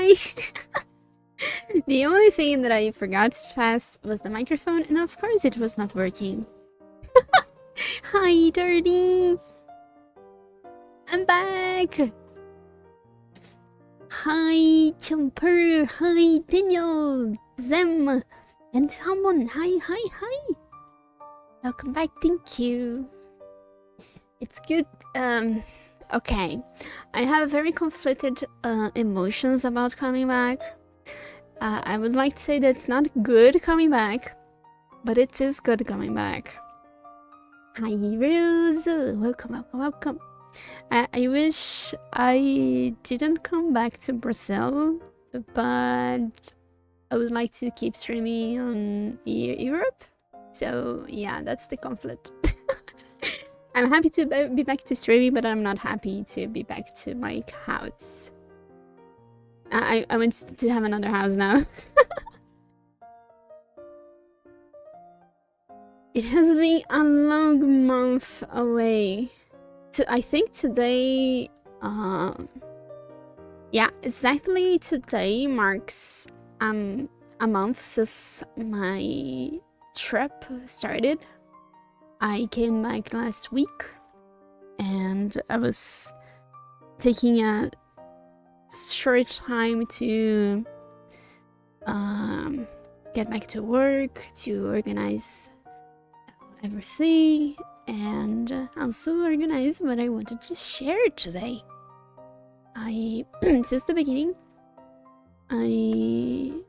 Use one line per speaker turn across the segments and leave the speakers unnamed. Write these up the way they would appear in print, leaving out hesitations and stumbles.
Hi! The only thing that I forgot to test was the microphone, and of course it was not working. Hi, dirties! I'm back! Hi, Jumper! Hi, Daniel! Zem! And someone! Hi! Welcome back, thank you. It's good, okay. I have very conflicted emotions about coming back. I would like to say that it's not good coming back, but it is good coming back. Hi, Rose! Welcome. I wish I didn't come back to Brazil, but I would like to keep streaming on Europe. So yeah, that's the conflict. I'm happy to be back to streaming, but I'm not happy to be back to my house. I want to have another house now. It has been a long month away. I think today, yeah, exactly today marks a month since my trip started. I came back last week, and I was taking a short time to get back to work, to organize everything, and also organize what I wanted to share today. Since the beginning, when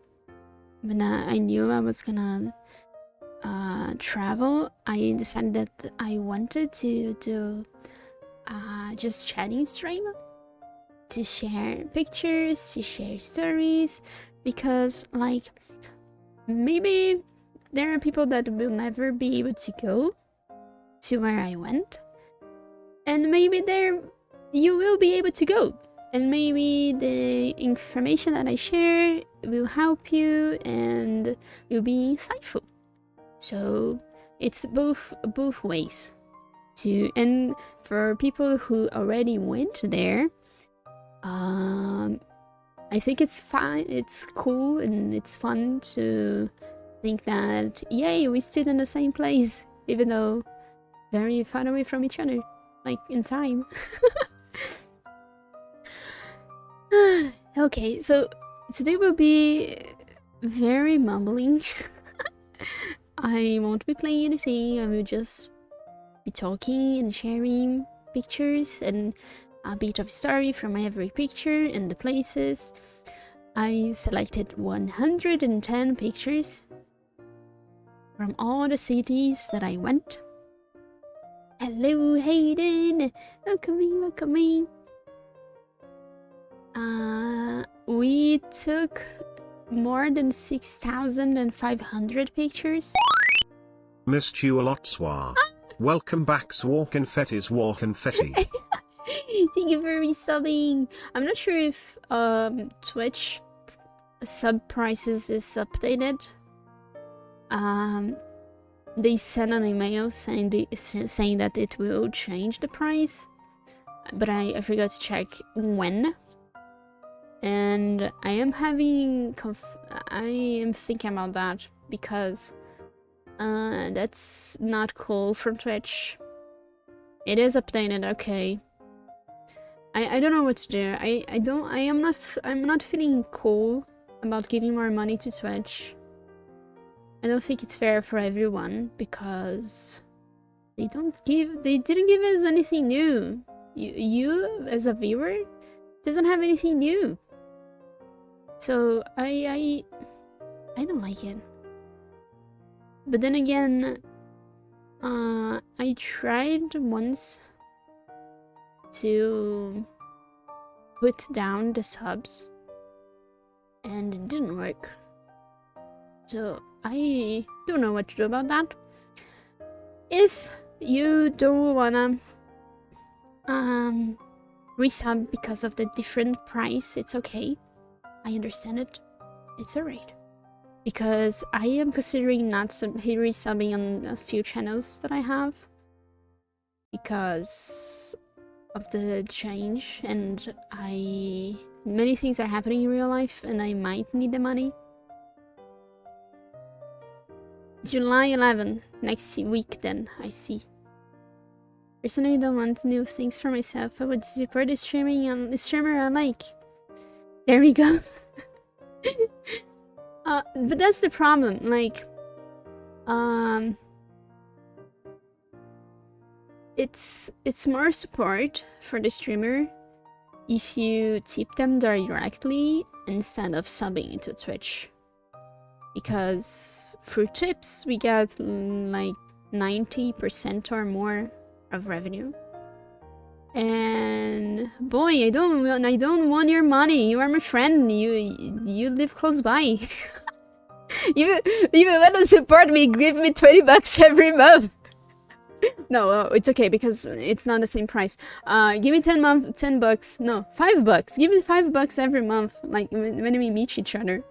I knew I was gonna travel, I decided that I wanted to do just chatting stream, to share pictures, to share stories, because like maybe there are people that will never be able to go to where I went, and maybe there you will be able to go, and maybe the information that I share will help you and will be insightful. So it's both ways. And for people who already went there, I think it's fine, it's cool, and it's fun to think that, yay, we stood in the same place, even though very far away from each other, like in time. Okay, so today will be very mumbling. I won't be playing anything, I will just be talking and sharing pictures and a bit of story from every picture and the places. I selected 110 pictures from all the cities that I went. Hello, Hayden! Welcome in. We took more than 6,500 pictures.
Missed you a lot, Swar. Welcome back, Swar Confetti.
Thank you for resubbing. I'm not sure if Twitch sub prices is updated. They sent an email saying that it will change the price, but I forgot to check when. And I am thinking about that because that's not cool from Twitch. It is updated, okay. I don't know what to do. I'm not feeling cool about giving more money to Twitch. I don't think it's fair for everyone because they didn't give us anything new. You as a viewer doesn't have anything new. So I don't like it. But then again, I tried once to put down the subs and it didn't work. So I don't know what to do about that. If you don't wanna resub because of the different price, it's okay. I understand it. It's alright. Because I am considering not resubbing on a few channels that I have. Because of the change, and I many things are happening in real life and I might need the money. July 11, next week then, I see. Personally, I don't want new things for myself. I would support the streamer I like. There we go. But that's the problem, like, it's more support for the streamer if you tip them directly instead of subbing into Twitch. Because through tips, we get like 90% or more of revenue. And boy, I don't want your money. You are my friend. You live close by. you want to support me? Give me 20 bucks every month. No, it's okay because it's not the same price. Give me 10 bucks. No, 5 bucks. Give me 5 bucks every month. Like when we meet each other.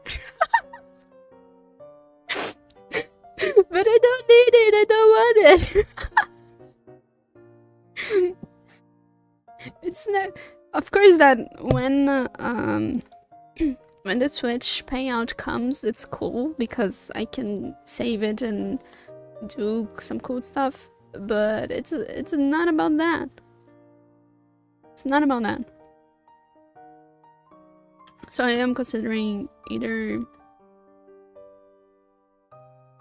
But I don't need it. I don't want it. It's not. Of course, that when when the Twitch payout comes, it's cool because I can save it and do some cool stuff. But it's not about that. It's not about that. So I am considering either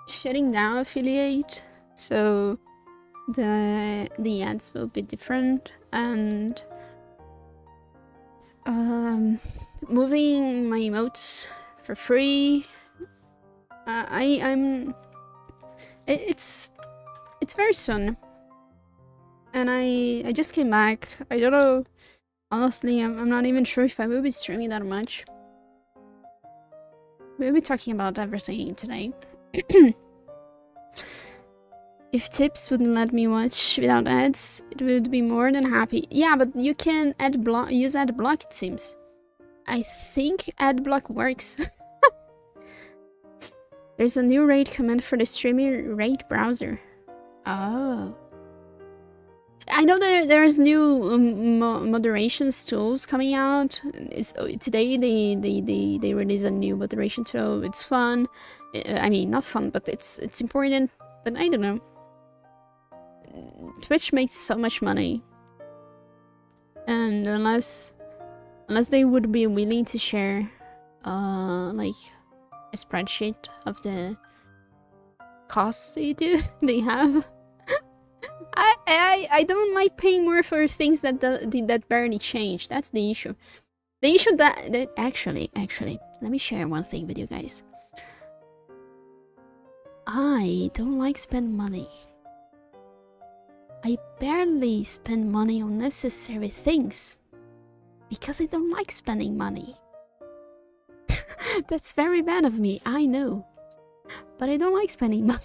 shutting down affiliate, so the ads will be different, and moving my emotes for free. It's very soon, and I just came back. I don't know. Honestly, I'm not even sure if I will be streaming that much. We'll be talking about everything today. If tips wouldn't let me watch without ads, it would be more than happy. Yeah, but you can use ad block, it seems. I think ad block works. There's a new raid command for the streaming raid browser. Oh. I know that there's new moderations tools coming out. Today they release a new moderation tool. It's fun. I mean, not fun, but it's important. But I don't know. Twitch makes so much money, and unless they would be willing to share, like a spreadsheet of the costs they have. I don't like paying more for things that barely change. That's the issue. The issue that actually, let me share one thing with you guys. I don't like spend money. I barely spend money on necessary things because I don't like spending money. That's very bad of me, I know. But I don't like spending money.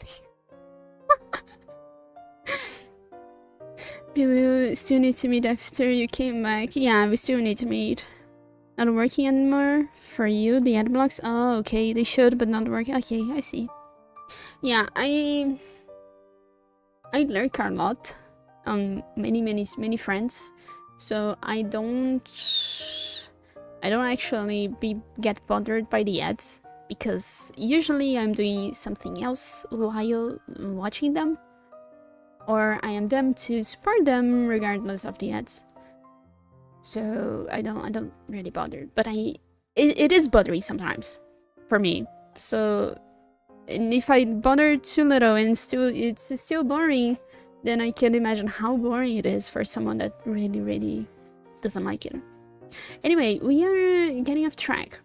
We still need to meet after you came back. Yeah, we still need to meet. Not working anymore for you, the ad blocks? Oh, okay, they should, but not working. Okay, I see. Yeah, I lurk a lot on many friends, so I don't actually get bothered by the ads because usually I'm doing something else while watching them, or I am them to support them regardless of the ads. So I don't really bother, but it is bothering sometimes for me. So. And if I bother too little and it's still boring, then I can imagine how boring it is for someone that really doesn't like it. Anyway, we are getting off track.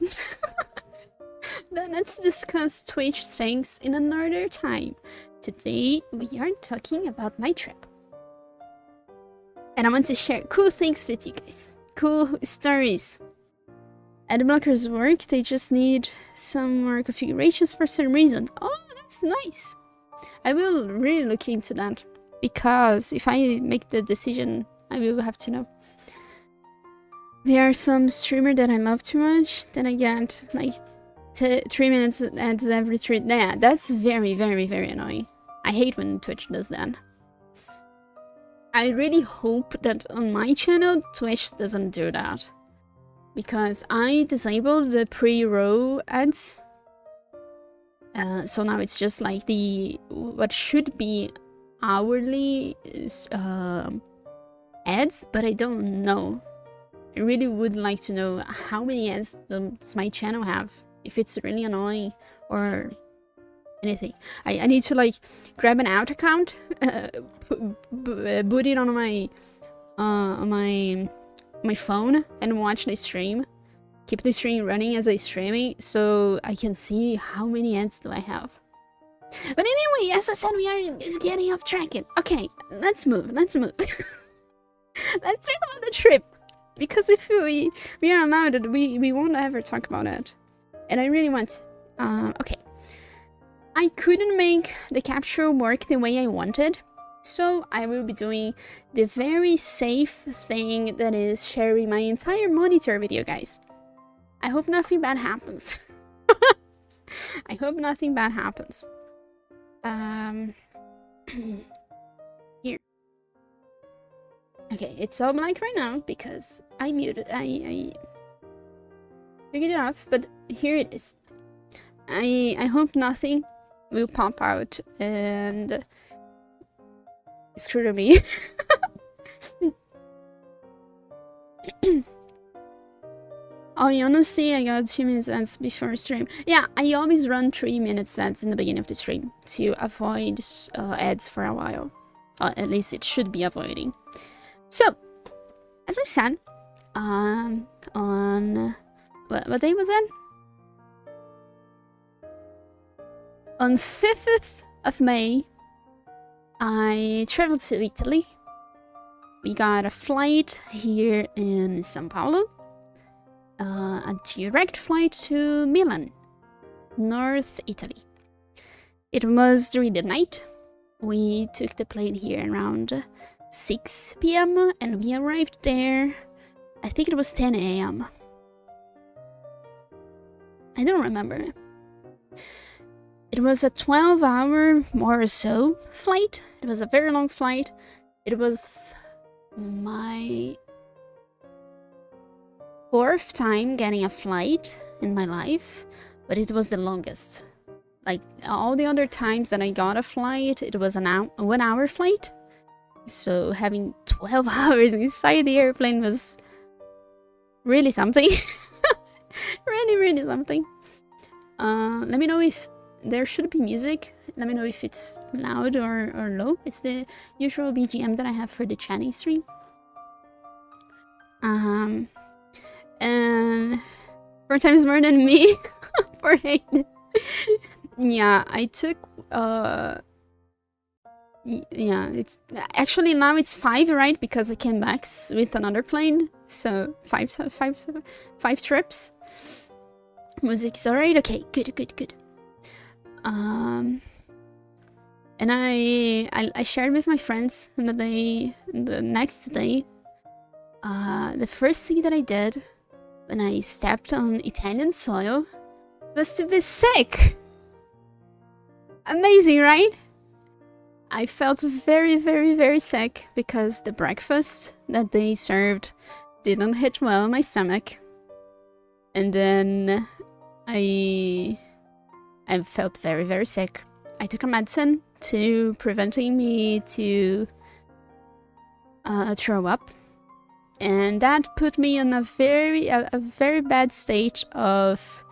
Then let's discuss Twitch things in another time. Today we are talking about my trip. And I want to share cool things with you guys. Cool stories. Ad blockers work, they just need some more configurations for some reason. Oh, that's nice. I will really look into that, because if I make the decision, I will have to know. There are some streamers that I love too much, then I get like 3 minutes ads every 3. Yeah, that's very annoying. I hate when Twitch does that. I really hope that on my channel, Twitch doesn't do that. because I disabled the pre-row ads. So now it's just like what should be hourly ads, but I don't know. I really would like to know how many ads does my channel have, if it's really annoying or anything. I need to like grab an out account, boot it on my phone and watch the stream. Keep the stream running as I streaming so I can see how many ads do I have. But anyway, as I said, we are getting off track. Okay, let's move. Let's talk about the trip. Because if we are allowed, we won't ever talk about it. And I really want... okay. I couldn't make the capture work the way I wanted. So I will be doing the very safe thing that is sharing my entire monitor with you guys. I hope nothing bad happens. I hope nothing bad happens. Here. Okay, it's all black right now because I muted. I figured it off, but here it is. I hope nothing will pop out and screw me. Oh, honestly, I got 2 minutes ads before stream. Yeah, I always run 3 minutes ads in the beginning of the stream to avoid ads for a while. At least it should be avoiding. So, as I said, on what day was it? On 5th of May, I traveled to Italy. We got a flight here in São Paulo. A direct flight to Milan, North Italy. It was during the night. We took the plane here around 6 p.m. and we arrived there, I think it was 10 a.m. I don't remember. It was a 12-hour more or so flight. It was a very long flight. It was my 4th time getting a flight in my life, but it was the longest. Like all the other times that I got a flight, it was a 1 hour flight. So having 12 hours inside the airplane was really something. really something. Let me know if there should be music. Let me know if it's loud or low. It's the usual BGM that I have for the Chinese stream. And 4 times more than me for hate. Yeah, I took yeah, it's actually now it's 5, right? Because I came back with another plane, so 5 trips. Music's alright. Okay, good. And I shared with my friends the next day. The first thing that I did when I stepped on Italian soil was to be sick. Amazing, right? I felt very sick because the breakfast that they served didn't hit well in my stomach. And then I felt very sick. I took a medicine to preventing me to throw up. And that put me in a very bad state of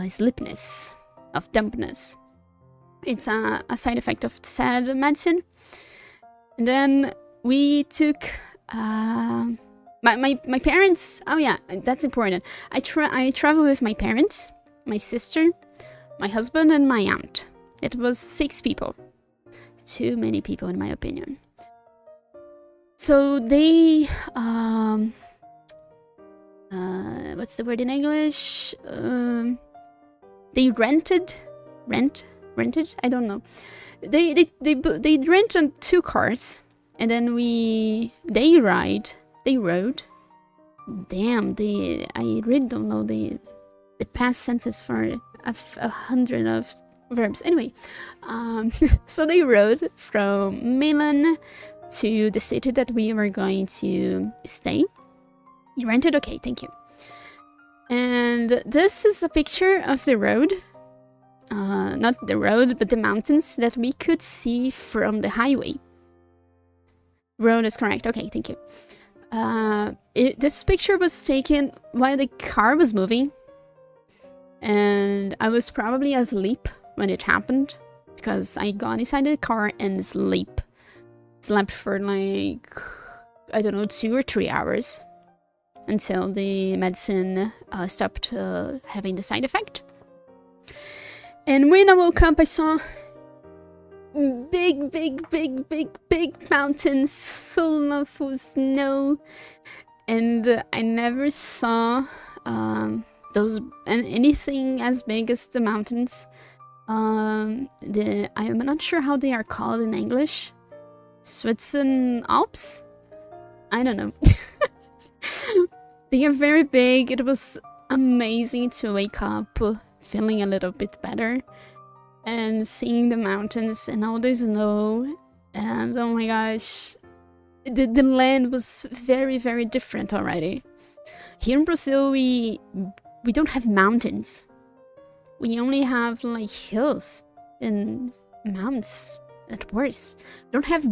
sleepiness, of dumbness. It's a side effect of said medicine. And then we took my parents. Oh yeah, that's important. I travel with my parents, my sister, my husband, and my aunt. It was 6 people. Too many people, in my opinion. So they what's the word in English? They rented. I don't know. They rented 2 cars, and then they rode. Damn, I really don't know the past sentence for 100 of verbs. Anyway, so they rode from Milan to the city that we were going to stay. You rented? Okay, thank you. And this is a picture of the road. Not the road, but the mountains that we could see from the highway. Road is correct. Okay, thank you. This picture was taken while the car was moving. And I was probably asleep when it happened. Because I got inside the car and slept for like, I don't know, 2 or 3 hours. Until the medicine stopped having the side effect. And when I woke up, I saw big mountains full of snow. And I never saw anything as big as the mountains. I'm not sure how they are called in English. Switzerland Alps? I don't know. They are very big. It was amazing to wake up feeling a little bit better and seeing the mountains and all the snow. And oh my gosh, the land was very different already. Here in Brazil, we don't have mountains. We only have like hills and mountains at worst. We don't have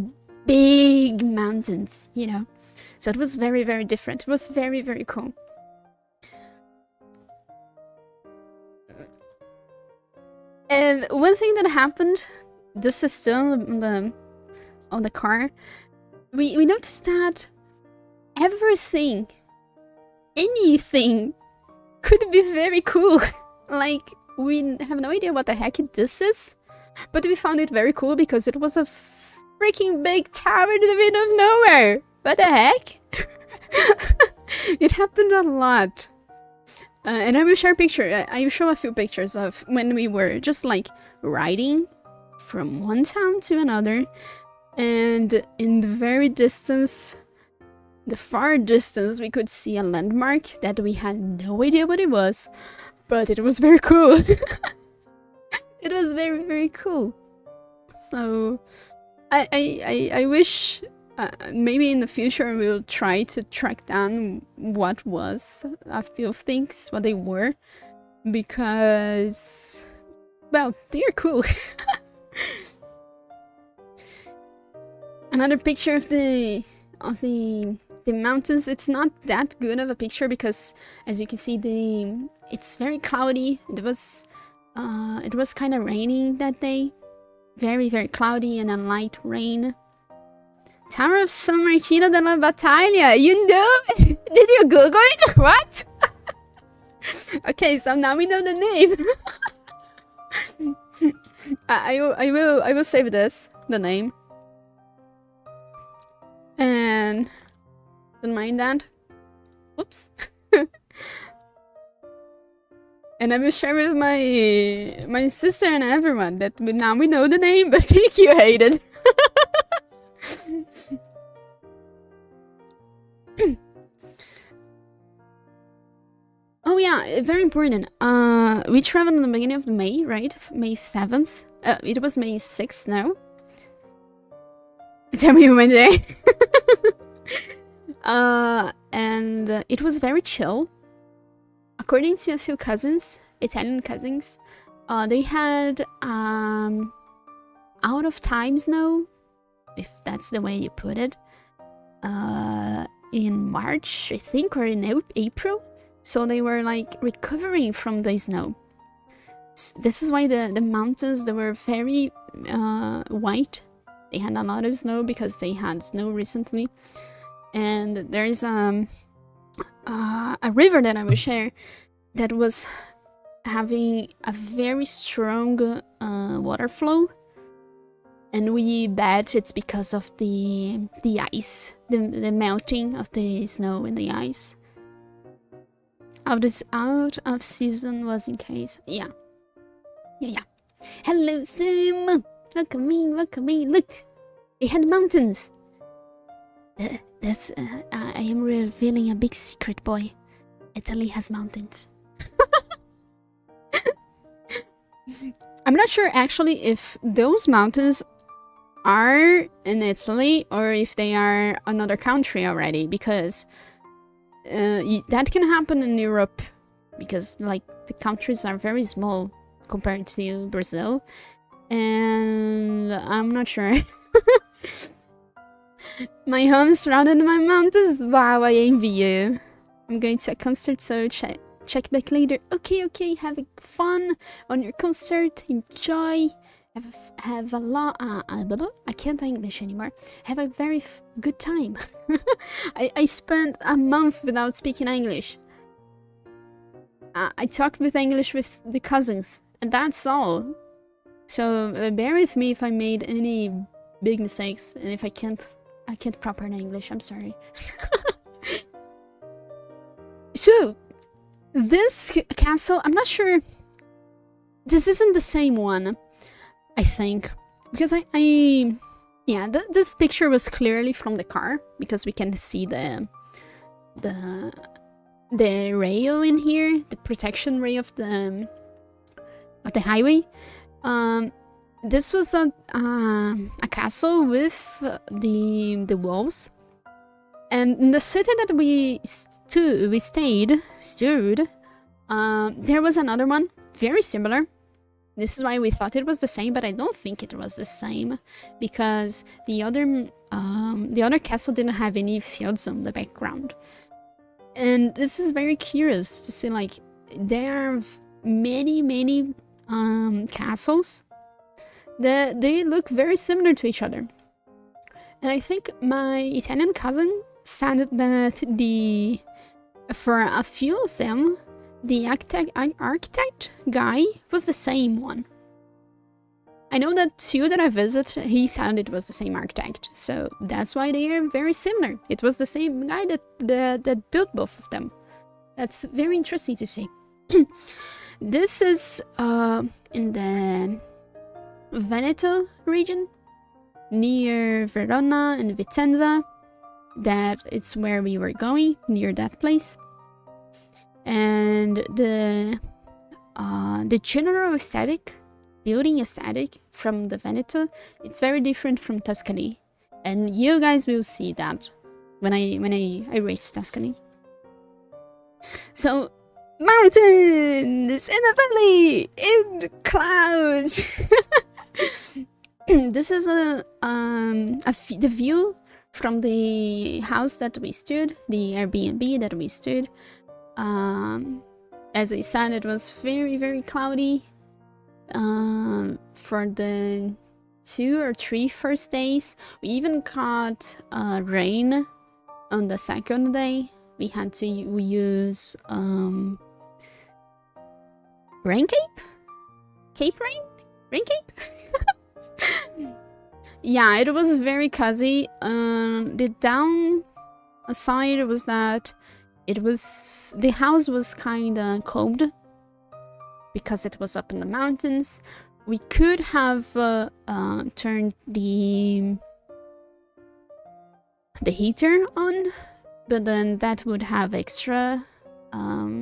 big mountains, you know. So it was very different. It was very cool. And one thing that happened, this is still on the car, we noticed that everything, anything, could be very cool. Like, we have no idea what the heck this is, but we found it very cool because it was a freaking big tower in the middle of nowhere. What the heck? It happened a lot. And I will share a picture. I will show a few pictures of when we were just like riding from one town to another. And in the very distance, the far distance, we could see a landmark that we had no idea what it was. But it was very cool. It was very cool. So I wish maybe in the future we'll try to track down what was a few things, what they were, because, well, they are cool. Another picture of the mountains. It's not that good of a picture because, as you can see, it's very cloudy. It was kind of raining that day, very cloudy and a light rain. Tower of San Martino della Battaglia. You know it? Did you Google it? What? Okay, so now we know the name. I will save the name. And don't mind that. Whoops. And I will share with my sister and everyone that now we know the name. But thank you, Hayden. Oh yeah, very important. We traveled in the beginning of May, right? May 7th. It was May 6th now. Tell me when day. And it was very chill. According to a few cousins, Italian cousins, they had out of time snow, if that's the way you put it, in March, I think, or in April. So they were like recovering from the snow. This is why the mountains, they were very white. They had a lot of snow because they had snow recently. And there is a river that I will share that was having a very strong water flow. And we bet it's because of the ice, the melting of the snow and the ice. Out of season was in case. Yeah. Hello, Sim. Welcome in. Look, it had mountains. I am revealing a big secret, boy. Italy has mountains. I'm not sure actually if those mountains are in Italy or if they are another country already, because that can happen in Europe because like the countries are very small compared to Brazil, and I'm not sure. My home is surrounded by mountains. Wow, I envy you. I'm going to a concert, so check back later. Okay, have fun on your concert. Enjoy. Have a lot. I can't English anymore. Have a very good time. I spent a month without speaking English. I talked with English with the cousins, and that's all. So bear with me if I made any big mistakes, and if I can't proper English. I'm sorry. So this castle, I'm not sure. This isn't the same one, I think, because yeah, this picture was clearly from the car, because we can see the rail in here, the protection rail of the highway. This was a castle with the walls, and in the city that we stayed, there was another one very similar. This is why we thought it was the same, but I don't think it was the same, because the other castle didn't have any fields on the background. And this is very curious to see, like, there are many castles that they look very similar to each other. And I think my Italian cousin said that for a few of them, the architect guy was the same one. I know that two that I visited, he said it was the same architect, so that's why they are very similar. It was the same guy that built both of them. That's very interesting to see. This is in the Veneto region, near Verona and Vicenza. That it's where we were going, near that place. And the general aesthetic, building aesthetic from the Veneto, it's very different from Tuscany, and you guys will see that when I reach Tuscany. So, mountains in a valley in clouds. This is the view from the house that we stood, the Airbnb that we stood. As I said, it was very cloudy for the 2 or 3 first days. We even caught rain on the second day. We had to use rain cape rain cape. Yeah, it was very cozy. The downside was that the house was kinda cold because it was up in the mountains. We could have turned the heater on, but then that would have extra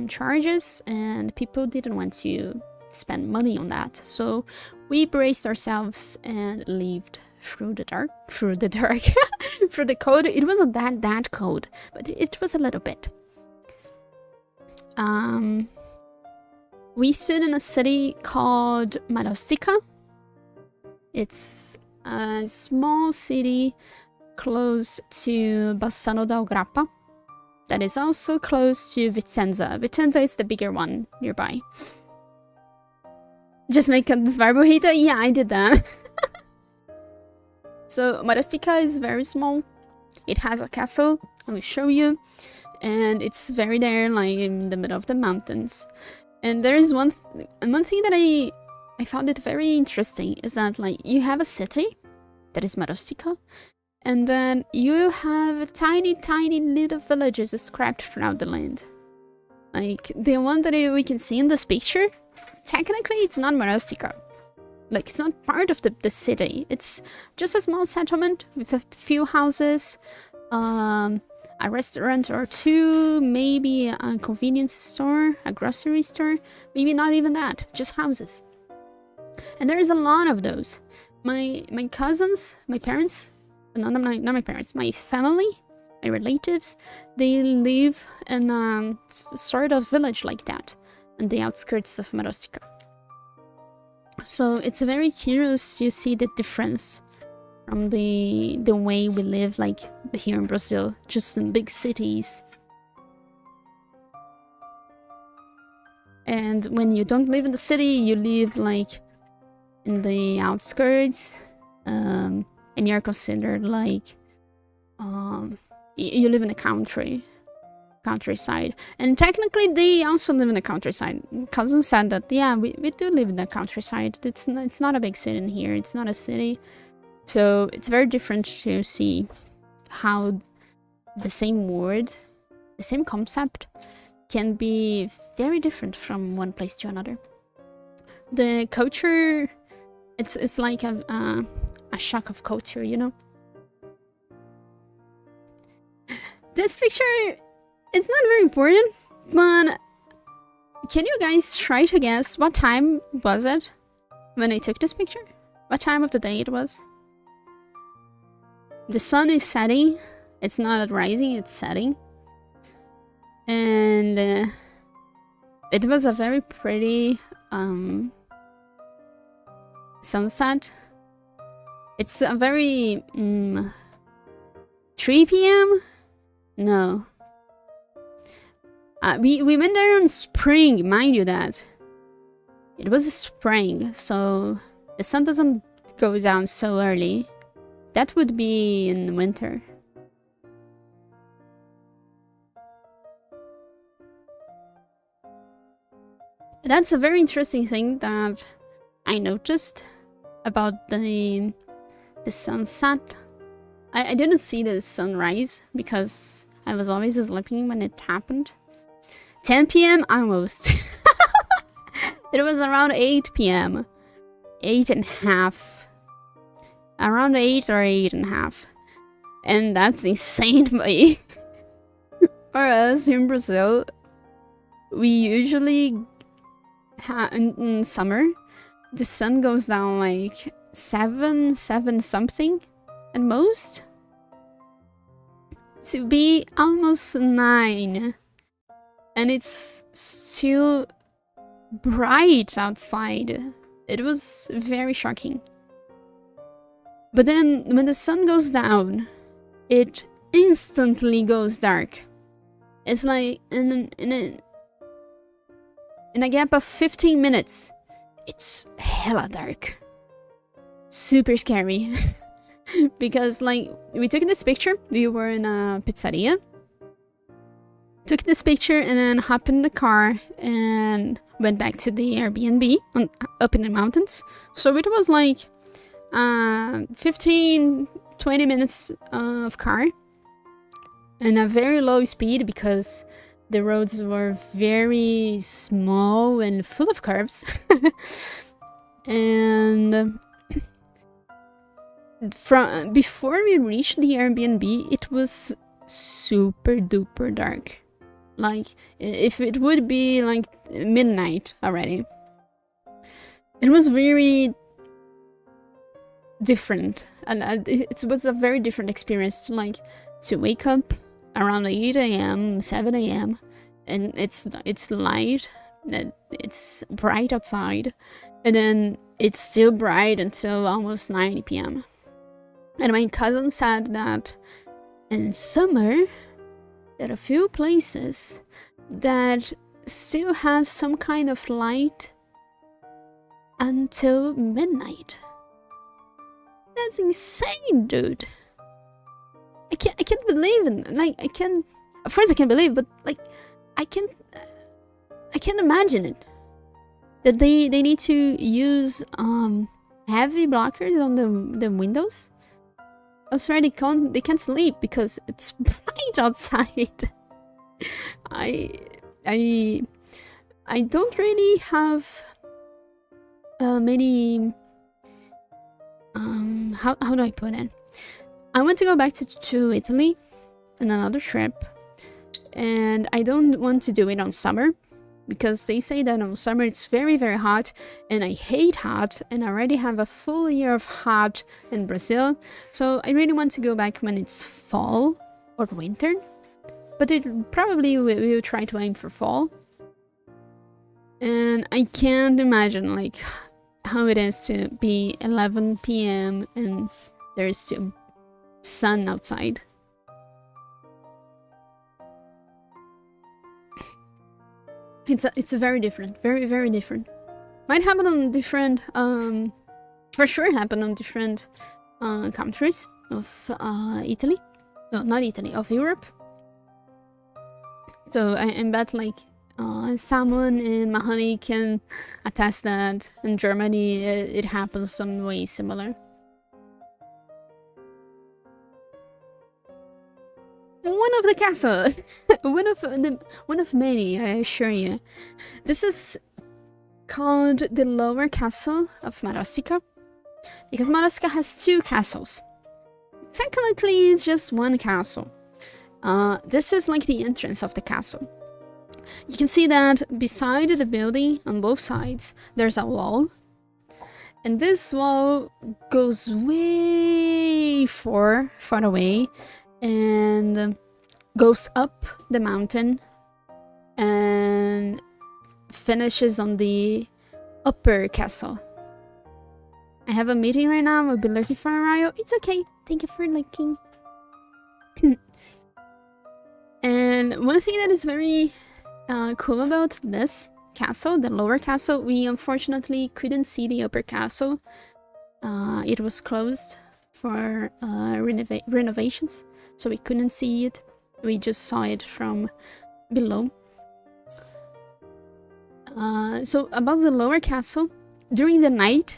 charges, and people didn't want to spend money on that. So we braced ourselves and lived through the dark, through the cold. It wasn't that cold, but it was a little bit. We stood in a city called Marostica. It's a small city close to Bassano del Grappa. That is also close to Vicenza. Vicenza is the bigger one nearby. Just make a Sbarbohita? Yeah, I did that. So Marostica is very small. It has a castle, I will show you. And it's very there, like in the middle of the mountains. And there is one thing that I found it very interesting, is that like you have a city that is Marostica, and then you have tiny little villages scrapped throughout the land. Like the one that we can see in this picture, technically it's not Marostica. Like it's not part of the city. It's just a small settlement with a few houses, a restaurant or two, maybe a convenience store, a grocery store, maybe not even that, just houses. And there is a lot of those. My cousins, my parents, not my parents, my family, my relatives, they live in a sort of village like that. on the outskirts of Marostica. So it's very curious to see the difference from the way we live, like here in Brazil, just in big cities. And when you don't live in the city, you live like in the outskirts, and you're considered like you live in the countryside. And technically they also live in the countryside. Cousin said that, yeah, we do live in the countryside. It's not a big city in here, it's not a city. So it's very different to see how the same word, the same concept, can be very different from one place to another. The culture, it's like a shock of culture, you know? This picture, it's not very important, but can you guys try to guess what time was it when I took this picture? What time of the day it was? The sun is setting. It's not rising, it's setting. And it was a very pretty sunset. It's a very 3 p.m. No. We went there in spring, mind you that. It was a spring, so the sun doesn't go down so early. That would be in winter. That's a very interesting thing that I noticed about the sunset. I didn't see the sunrise because I was always sleeping when it happened. 10 p.m. almost. It was around 8 p.m. 8:30. Around 8 or 8:30. And that's insane, but for us in Brazil, we usually in summer, the sun goes down like 7 something at most, to be almost 9, and it's still bright outside. It was very shocking. But then when the sun goes down, it instantly goes dark. It's like in a gap of 15 minutes, it's hella dark. Super scary. Because like we took this picture, we were in a pizzeria. Took this picture and then hopped in the car and went back to the Airbnb up in the mountains. So it was like 15-20 minutes of car and a very low speed because the roads were very small and full of curves. And from before we reached the Airbnb, it was super duper dark. Like if it would be like midnight already. It was very different, and it was a very different experience to wake up around 8 a.m. 7 a.m. and it's light, and it's bright outside, and then it's still bright until almost 9 p.m. And my cousin said that in summer there are a few places that still has some kind of light until midnight. That's insane, dude. I can't believe it. Like of course I can believe, but like I can't imagine it. That they need to use heavy blockers on the windows. I swear they can't sleep because it's bright outside. I don't really have many how do I put it? I want to go back to Italy in another trip, and I don't want to do it on summer because they say that on summer it's very very hot, and I hate hot, and I already have a full year of hot in Brazil, so I really want to go back when it's fall or winter, but it probably we will try to aim for fall. And I can't imagine like how it is to be 11 p.m. and there's still sun outside. It's a very different, very different. Might happen on different, for sure happen on different countries of Italy. No, not Italy, of Europe. So I bet like someone in Mahoney can attest that in Germany it happens some way similar. One of the castles, one of many, I assure you. This is called the Lower Castle of Marostica, because Marostica has two castles. Technically, it's just one castle. This is like the entrance of the castle. You can see that beside the building, on both sides, there's a wall. And this wall goes way far away and goes up the mountain and finishes on the upper castle. I have a meeting right now. I'll be looking for a while. It's okay. Thank you for looking. And one thing that is very cool about this castle, the lower castle, we unfortunately couldn't see the upper castle. It was closed for renovations, so we couldn't see it. We just saw it from below. So above the lower castle, during the night,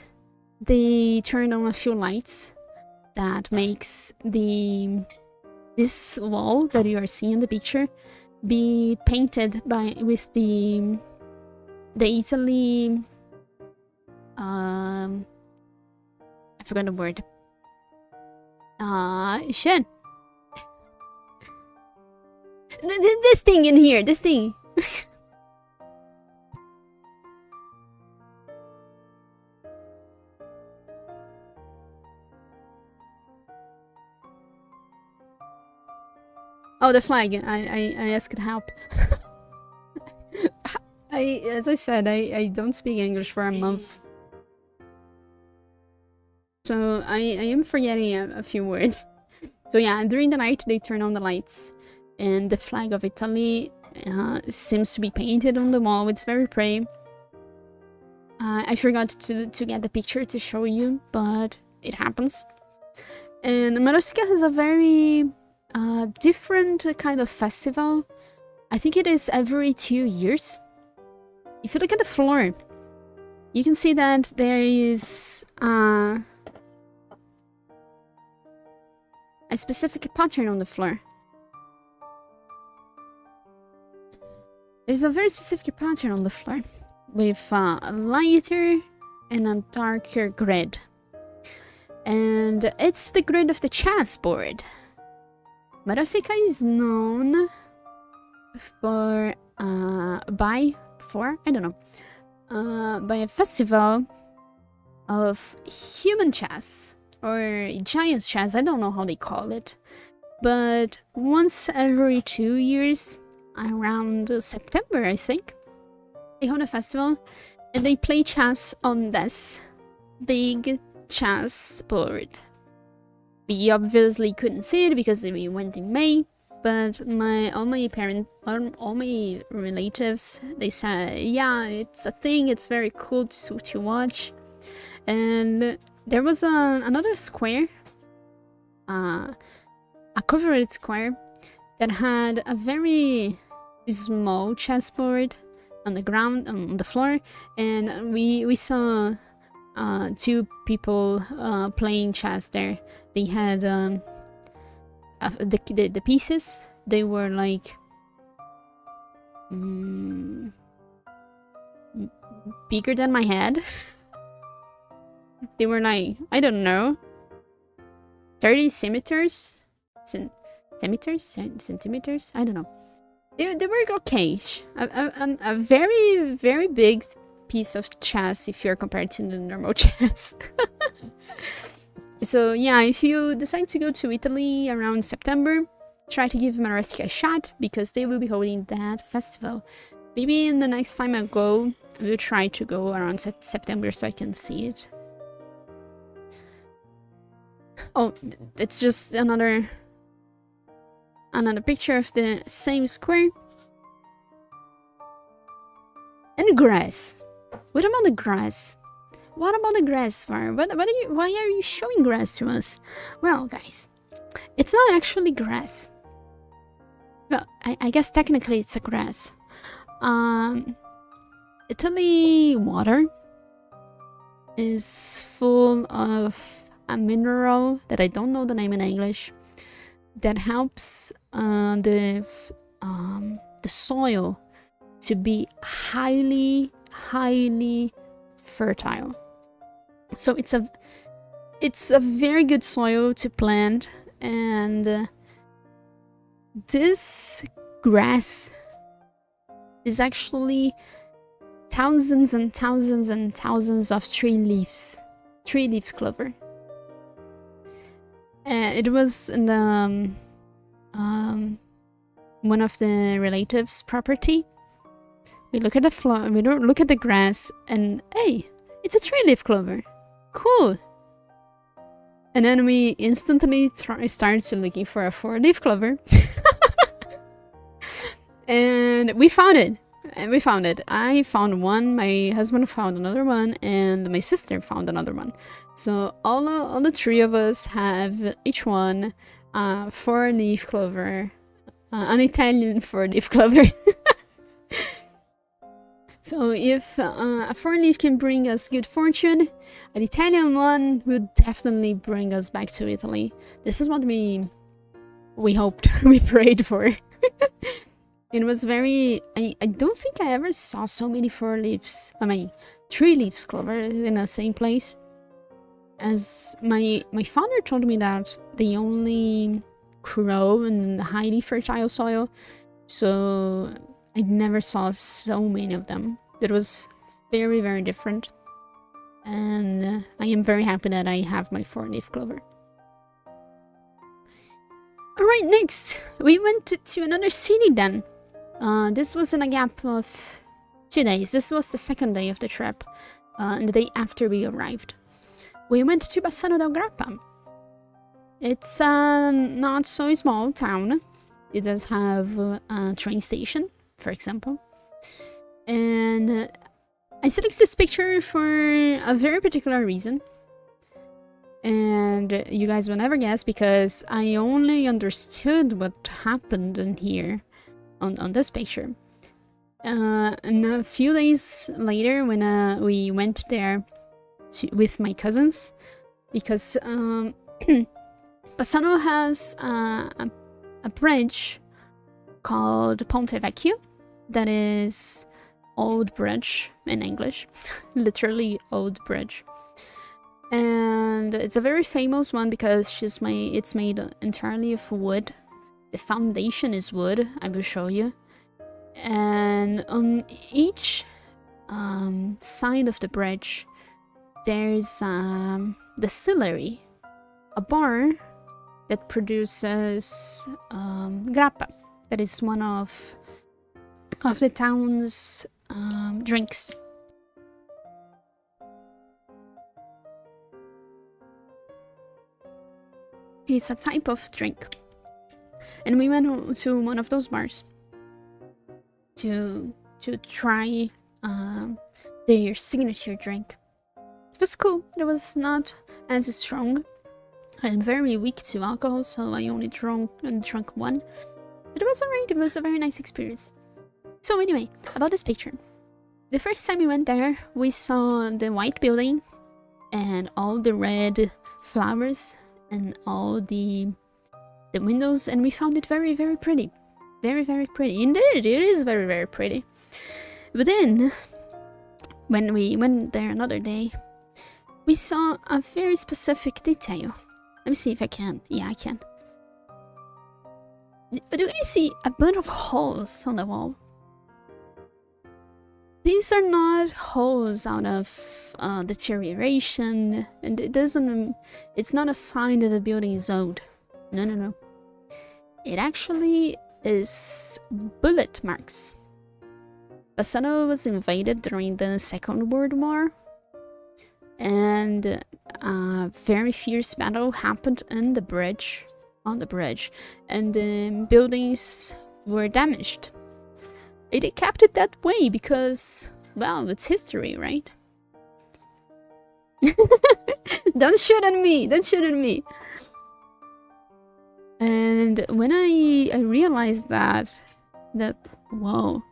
they turned on a few lights that makes this wall that you are seeing in the picture be painted with the Italy. I forgot the word. Shit. This thing in here. This thing. Oh, the flag. I asked help. As I said, I don't speak English for a month. So I am forgetting a few words. So yeah, during the night they turn on the lights. And the flag of Italy seems to be painted on the wall. It's very pretty. I forgot to get the picture to show you, but it happens. And Marostica has a very different kind of festival. I think it is every 2 years. If you look at the floor, you can see that there is a specific pattern on the floor. There's a very specific pattern on the floor with a lighter and a darker grid. And it's the grid of the chessboard. Marostica is known for by a festival of human chess or giant chess. I don't know how they call it, but once every 2 years, around September, I think, they hold a festival and they play chess on this big chess board. We obviously couldn't see it because we went in May, but all my relatives, they said, yeah, it's a thing, it's very cool to watch. And there was another square, a covered square, that had a very small chessboard on the ground, on the floor, and we saw two people playing chess there. They had the pieces. They were like bigger than my head. They were like, I don't know, 30 centimeters. Centimeters? I don't know. They were okay. A very, very big piece of chess if you're compared to the normal chess. So yeah, if you decide to go to Italy around September, try to give Marostica a shot because they will be holding that festival. Maybe in the next time I go, will try to go around September so I can see it. Oh, it's just another picture of the same square. And grass. What about the grass? What about the grass, Var? Why are you showing grass to us? Well, guys, it's not actually grass. Well, I guess technically it's a grass. Italy water is full of a mineral that I don't know the name in English that helps the soil to be highly fertile. So it's a very good soil to plant, and this grass is actually thousands and thousands and thousands of tree leaves clover. It was in the one of the relatives' property. We look at the floor, we don't look at the grass, and hey, it's a tree leaf clover. Cool. And then we instantly start looking for a 4-leaf clover. And we found it. I found one, my husband found another one, and my sister found another one. So all the three of us have each one 4-leaf clover, an Italian 4-leaf clover. So if a 4-leaf can bring us good fortune, an Italian one would definitely bring us back to Italy. This is what we hoped, we prayed for. It was very... I don't think I ever saw so many 3-leaf clover in the same place. As my father told me that they only grow in highly fertile soil, so I never saw so many of them. It was very, very different. And I am very happy that I have my 4-leaf clover. Alright, next, we went to another city then. This was in a gap of 2 days. This was the second day of the trip, and the day after we arrived. We went to Bassano del Grappa. It's a not so small town. It does have a train station, for example. And I selected this picture for a very particular reason. And you guys will never guess, because I only understood what happened in here on this picture. And a few days later, when we went there with my cousins, because Bassano has a bridge called Ponte Vecchio, that is old bridge in English, literally old bridge. And it's a very famous one because it's made entirely of wood. The foundation is wood, I will show you. And on each side of the bridge, there's a distillery, a bar that produces grappa. That is one of the town's drinks. It's a type of drink. And we went to one of those bars to try their signature drink. It was cool. It was not as strong. I'm very weak to alcohol, so I only drank one. But it was alright. It was a very nice experience. So anyway, about this picture. The first time we went there, we saw the white building and all the red flowers and all the windows, and we found it very, very pretty. Very, very pretty. Indeed, it is very, very pretty. But then, when we went there another day, we saw a very specific detail. Let me see if I can. Yeah, I can. Do you see a bunch of holes on the wall? These are not holes out of deterioration, and it's not a sign that the building is old. No, no, no. It actually is bullet marks. Bassano was invaded during the Second World War, and a very fierce battle happened on the bridge, and the buildings were damaged. They kept it that way because, well, it's history, right? Don't shoot at me! Don't shoot at me! And when I realized that, whoa,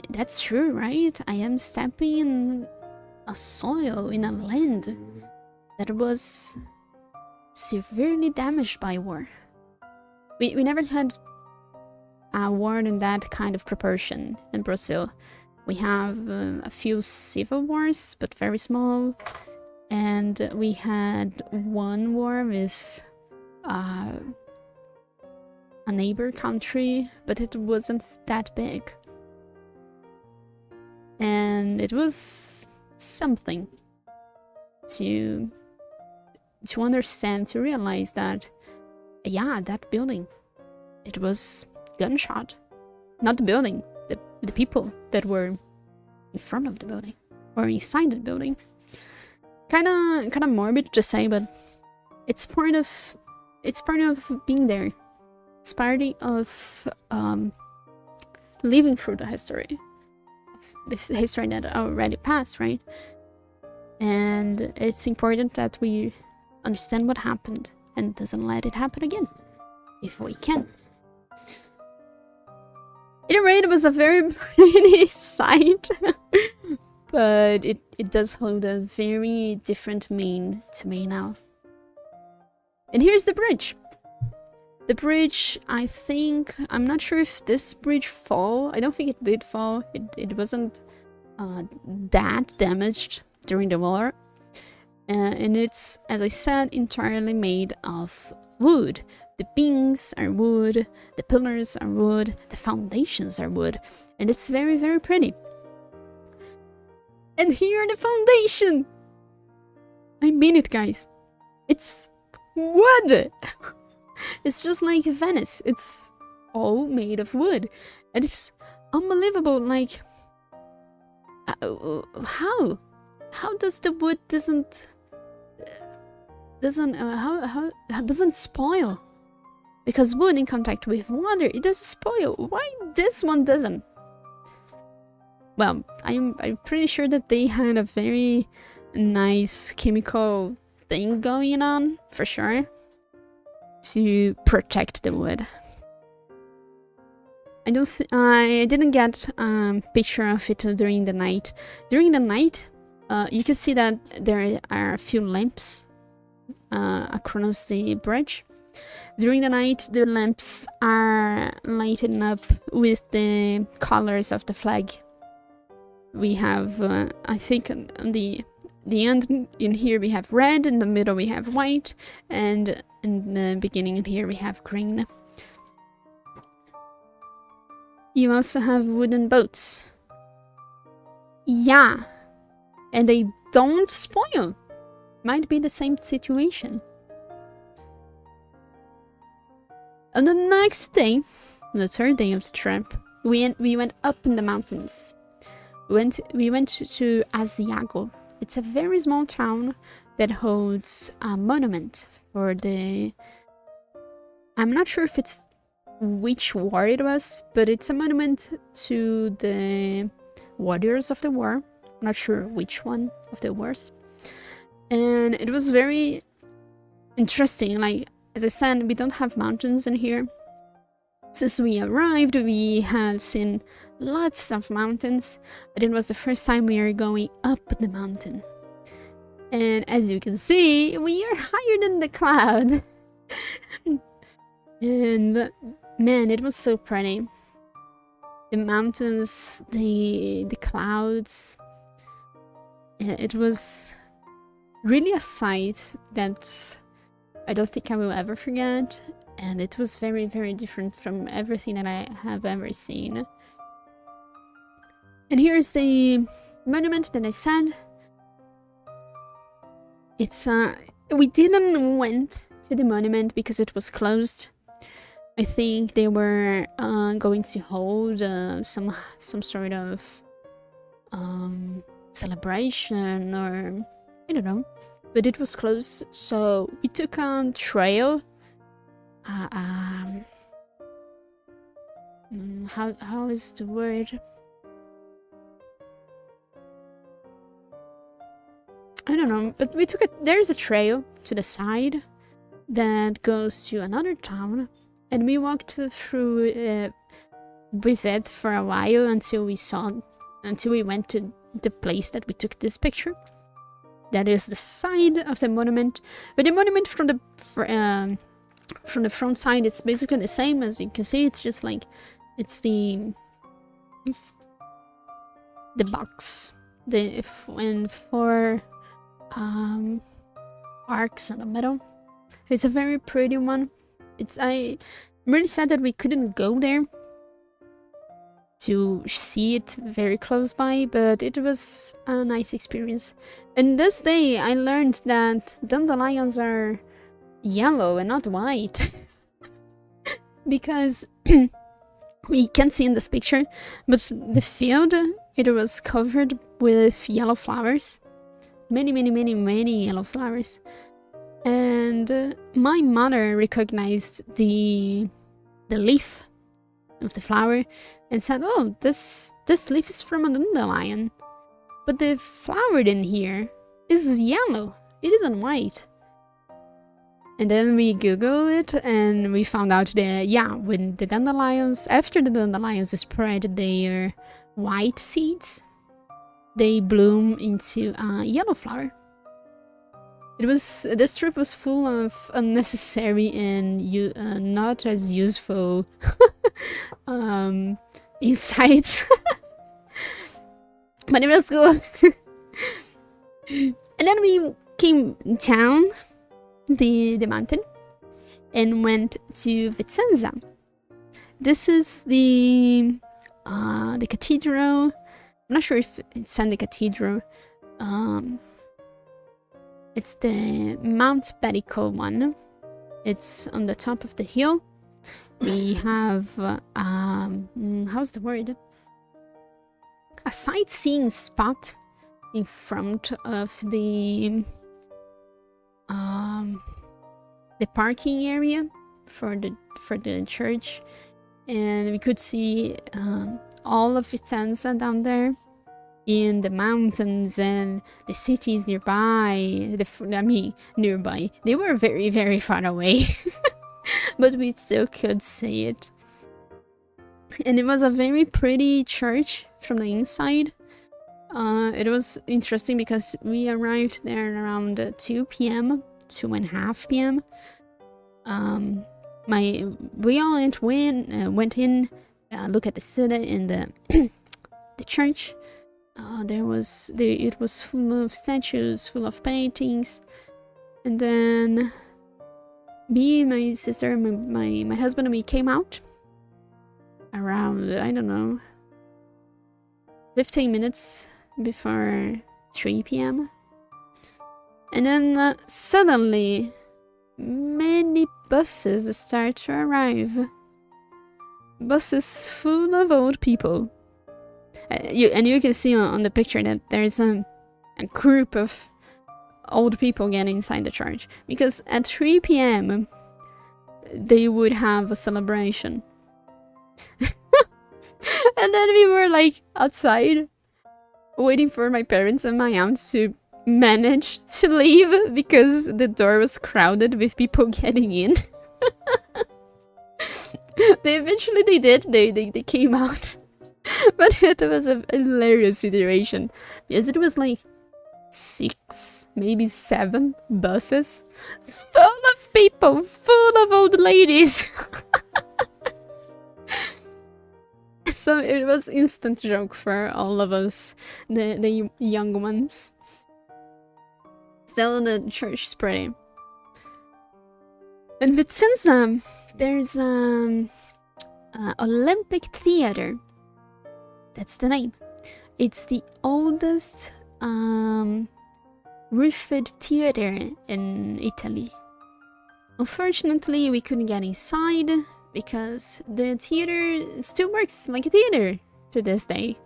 that's true, right? I am stepping in a soil, in a land that was severely damaged by war. We never had a war in that kind of proportion in Brazil. We have a few civil wars, but very small. And we had one war with a neighbor country, but it wasn't that big. And it was something to understand, to realize that, yeah, that building, it was gunshot. Not the building, the people that were in front of the building or inside the building. Kinda morbid to say, but it's part of being there. It's part of living through the history. This history that already passed, right? And it's important that we understand what happened and doesn't let it happen again, if we can. Either way, it was a very pretty sight, but it does hold a very different meaning to me now. And here's the bridge. The bridge, I'm not sure if this bridge fell. I don't think it did fall. It wasn't that damaged during the war. And it's, as I said, entirely made of wood. The beams are wood, the pillars are wood, the foundations are wood. And it's very, very pretty. And here the foundation! I mean it, guys. It's wood! It's just like Venice. It's all made of wood. And it's unbelievable, like... how? How does the wood doesn't spoil? Because wood in contact with water, it doesn't spoil. Why this one doesn't? Well, I'm pretty sure that they had a very nice chemical thing going on, for sure, to protect the wood. I didn't get a picture of it during the night. During the night, you can see that there are a few lamps across the bridge. During the night, the lamps are lighted up with the colors of the flag. We have, I think, on the end in here we have red, in the middle we have white, and in the beginning in here we have green. You also have wooden boats. Yeah, and they don't spoil. Might be the same situation. On the next day, the third day of the trip, we went up in the mountains. We went to Asiago. It's a very small town that holds a monument for the... I'm not sure if it's which war it was, but it's a monument to the warriors of the war. I'm not sure which one of the wars. And it was very interesting. Like, as I said, we don't have mountains in here. Since we arrived, we had seen lots of mountains, but it was the first time we were going up the mountain. And as you can see, we are higher than the cloud. And man, it was so pretty. The mountains, the clouds. It was really a sight that I don't think I will ever forget. And it was very, very different from everything that I have ever seen. And here's the monument that I said. It's we didn't went to the monument because it was closed. I think they were going to hold some sort of celebration, or I don't know, but it was closed. So we took a trail. How is the word? I don't know, but we took it. There's a trail to the side that goes to another town, and we walked through with it for a while until we went to the place that we took this picture. That is the side of the monument, but the monument from the front side, it's basically the same. As you can see, it's just like it's the box, and four arcs in the middle. It's a very pretty one. I'm really sad that we couldn't go there to see it very close by, but it was a nice experience. And this day I learned that dandelions are yellow and not white. Because we can't see in this picture, but the field, it was covered with yellow flowers. Many yellow flowers. And my mother recognized the leaf of the flower and said, "Oh, this leaf is from a dandelion, but the flower in here is yellow. It isn't white." And then we Googled it and we found out that, yeah, when the dandelions, after the dandelions spread their white seeds, they bloom into a yellow flower. This trip was full of unnecessary and not as useful insights. But it was good. And then we came down the mountain and went to Vicenza. This is the cathedral. I'm not sure if it's in the cathedral. It's the Mount Bedico one. It's on the top of the hill. We have how's the word? A sightseeing spot in front of the parking area for the church, and we could see all of Vicenza down there in the mountains and the cities nearby. Nearby. They were very, very far away, but we still could see it. And it was a very pretty church from the inside. It was interesting because we arrived there around 2 p.m., 2:30 p.m. We all went in, look at the city and the church. It was full of statues, full of paintings, and then me, my sister, my husband, and we came out around, I don't know, 15 minutes before 3 p.m. And then suddenly many buses start to arrive. Buses full of old people. You can see on the picture that there's a group of old people getting inside the church. Because at 3 p.m. they would have a celebration. And then we were like outside waiting for my parents and my aunt to manage to leave because the door was crowded with people getting in. They did. They came out. But it was a hilarious situation because it was like 6, maybe 7 buses full of people, full of old ladies. So it was instant joke for all of us, the young ones. So the church spreading. In Vicenza, there's Olympic Theater. That's the name. It's the oldest roofed theater in Italy. Unfortunately, we couldn't get inside because the theater still works like a theater to this day.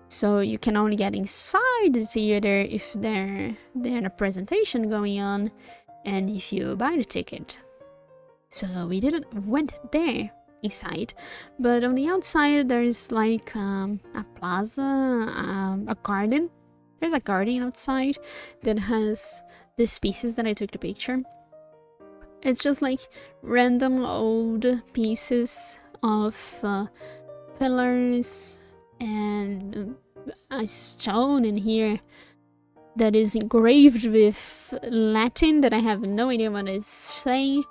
So you can only get inside the theater if there's a presentation going on, and if you buy the ticket. So we went there inside, but on the outside there's like a plaza, a garden. There's a garden outside that has the pieces that I took the picture. It's just like random old pieces of pillars and a stone in here that is engraved with Latin that I have no idea what it's saying,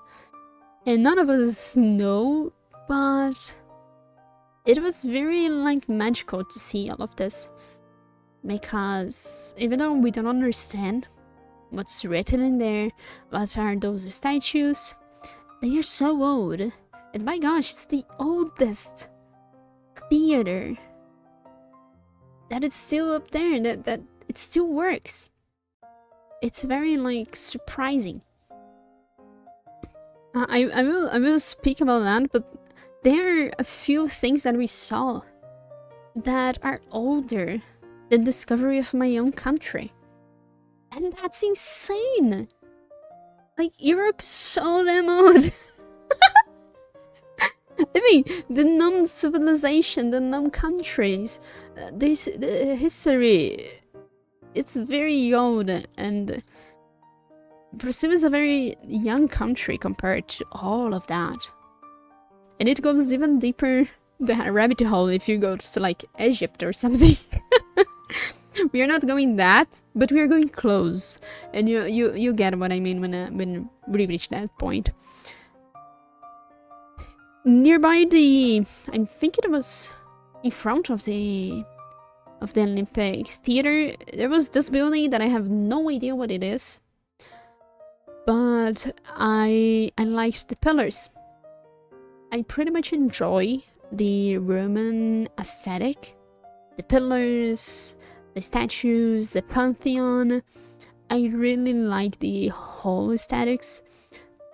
and none of us know, but it was very like magical to see all of this, because even though we don't understand what's written in there, what are those statues, they are so old, and my gosh, it's the oldest theater that it's still up there, that it still works. It's very like surprising. I will speak about that, but there are a few things that we saw that are older than the discovery of my own country. And that's insane! Like, Europe is so damn old! I mean, the known civilization, the known countries, the history, it's very old, and Brazil is a very young country compared to all of that. And it goes even deeper, the rabbit hole, if you go to like Egypt or something. We are not going that, but we are going close, and you get what I mean when we reach that point. Nearby I think it was in front of the Olympic Theater, there was this building that I have no idea what it is, but I liked the pillars. I pretty much enjoy the Roman aesthetic, the pillars, the statues, the Pantheon. I really like the whole aesthetics,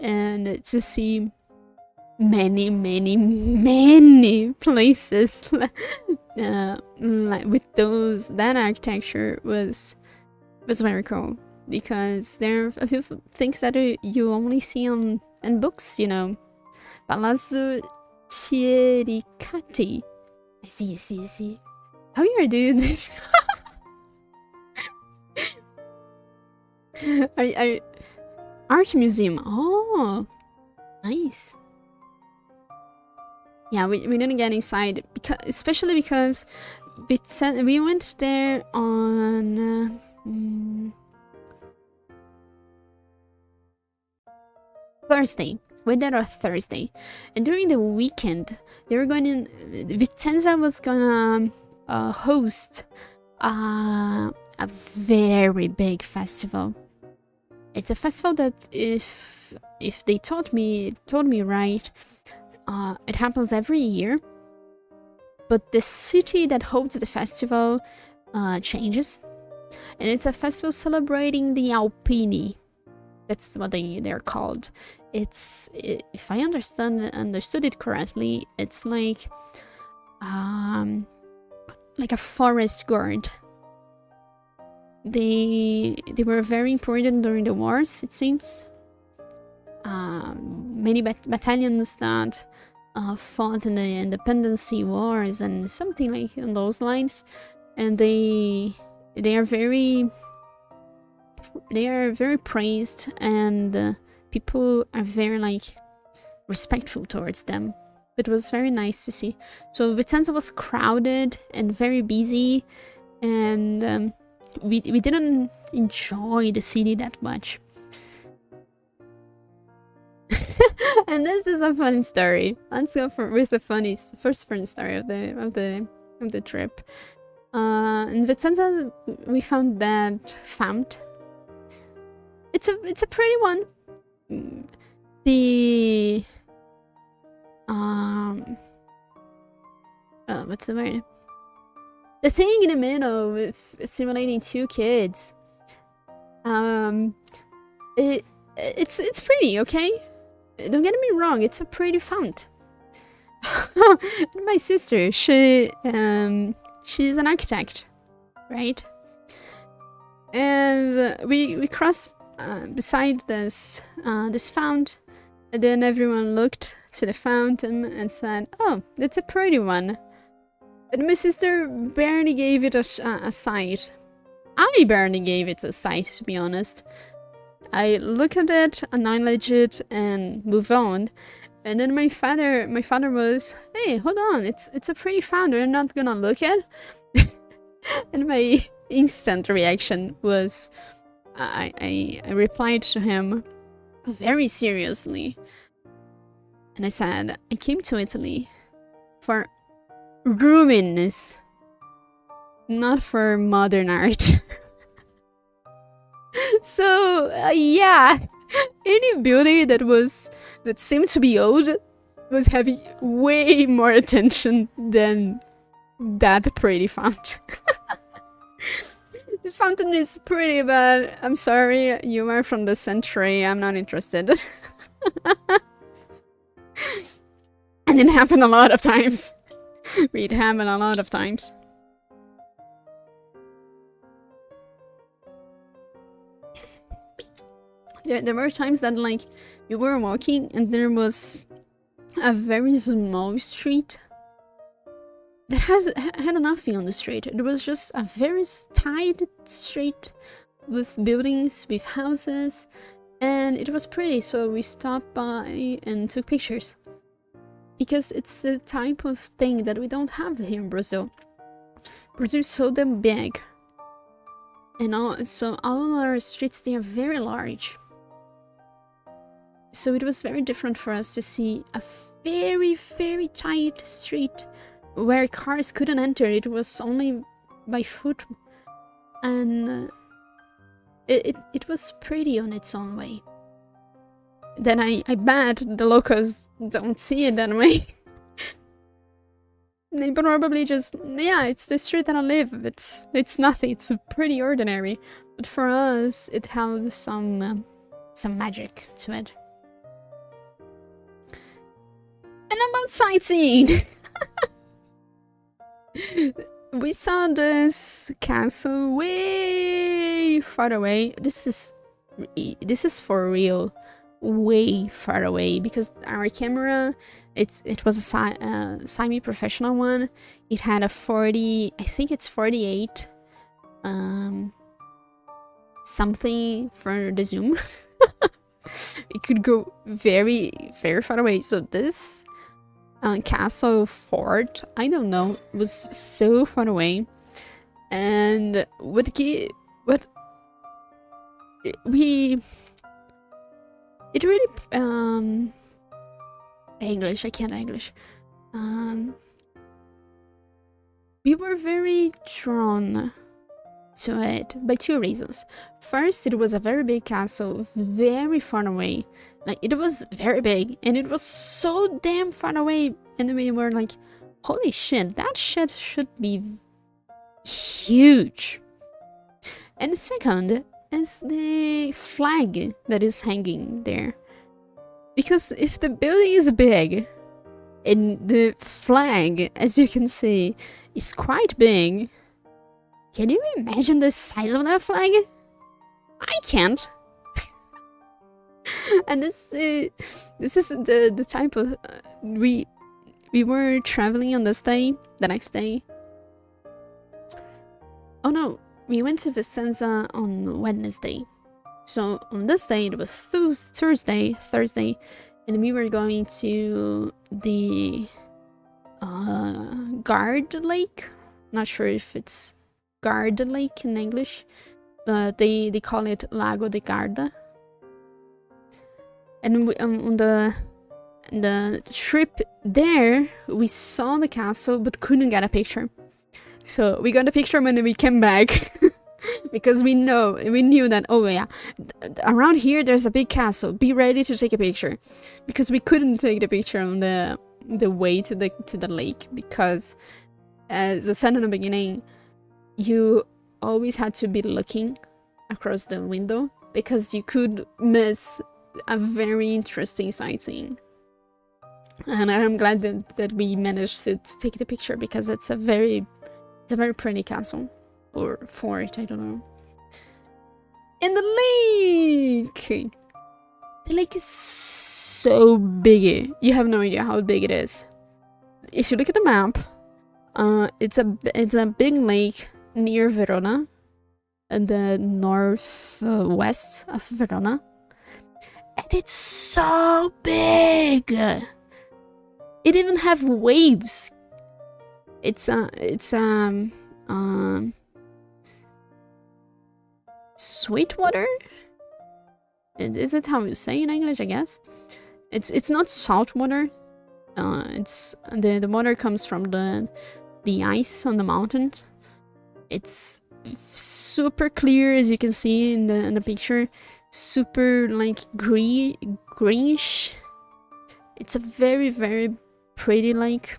and to see many places like with that architecture was very cool, because there are a few things that you only see in books, you know. Palazzo Chiericati. I see. How you are doing this? are art museum. Oh, nice. Yeah, we didn't get inside, especially because we went there on Thursday. We went there on Thursday, and during the weekend they were going in. Vicenza was gonna host a very big festival. It's a festival that, if they told me right, it happens every year, but the city that holds the festival changes, and it's a festival celebrating the Alpini. That's what they're called. If I understood it correctly, it's like a forest guard. They were very important during the wars, it seems. Many battalions that fought in the independence wars and something like on those lines, and they are very praised, and people are very like respectful towards them. It was very nice to see. So Vicenza was crowded and very busy, and we didn't enjoy the city that much. And this is a funny story. Let's go with the first funny story of the trip. In Vicenza, we found that fount. It's a pretty one. The what's the word? The thing in the middle with simulating two kids. It's pretty, okay? Don't get me wrong, it's a pretty font. My sister, she's an architect, right? And we crossed beside this fount, and then everyone looked to the fountain and said, "Oh, it's a pretty one." And my sister barely gave it a sight. I barely gave it a sight, to be honest. I look at it, acknowledge it, and move on. And then my father was, "Hey, hold on, it's a pretty fountain. You're not gonna look at?" And my instant reaction was, I replied to him very seriously, and I said, "I came to Italy for ruins, not for modern art." So yeah, any building that seemed to be old was having way more attention than that pretty fountain. The fountain is pretty, but I'm sorry, you are from the century, I'm not interested. And it happened a lot of times. It happened a lot of times. There were times that, like, we were walking and there was a very small street that had nothing on the street. It was just a very tight street with buildings, with houses, and it was pretty, so we stopped by and took pictures. Because it's the type of thing that we don't have here in Brazil. Brazil is so damn big. And so all our streets, they are very large. So it was very different for us to see a very, very tight street where cars couldn't enter. It was only by foot. And it was pretty on its own way. Then I bet the locals don't see it that way. They probably just, yeah, it's the street that I live. It's nothing. It's pretty ordinary. But for us, it has some magic to it. And about sightseeing, we saw this castle way far away. This is for real, way far away, because our camera, it was a semi-professional one. It had a 40, I think it's 48 something for the zoom. It could go very, very far away. So this castle fort, I don't know, was so far away. And it really English, I can't English. We were very drawn to it by two reasons. First, it was a very big castle, very far away. Like, it was very big, and it was so damn far away, and we were like, holy shit, that shit should be huge. And second is the flag that is hanging there. Because if the building is big, and the flag, as you can see, is quite big, can you imagine the size of that flag? I can't. And this is the type of we were traveling on this day, the next day. Oh no, we went to Vicenza on Wednesday. So on this day it was Thursday, and we were going to the Guard Lake. Not sure if it's Guard Lake in English, but they call it Lago de Garda. And we, on the trip there, we saw the castle but couldn't get a picture. So we got a picture when we came back. Because we knew that, oh yeah, around here there's a big castle, be ready to take a picture. Because we couldn't take the picture on the way to the lake, because as I said in the beginning, you always had to be looking across the window, because you could miss a very interesting sightseeing. And I'm glad that we managed to take the picture, because it's a very pretty castle or fort, I don't know. And the lake! The lake is so big. You have no idea how big it is. If you look at the map, it's a big lake near Verona, in the northwest of Verona, and it's so big. It even have waves. It's sweet water. Is it how you say in English? I guess it's not salt water. It's the water comes from the ice on the mountains. It's super clear, as you can see in the picture. Super like greenish. It's a very pretty lake.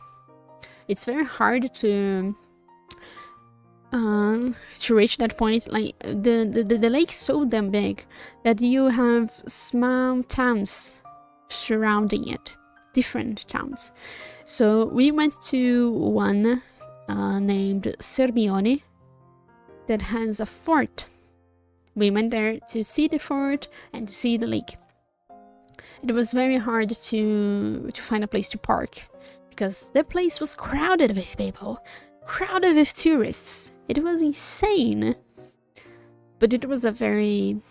It's very hard to reach that point. Like the lake's so damn big that you have small towns surrounding it, different towns. So we went to one named Sirmione that has a fort. We went there to see the fort and to see the lake. It was very hard to find a place to park, because the place was crowded with people, crowded with tourists. It was insane. But it was a very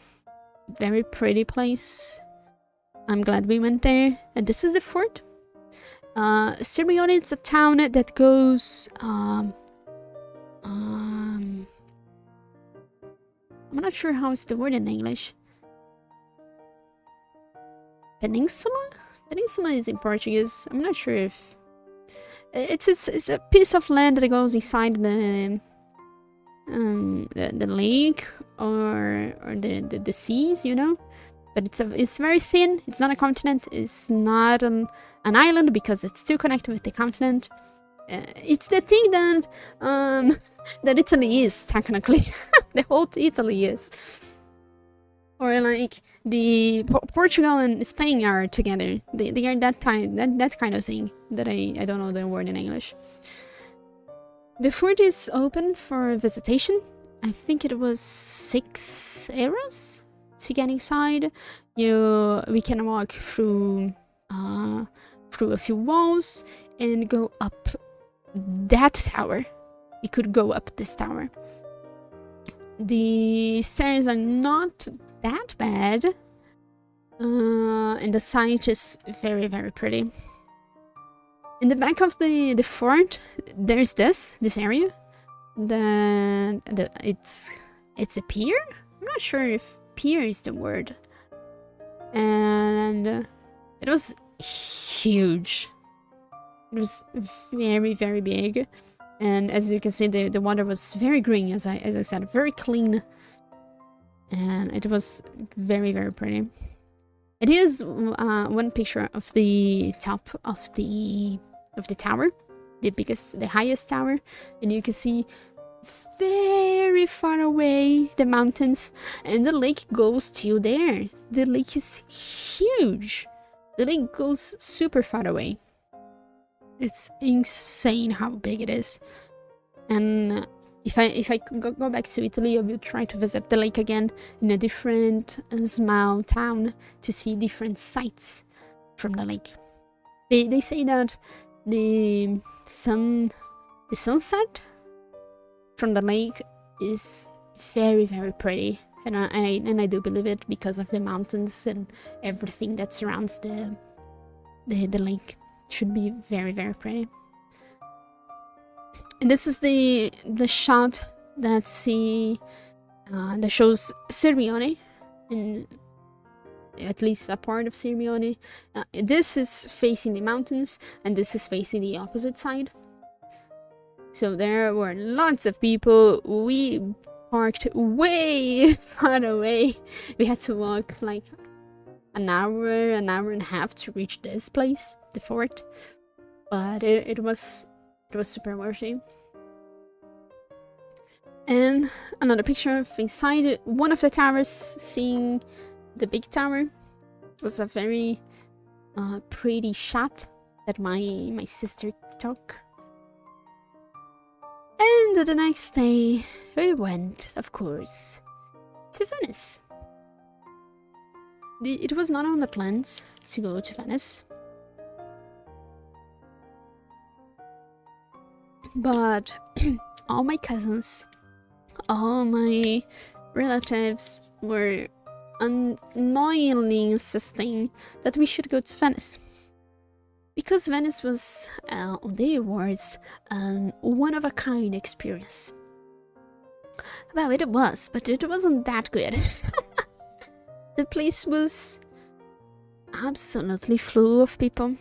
pretty place. I'm glad we went there. And this is the fort. Sirmione is a town that goes I'm not sure how is the word in English. Peninsula? Peninsula is in Portuguese. I'm not sure if it's a piece of land that goes inside the lake or the seas, you know. But it's very thin. It's not a continent. It's not an island, because it's still connected with the continent. It's the thing that that Italy is technically. The whole Italy is. Or like the Portugal and Spain are together. They are that kind of thing. That I don't know the word in English. The fort is open for visitation. I think it was 6 euros to get inside. We can walk through a few walls and go up that tower. We could go up this tower. The stairs are not that bad, and the site is very pretty. In the back of the fort, there's this area. It's a pier. I'm not sure if pier is the word. And it was huge. It was very big. And as you can see, the water was very green, as I said, very clean. And it was very pretty. It is one picture of the top of the tower, the highest tower, and you can see very far away the mountains, and the lake goes to there. The lake is huge. The lake goes super far away. It's insane how big it is. And if I go back to Italy, I will try to visit the lake again in a different small town to see different sights from the lake. They say that the sunset from the lake is very pretty, and I do believe it, because of the mountains and everything that surrounds the lake. Should be very pretty. And this is the shot that shows Sirmione, in at least a part of Sirmione. This is facing the mountains, and this is facing the opposite side. So there were lots of people. We parked way far away. We had to walk like an hour and a half to reach this place, the fort. But it was super worthy. And another picture of inside one of the towers, seeing the big tower. It was a very pretty shot. that my sister took. And the next day, we went, of course, to Venice. It was not on the plans to go to Venice, but all my cousins, all my relatives were annoyingly insisting that we should go to Venice. Because Venice was, on their words, an one-of-a-kind experience. Well, it was, but it wasn't that good. The place was absolutely full of people.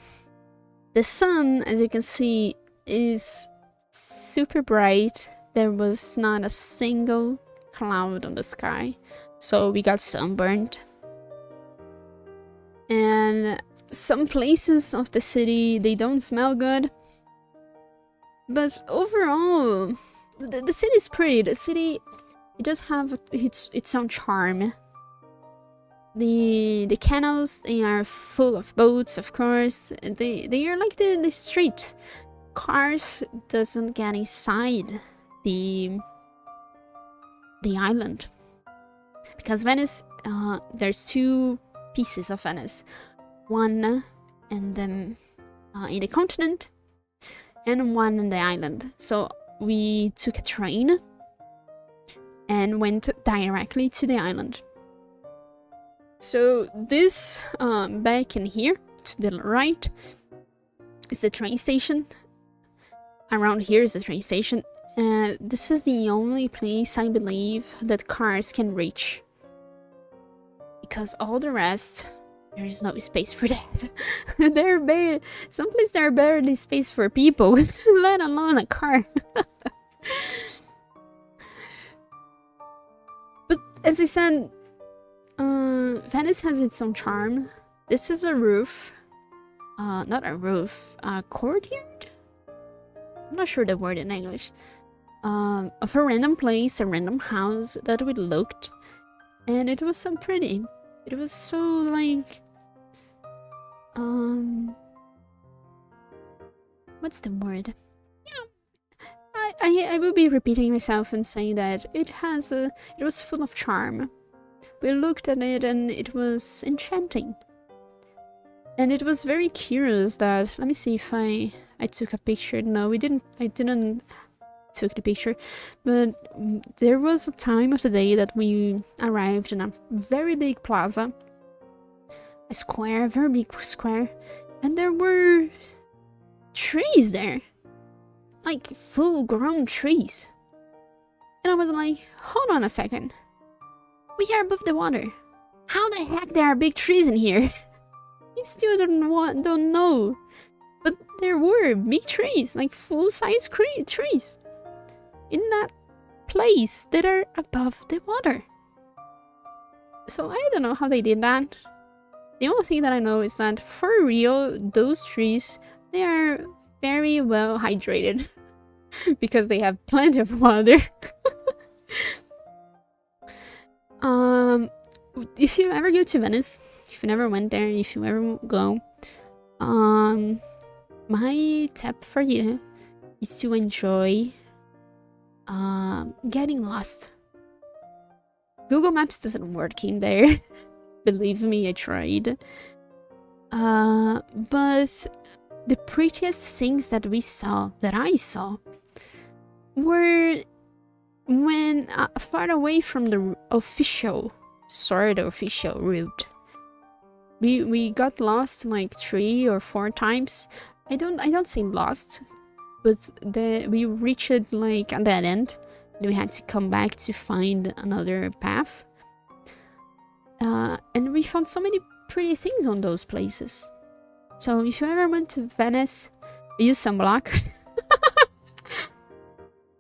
The sun, as you can see, is super bright. There was not a single cloud on the sky, so we got sunburned. And some places of the city, they don't smell good. But overall, the city is pretty. The city, it does have its own charm. The canals, they are full of boats, of course. They are like the street. Cars doesn't get inside the island. Because Venice, there's two pieces of Venice. One in the continent and one in the island. So we took a train and went directly to the island. So this back in here to the right is the train station. Around here is the train station, and this is the only place I believe that cars can reach, because all the rest, there is no space for that. Someplace there are barely space for people, let alone a car. But as I said, Venice has its own charm. This is a roof, not a roof, a courtyard? I'm not sure the word in English. Of a random place, a random house that we looked, and it was so pretty. It was so like, what's the word? Yeah, I will be repeating myself and saying that it was full of charm. We looked at it and it was enchanting. And it was very curious that, let me see if I took a picture. No, I didn't took the picture, but there was a time of the day that we arrived in a very big plaza, a square, a very big square, and there were trees there, like full-grown trees. And I was like, hold on a second, we are above the water. How the heck there are big trees in here? I still don't know. But there were big trees, like full-size trees, in that place that are above the water. So I don't know how they did that. The only thing that I know is that for real, those trees, they are very well hydrated because they have plenty of water. If you ever go to Venice, if you never went there, if you ever go, my tip for you is to enjoy getting lost. Google Maps doesn't work in there. Believe me, I tried. But the prettiest things that I saw, were when far away from the official route. We got lost like 3 or 4 times. I don't say lost, but we reached like a dead end. We had to come back to find another path. And we found so many pretty things on those places. So if you ever went to Venice, use sunblock.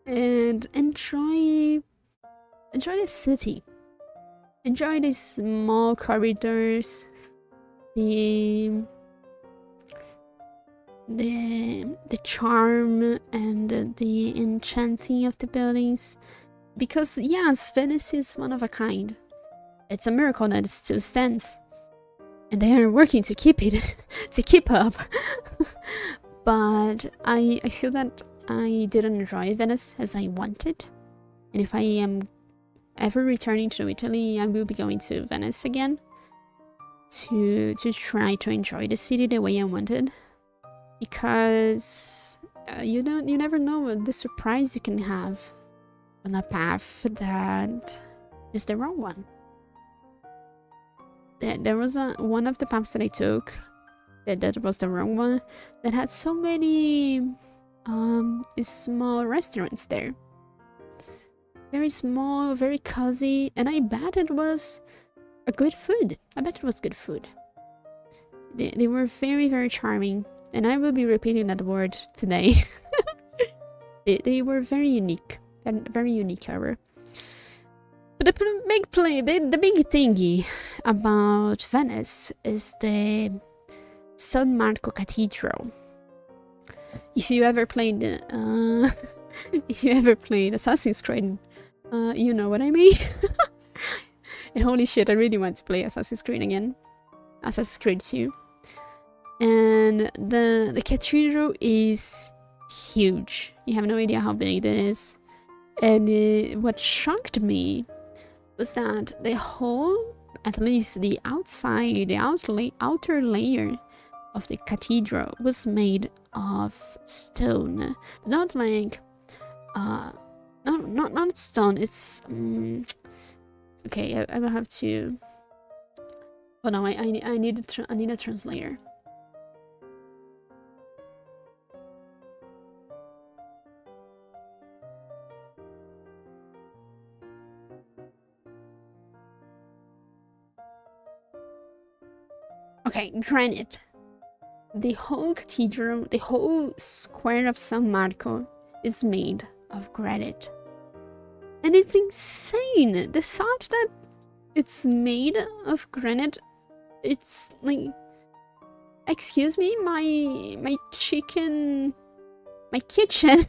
And enjoy the city. Enjoy these small corridors, the charm and the enchanting of the buildings. Because yes, Venice is one of a kind. It's a miracle that it still stands. and they are working to keep it to keep up. But I feel that I didn't enjoy Venice as I wanted, and if I am ever returning to Italy, I will be going to Venice again to try to enjoy the city the way I wanted, because you never know the surprise you can have on a path that is the wrong one. There was one of the paths that I took that was the wrong one, that had so many small restaurants there. Very small, very cozy, and I bet it was a good food. I bet it was good food. They were very, very charming, and I will be repeating that word today. They were very unique, and very unique, however. But the big thingy about Venice is the San Marco Cathedral. If you ever played, Assassin's Creed, you know what I mean. And holy shit, I really want to play Assassin's Creed again, Assassin's Creed 2. And the cathedral is huge. You have no idea how big it is. And what shocked me was that the whole, at least the outside, the outer layer of the cathedral was made of stone. Not like, not stone, it's, okay, I will have to, oh no, I need a translator. Okay, granite. The whole cathedral, the whole square of San Marco is made of granite. And it's insane! The thought that it's made of granite, it's like... Excuse me, my kitchen... My kitchen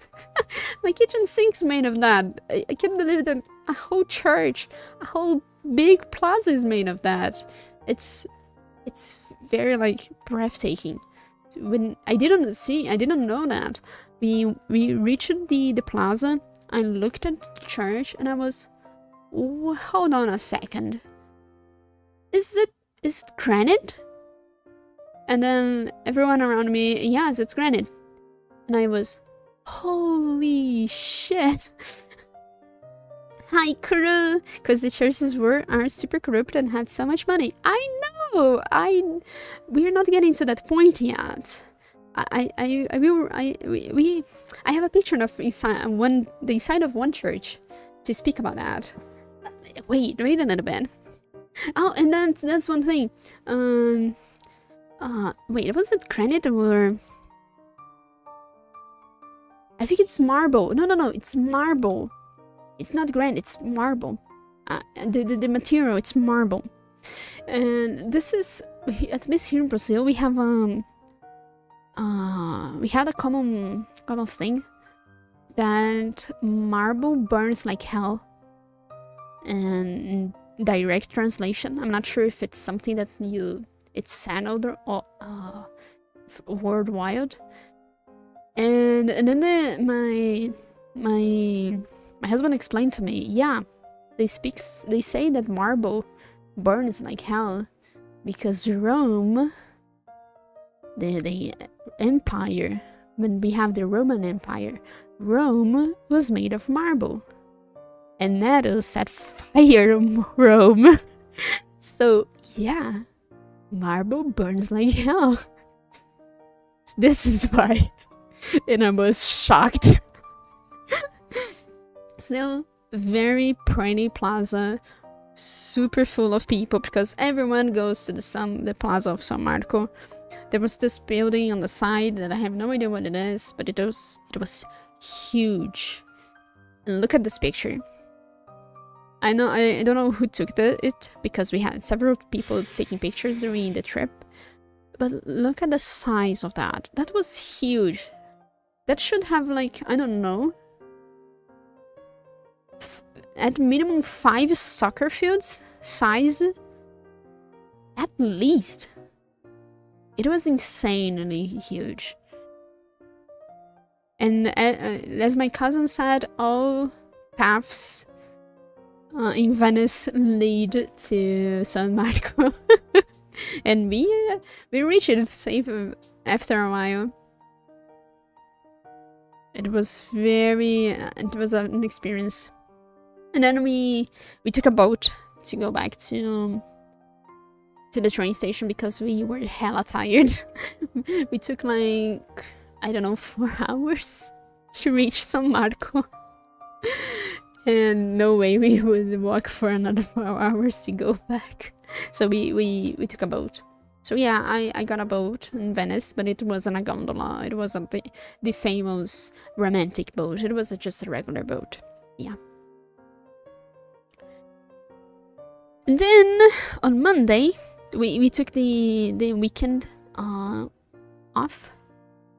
sink's made of that. I can't believe that a whole church, a whole big plaza is made of that. It's very, like, breathtaking. When I didn't know that. We reached the plaza, I looked at the church, and I was, hold on a second. Is it granite? And then everyone around me, yes, it's granite. And I was, holy shit. Hi, crew! Because the churches are super corrupt and had so much money. I know! We're not getting to that point yet. I have a picture of the inside of one church to speak about that. Wait a little bit. Oh, and that's one thing. Wait, was it granite or? I think it's marble. No, it's marble. It's not granite, it's marble. The material, it's marble. And this is, at least here in Brazil, we have we had a common thing that marble burns like hell. And direct translation, I'm not sure if it's something that it's settled or worldwide. And then my husband explained to me, yeah, they say that marble burns like hell because Rome, the empire, when we have the Roman Empire, Rome was made of marble. And Nero set fire to Rome. So, yeah, marble burns like hell. This is why. And I was shocked. So, very pretty plaza, super full of people because everyone goes to the plaza of San Marco. There was this building on the side that I have no idea what it is, but it was huge. And look at this picture. I don't know who took it because we had several people taking pictures during the trip. But look at the size of that. That was huge. That should have, like, I don't know, at minimum 5 soccer fields size. At least. It was insanely huge. And as my cousin said, all paths in Venice lead to San Marco. And we reached it safe after a while. It was an experience. And then we took a boat to go back to the train station because we were hella tired. We took like, I don't know, 4 hours to reach San Marco. And no way we would walk for another 4 hours to go back. So we took a boat. So yeah, I got a boat in Venice, but it wasn't a gondola. It wasn't the famous romantic boat. It was just a regular boat. Yeah. And then on Monday, we took the weekend off.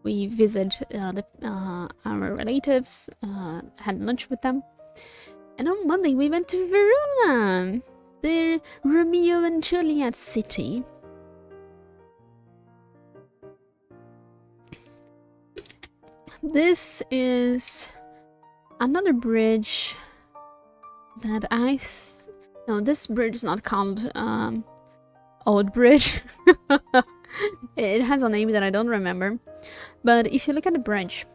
We visited our relatives, had lunch with them. And on Monday we went to Verona, the Romeo and Juliet city. This is another bridge that no, this bridge is not called Old Bridge. It has a name that I don't remember. But if you look at the bridge,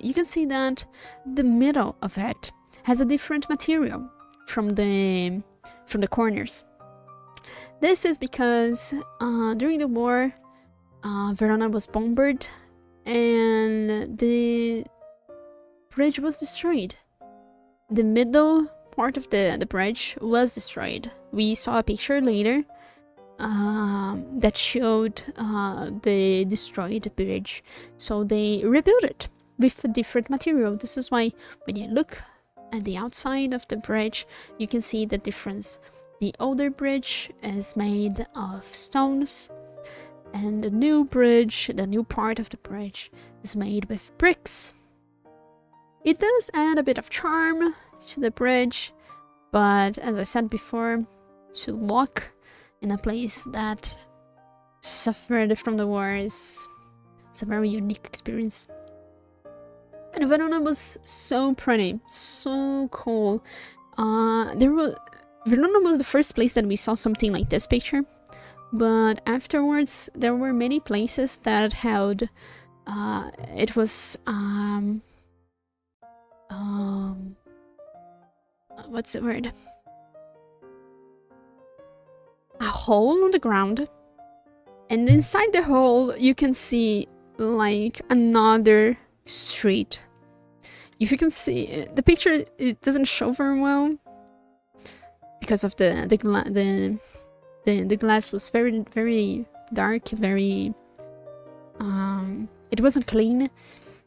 you can see that the middle of it has a different material from the corners. This is because during the war, Verona was bombarded and the bridge was destroyed. The middle part of the bridge was destroyed. We saw a picture later that showed the destroyed bridge. So they rebuilt it with a different material. This is why when you look at the outside of the bridge, you can see the difference. The older bridge is made of stones, and the new bridge, the new part of the bridge, is made with bricks. It does add a bit of charm to the bridge, but as I said before, to walk in a place that suffered from the wars, it's a very unique experience. And Verona was so pretty, so cool. Verona was the first place that we saw something like this picture, but afterwards there were many places that held it was what's the word? A hole on the ground, and inside the hole you can see like another street. If you can see the picture, it doesn't show very well because of the glass was very dark, very it wasn't clean,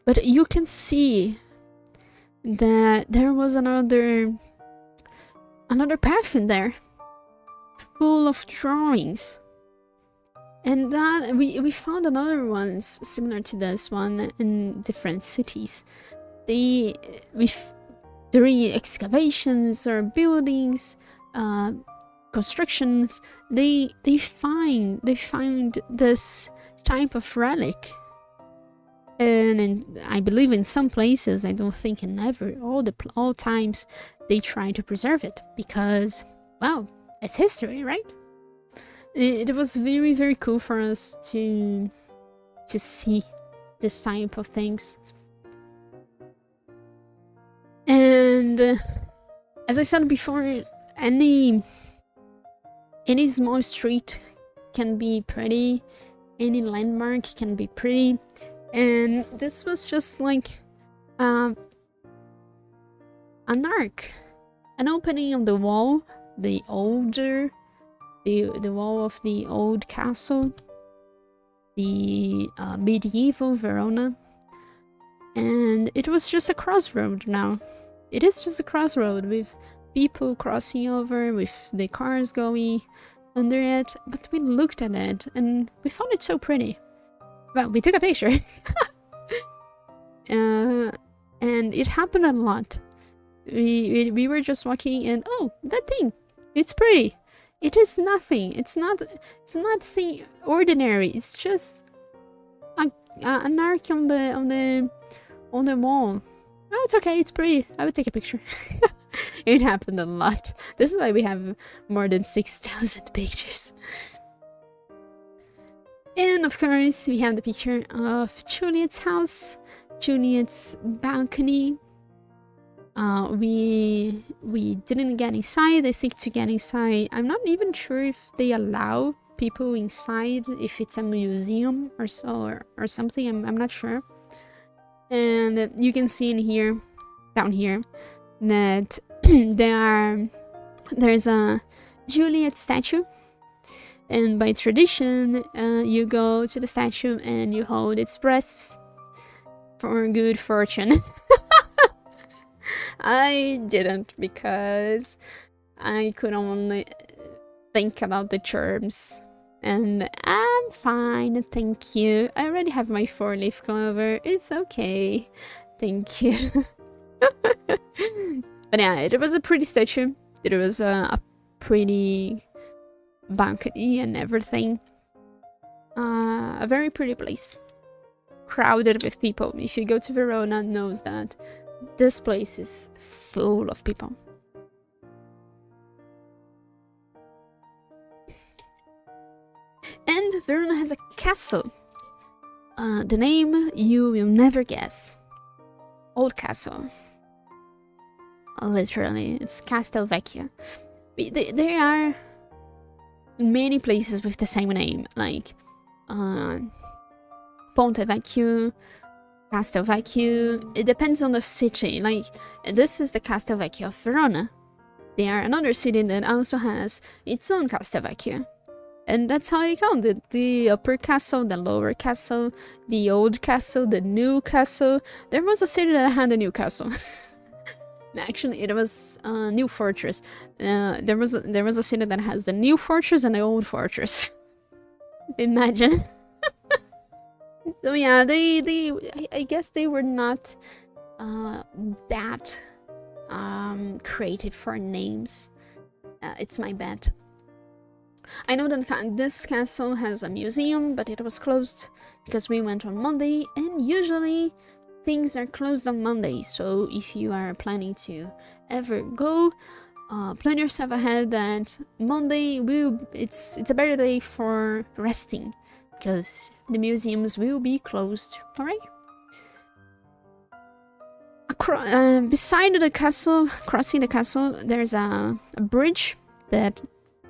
but you can see that there was another path in there full of drawings. And that we found another ones similar to this one in different cities. During excavations or buildings, constructions, they find this type of relic. And I believe in some places, I don't think in all times, they try to preserve it because, well, it's history, right? It was very, very cool for us to see this type of things. And as I said before, any small street can be pretty, any landmark can be pretty, and this was just like an arc, an opening of the wall, the wall of the old castle, the medieval Verona, and it was just a crossroad now. It is just a crossroad with people crossing over, with the cars going under it, but we looked at it and we found it so pretty. Well, we took a picture. And it happened a lot. We were just walking and, oh, that thing, it's pretty. It is nothing. It's nothing ordinary. It's just an arc on the wall. Oh, it's okay. It's pretty. I would take a picture. It happened a lot. This is why we have more than 6,000 pictures. And of course, we have the picture of Juliet's house, Juliet's balcony. We didn't get inside. I think to get inside, I'm not even sure if they allow people inside, if it's a museum or so or something. I'm not sure. And you can see in here, down here, that there's a Juliet statue. And by tradition, you go to the statue and you hold its breasts for good fortune. I didn't, because I could only think about the charms. And I'm fine, thank you. I already have my 4-leaf clover. It's okay. Thank you. But yeah, it was a pretty statue. It was a pretty balcony and everything. A very pretty place. Crowded with people. If you go to Verona, knows that this place is full of people. And Verona has a castle. The name you will never guess. Old castle. Literally, it's Castelvecchio. There are many places with the same name, like Ponte Vecchio, Castelvecchio. It depends on the city. Like, this is the Castelvecchio of Verona. There are another city that also has its own Castelvecchio. And that's how you count it. The upper castle, the lower castle, the old castle, the new castle. There was a city that had a new castle. Actually, it was a new fortress. There was a city that has the new fortress and the old fortress. Imagine. So yeah, I guess they were not that creative for names. It's my bad. I know that this castle has a museum, but it was closed because we went on Monday, and usually things are closed on Monday. So if you are planning to ever go, plan yourself ahead that Monday it's a better day for resting, because the museums will be closed. All right. Beside the castle, crossing the castle, there's a bridge that,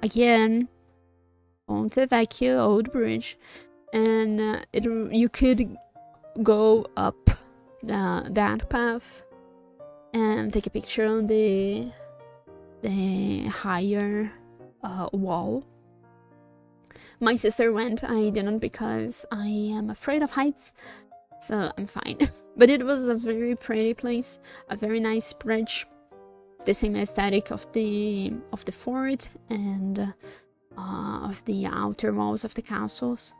again, Ponte Vecchio, old bridge, and you could go up that path and take a picture on the higher wall. My sister went. I didn't, because I am afraid of heights, so I'm fine. But it was a very pretty place, a very nice bridge, the same aesthetic of the fort and of the outer walls of the castles.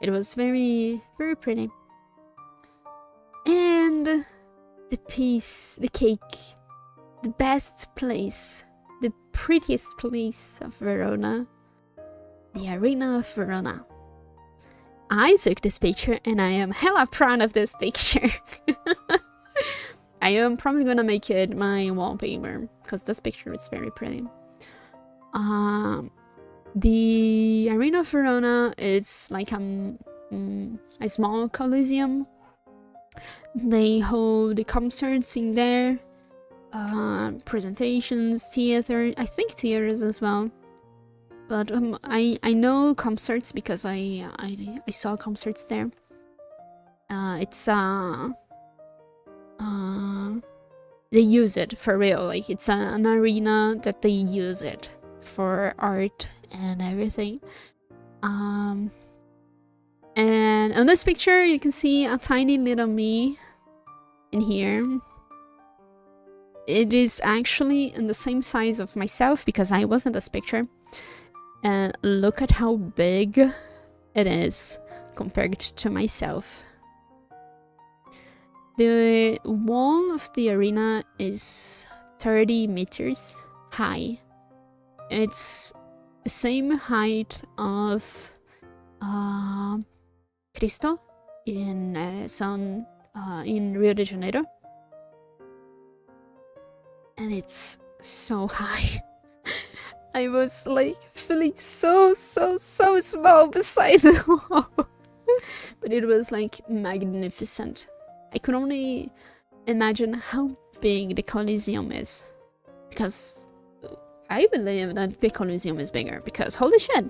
It was very, very pretty. And the piece, the cake, the best place, the prettiest place of Verona, the Arena of Verona. I took this picture and I am hella proud of this picture. I am probably gonna make it my wallpaper, because this picture is very pretty. The Arena of Verona is like a small coliseum. They hold concerts in there, presentations, theater, I think theaters as well. But I know concerts because I saw concerts there. It's they use it for real. Like, it's an arena that they use it for art and everything. And on this picture, you can see a tiny little me in here. It is actually in the same size of myself, because I was in this picture. And look at how big it is compared to myself. The wall of the arena is 30 meters high. It's the same height of Cristo in in Rio de Janeiro, and it's so high. I was like feeling so small beside the wall, but it was like magnificent. I could only imagine how big the Colosseum is, because I believe that the Colosseum is bigger, because holy shit,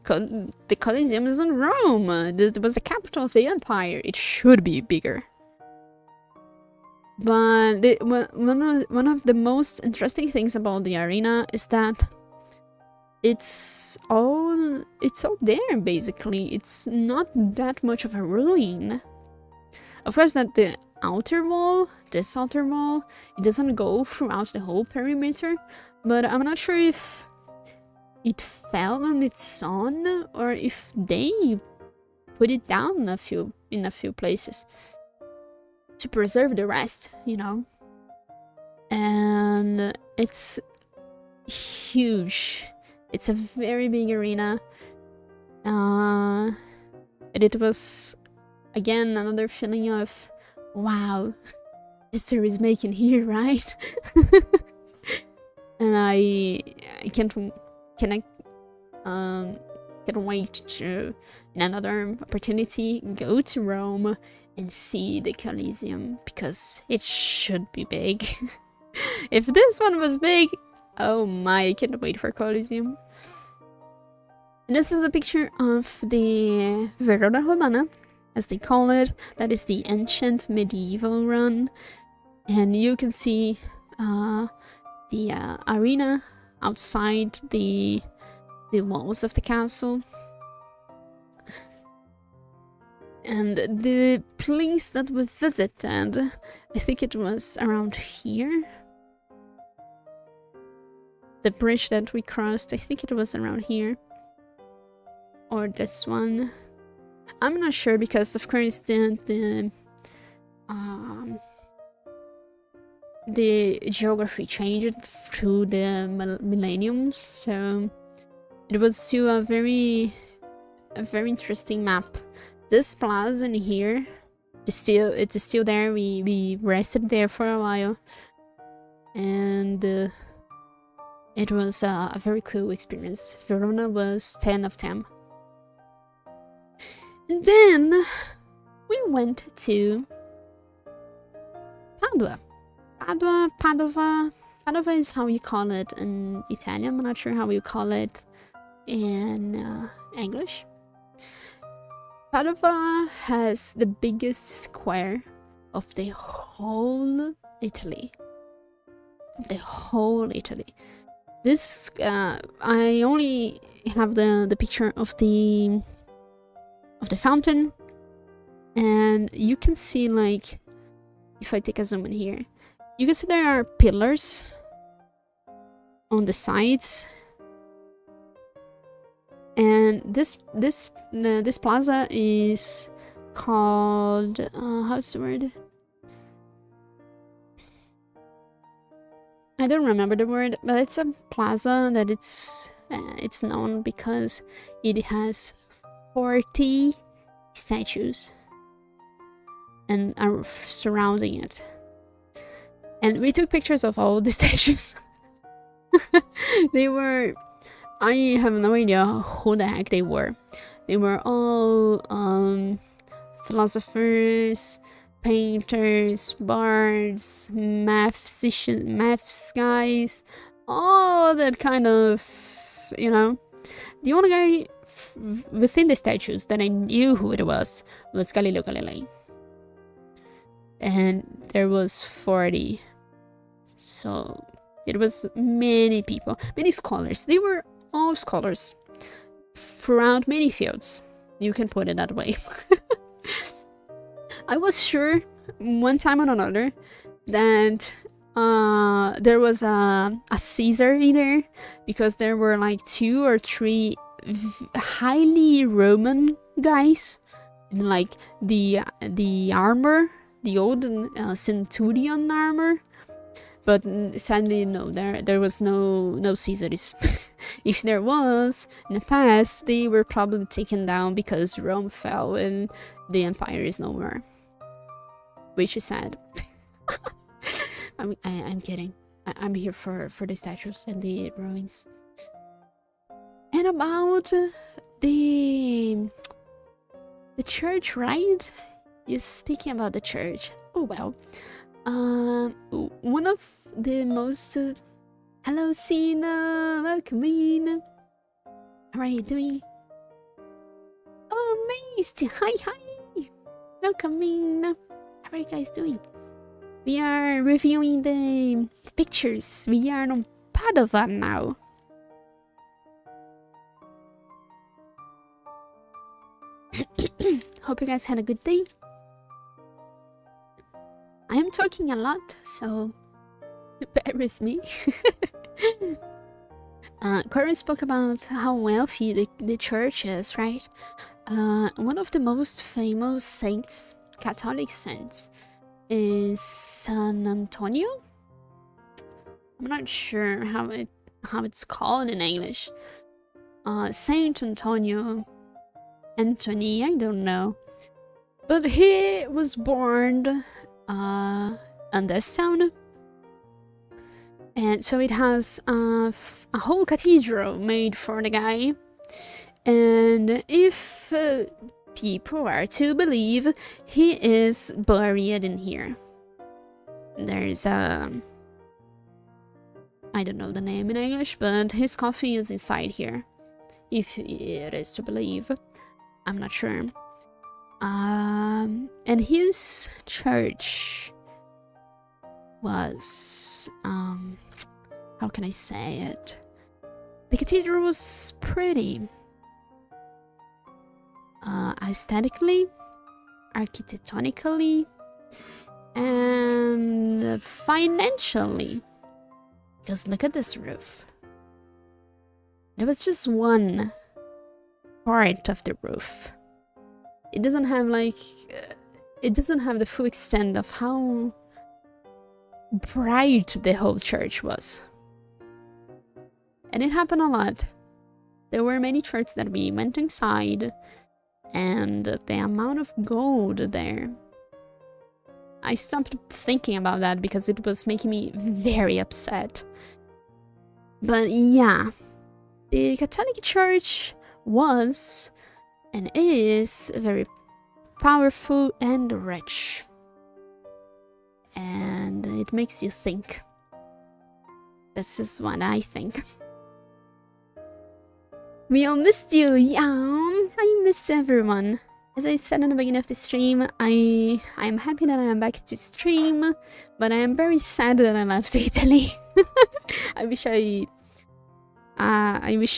the Colosseum is in Rome. It was the capital of the empire. It should be bigger. But one of the most interesting things about the arena is that it's all there basically. It's not that much of a ruin. Of course, that the outer wall, this outer wall, it doesn't go throughout the whole perimeter, but I'm not sure if it fell on its own or if they put it down in a few places to preserve the rest, you know. And it's huge. It's a very big arena. And it was again another feeling of, wow, history is making here, right? And I can't wait to, in another opportunity, go to Rome and see the Colosseum, because it should be big. If this one was big, oh my, I can't wait for Colosseum. And this is a picture of the Verona Romana, as they call it. That is the ancient medieval run. And you can see the arena outside the walls of the castle. And the place that we visited, I think it was around here. The bridge that we crossed, I think it was around here. Or this one. I'm not sure, because of course the geography changed through the millenniums, so it was still a very interesting map. This plaza in here, it's still there. We rested there for a while, and it was a very cool experience. Verona was 10 of 10. And then we went to Padua. Padova is how you call it in Italian. I'm not sure how you call it in English. Padova has the biggest square of the whole Italy. This I only have the picture of the fountain, and you can see, like, if I take a zoom in here, you can see there are pillars on the sides, and this plaza is called how's the word? I don't remember the word, but it's a plaza that it's known because it has 40 statues and are surrounding it. And we took pictures of all the statues. I have no idea who the heck they were. They were all philosophers, painters, bards, maths guys, all that kind of, you know. The only guy within the statues that I knew who it was Galileo Galilei. And there was 40. So it was many people, many scholars. They were all scholars throughout many fields. You can put it that way. I was sure one time or another that there was a Caesar in there, because there were like 2 or 3 highly Roman guys in like the armor, the old centurion armor, But sadly, no, there was no Caesars. If there was, in the past, they were probably taken down because Rome fell and the empire is no more. Which is sad. I'm kidding. I'm here for the statues and the ruins. And about the church, right? You're speaking about the church. Oh well. One of the most hello Sina, welcome in. How are you doing? Oh, Mace, hi, welcome in. How are you guys doing? We are reviewing the pictures. We are on Padova now. Hope you guys had a good day. I am talking a lot, so bear with me. Corin spoke about how wealthy the church is, right? One of the most famous saints, Catholic saints, is San Antonio. I'm not sure how it's called in English. Saint Antonio, Anthony, I don't know. But he was born on this town, and so it has a whole cathedral made for the guy. And if people are to believe, he is buried in here. There's I don't know the name in English, but his coffin is inside here, if it is to believe. I'm not sure. And his church was, how can I say it? The cathedral was pretty. Aesthetically, architectonically, and financially. Because look at this roof. There was just one part of the roof. It doesn't have it doesn't have the full extent of how bright the whole church was. And it happened a lot. There were many churches that we went inside, and the amount of gold there. I stopped thinking about that because it was making me very upset. But yeah, the Catholic Church was and is very powerful and rich. And it makes you think. This is what I think. We all missed you, yeah. I missed everyone. As I said in the beginning of the stream, I'm happy that I am back to stream, but I am very sad that I left Italy. I wish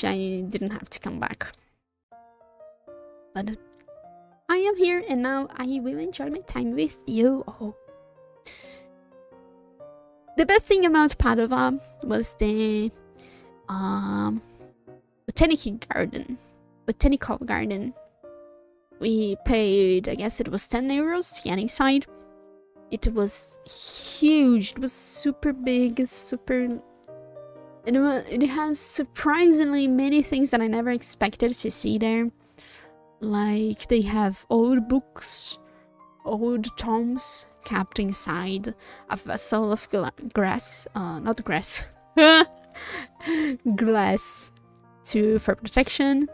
I didn't have to come back. But I am here, and now I will enjoy my time with you all. The best thing about Padova was the botanical garden. We paid, I guess it was 10 euros to get inside. It was huge. It was super big, super. It has surprisingly many things that I never expected to see there. Like they have old books, old tomes kept inside a vessel of glass, not grass, glass, for protection.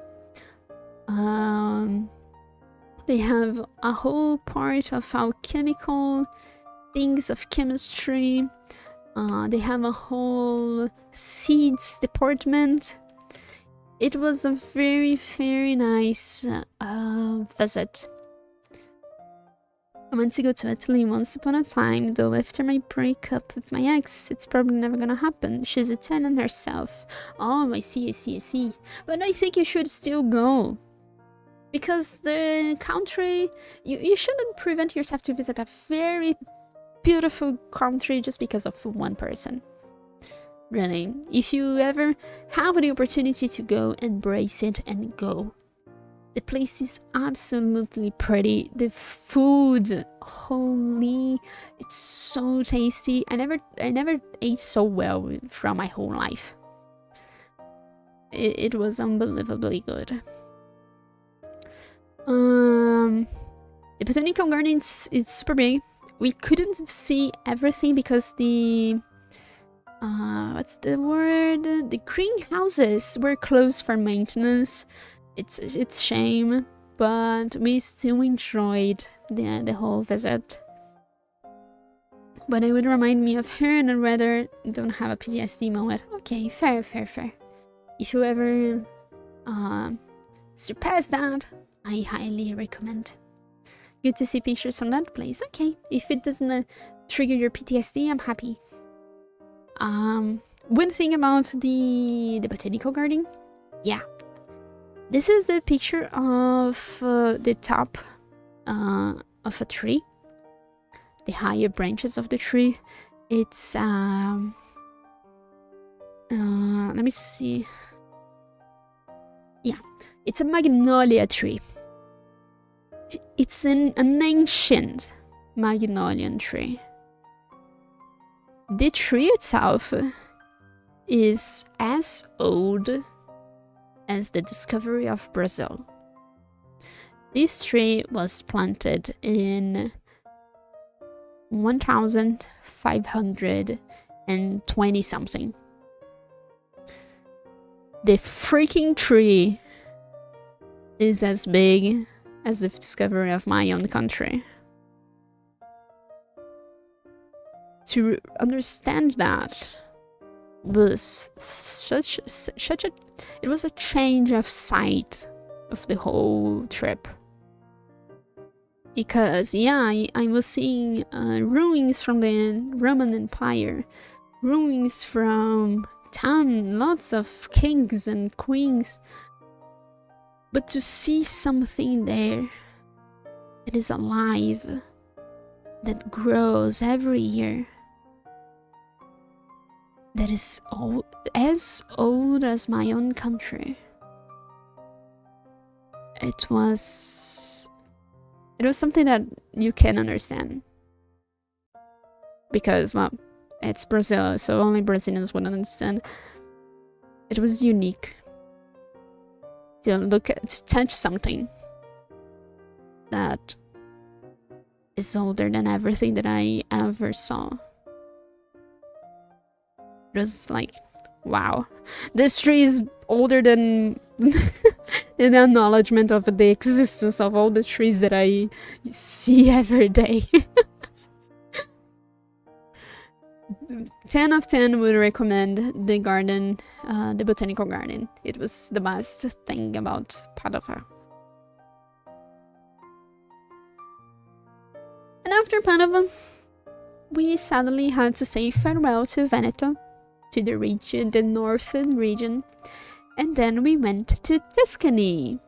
They have a whole part of alchemical things of chemistry. They have a whole seeds department. It was a very, very nice visit. I went to go to Italy once upon a time, though after my breakup with my ex, it's probably never gonna happen. She's Italian herself. Oh, I see. But I think you should still go. Because the country, you shouldn't prevent yourself to visit a very beautiful country just because of one person. Really, if you ever have the opportunity to go, embrace it and go. The place is absolutely pretty. The food holy, it's so tasty. I never ate so well throughout my whole life. It was unbelievably good. The botanical gardens is super big. We couldn't see everything because the what's the word? The greenhouses were closed for maintenance. It's shame, but we still enjoyed the whole visit. But it would remind me of her, and I'd rather don't have a PTSD moment. Okay, fair. If you ever surpass that, I highly recommend. Good to see pictures from that place. Okay, if it doesn't trigger your PTSD, I'm happy. One thing about the botanical garden, yeah, this is a picture of the top of a tree, the higher branches of the tree. It's let me see. Yeah, it's a magnolia tree. It's an ancient magnolian tree. The tree itself is as old as the discovery of Brazil. This tree was planted in 1520 something. The freaking tree is as big as the discovery of my own country. To understand that was such a it was a change of sight of the whole trip. Because yeah, I was seeing ruins from the Roman Empire, ruins from town, lots of kings and queens. But to see something there that is alive, that grows every year, that is as old as my own country, it was something that you can understand. Because, well, it's Brazil, so only Brazilians would understand. It was unique to touch something that is older than everything that I ever saw. It was like, wow, this tree is older than the acknowledgement of the existence of all the trees that I see every day. 10 of 10 would recommend the garden, the botanical garden. It was the best thing about Padova. And after Padova, we sadly had to say farewell to Veneto, to the region, the northern region, and then we went to Tuscany,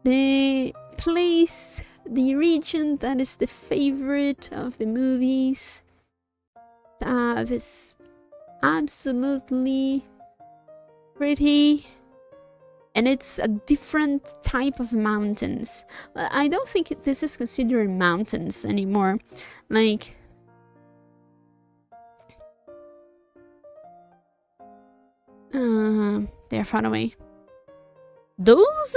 the place, the region that is the favorite of the movies. This absolutely pretty, and it's a different type of mountains. I don't think this is considered mountains anymore. Like, they're far away. Those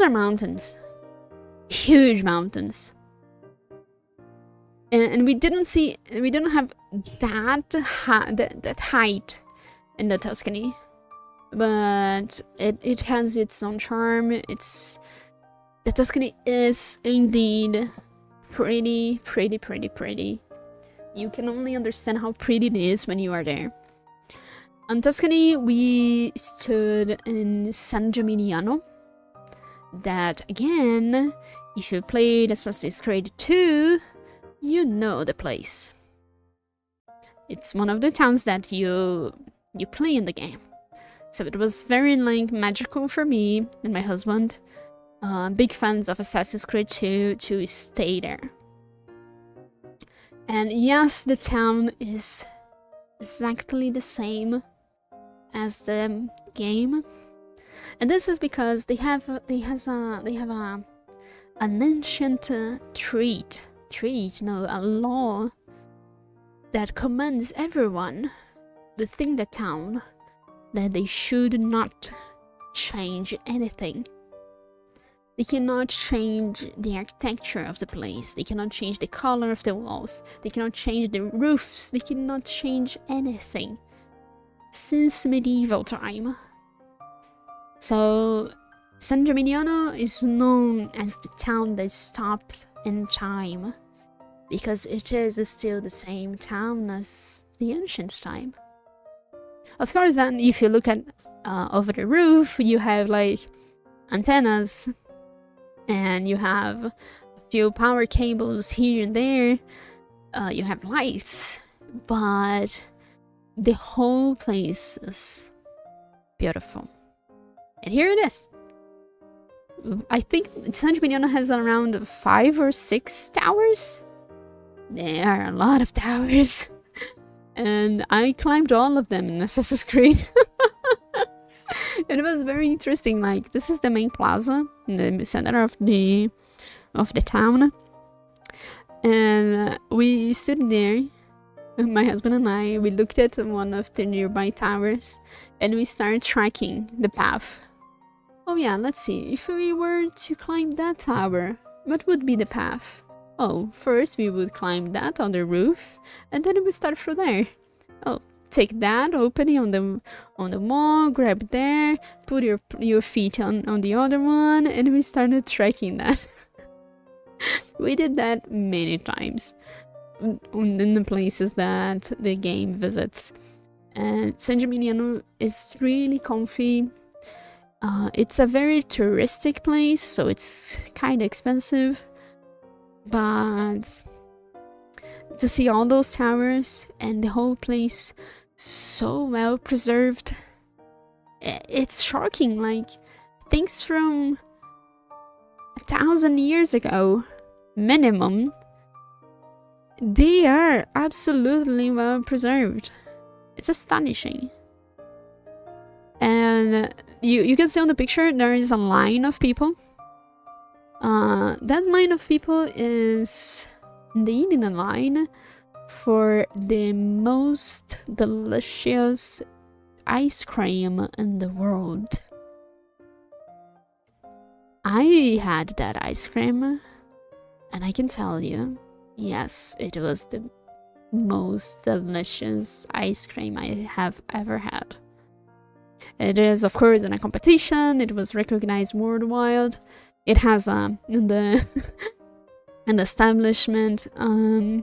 are mountains, huge mountains. And we didn't have that height in the Tuscany, but it has its own charm. The Tuscany is indeed pretty. You can only understand how pretty it is when you are there. In Tuscany, we stood in San Gimignano. That again, if you played Assassin's Creed 2, you know the place. It's one of the towns that you play in the game. So it was very magical for me and my husband, big fans of Assassin's Creed 2, to stay there. And yes, the town is exactly the same as the game. And this is because they have a an ancient a law that commands everyone within the town that they should not change anything. They cannot change the architecture of the place, they cannot change the color of the walls, they cannot change the roofs, they cannot change anything since medieval time. So San Gimignano is known as the town that stopped in time, because it is still the same town as the ancient time. Of course, then if you look at over the roof, you have like antennas, and you have a few power cables here and there. You have lights, but the whole place is beautiful. And here it is. I think San Gimignano has around 5 or 6 towers. There are a lot of towers. And I climbed all of them in Assassin's Creed. It was very interesting. Like, this is the main plaza in the center of the town. And we stood there, my husband and I, we looked at one of the nearby towers and we started tracking the path. Oh yeah, let's see, if we were to climb that tower, what would be the path? Oh, first we would climb that on the roof, and then we would start from there. Oh, take that opening on the wall, grab there, put your feet on the other one, and we started tracking that. We did that many times in the places that the game visits. And San Gimignano is really comfy. It's a very touristic place, so it's kind of expensive, but to see all those towers and the whole place so well preserved, it's shocking. Like, things from 1,000 years ago minimum, they are absolutely well preserved. It's astonishing. And you can see on the picture there is a line of people. That line of people is indeed in a line for the most delicious ice cream in the world. I had that ice cream, and I can tell you, yes, it was the most delicious ice cream I have ever had. It is, of course, in a competition. It was recognized worldwide. It has an establishment, a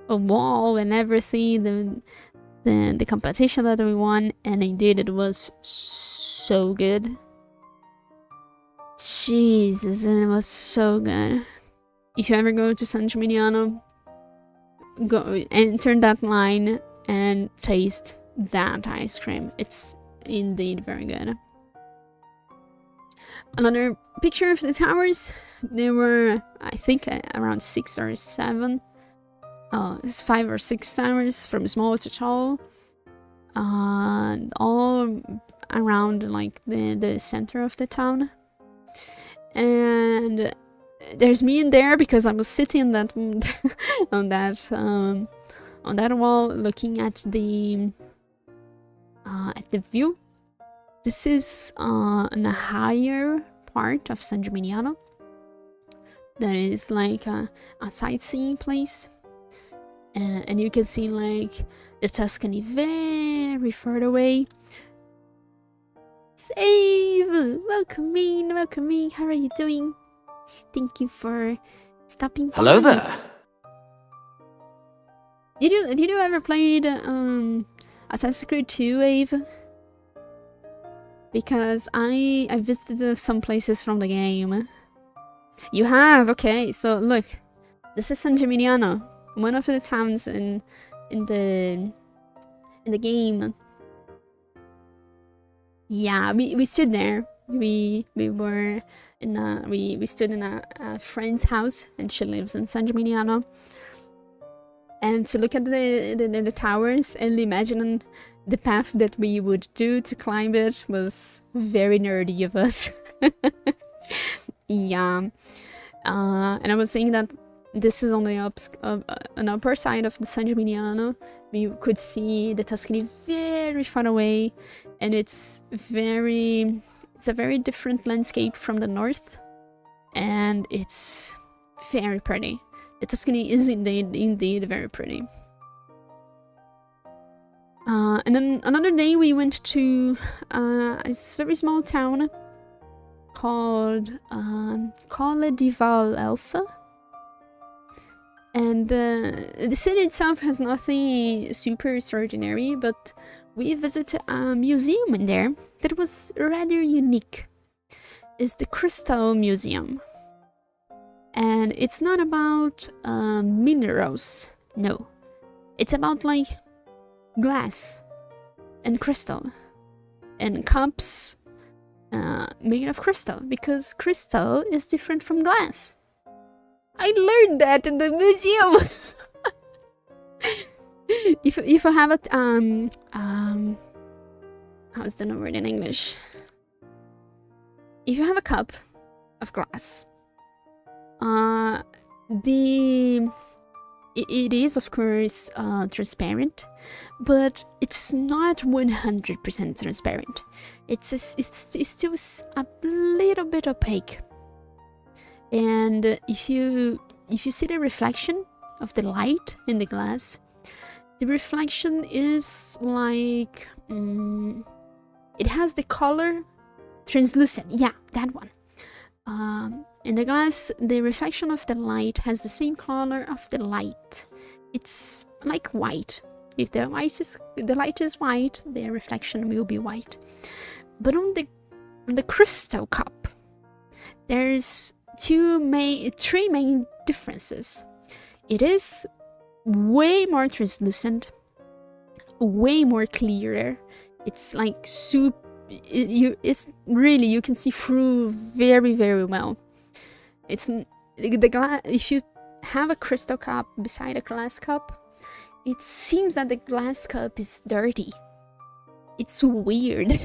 wall and everything. The competition that we won, and indeed it was so good. Jesus, and it was so good. If you ever go to San Gimignano, go enter that line and taste that ice cream. It's indeed very good. Another picture of the towers. There were, I think, around 6 or 7. It's 5 or 6 towers from small to tall. All around like the center of the town. And there's me in there because I was sitting that on that wall, looking at the view. This is in a higher part of San Gimignano. That is like a sightseeing place, and you can see like the Tuscany very far away. Save! Welcome in. How are you doing? Thank you for stopping by.
Hello there.
Did you ever played Assassin's Creed 2, Ave? Because I visited some places from the game. You have? Okay, so look, this is San Gimignano, one of the towns in the game. Yeah, we stood there. We were in we stood in a friend's house, and she lives in San Gimignano. And to look at the towers and imagine the path that we would do to climb it was very nerdy of us. Yeah. And I was saying that this is on the an upper side of the San Gimignano. You could see the Tuscany very far away, and it's a very different landscape from the north, and it's very pretty. The Tuscany is indeed very pretty. And then another day we went to a very small town called Colle di Val Elsa. And the city itself has nothing super extraordinary, but we visited a museum in there that was rather unique. It's the Crystal Museum. And it's not about minerals, no. It's about like glass and crystal and cups made of crystal, because crystal is different from glass. I learned that in the museum. if I have it how's the word in English? If you have a cup of glass, it is of course transparent, but it's not 100% transparent. It's still a little bit opaque. And if you see the reflection of the light in the glass, the reflection is like it has the color translucent. Yeah, that one. In the glass, the reflection of the light has the same color of the light. It's like white. If the light is white, the reflection will be white. But on the crystal cup, there's three main differences. It is way more translucent, way more clearer. It's like it's really, you can see through very well. It's the glass. If you have a crystal cup beside a glass cup, it seems that the glass cup is dirty. It's weird.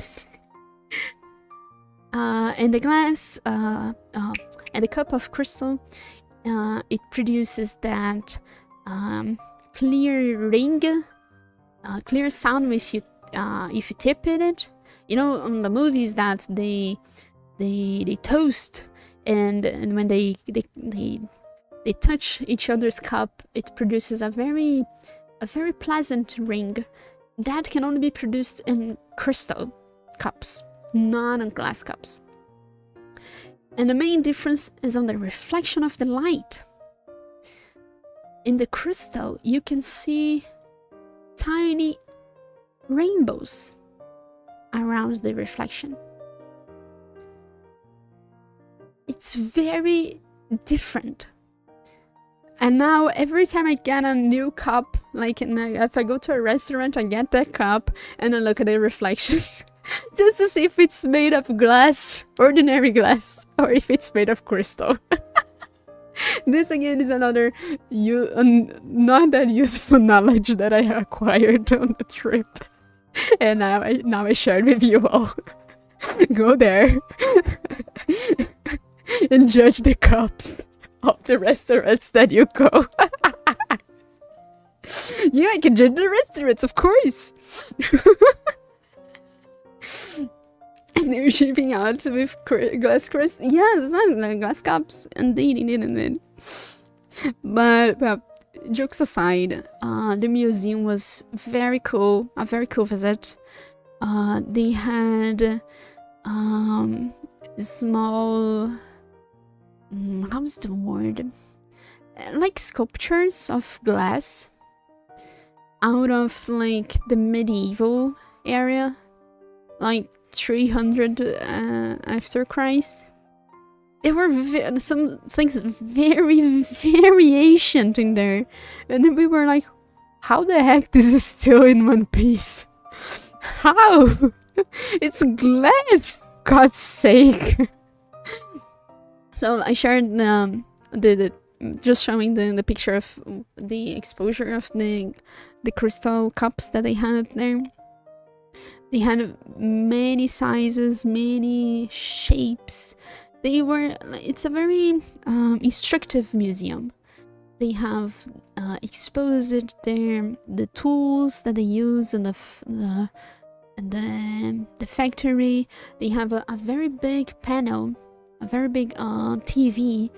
And the glass and the cup of crystal, it produces that clear ring, clear sound if you tip in it. You know, on the movies that they toast, and when they touch each other's cup, it produces a very pleasant ring that can only be produced in crystal cups, not on glass cups. And the main difference is on the reflection of the light. In the crystal, you can see tiny rainbows around the reflection. It's very different. And now every time I get a new cup, like if I go to a restaurant, I get that cup and I look at the reflections just to see if it's made of glass, ordinary glass, or if it's made of crystal. This again is another not that useful knowledge that I acquired on the trip, and now I shared with you all. Go there and judge the cups of the restaurants that you go. Yeah, I can judge the restaurants, of course. And they're shipping out with glass crystals. Yes, glass cups. Indeed. But jokes aside, the museum was very cool. A very cool visit. They had small, how's the word? Like sculptures of glass out of like the medieval area, like 300 after Christ. There were some things very ancient in there, and we were like, how the heck this is still in one piece? How? It's glass, for God's sake. So I shared the just showing the picture of the exposure of the crystal cups that they had there. They had many sizes, many shapes. It's a very instructive museum. They have exposed the tools that they use in the factory. They have a very big panel, a very big TV,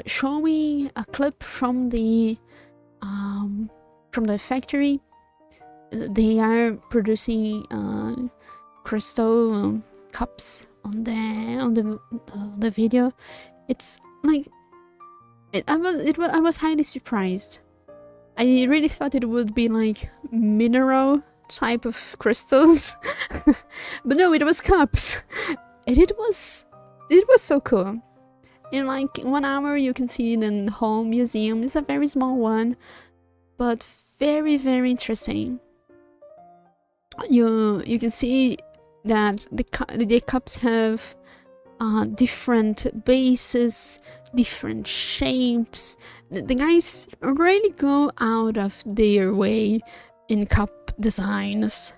showing a clip from the factory. They are producing crystal cups on the video. It's like I was highly surprised. I really thought it would be like mineral type of crystals, but no, it was cups, and it was so cool. In like 1 hour, you can see the whole museum. It's a very small one, but very, very interesting. You can see that the cups have different bases, different shapes. The guys really go out of their way in cup designs,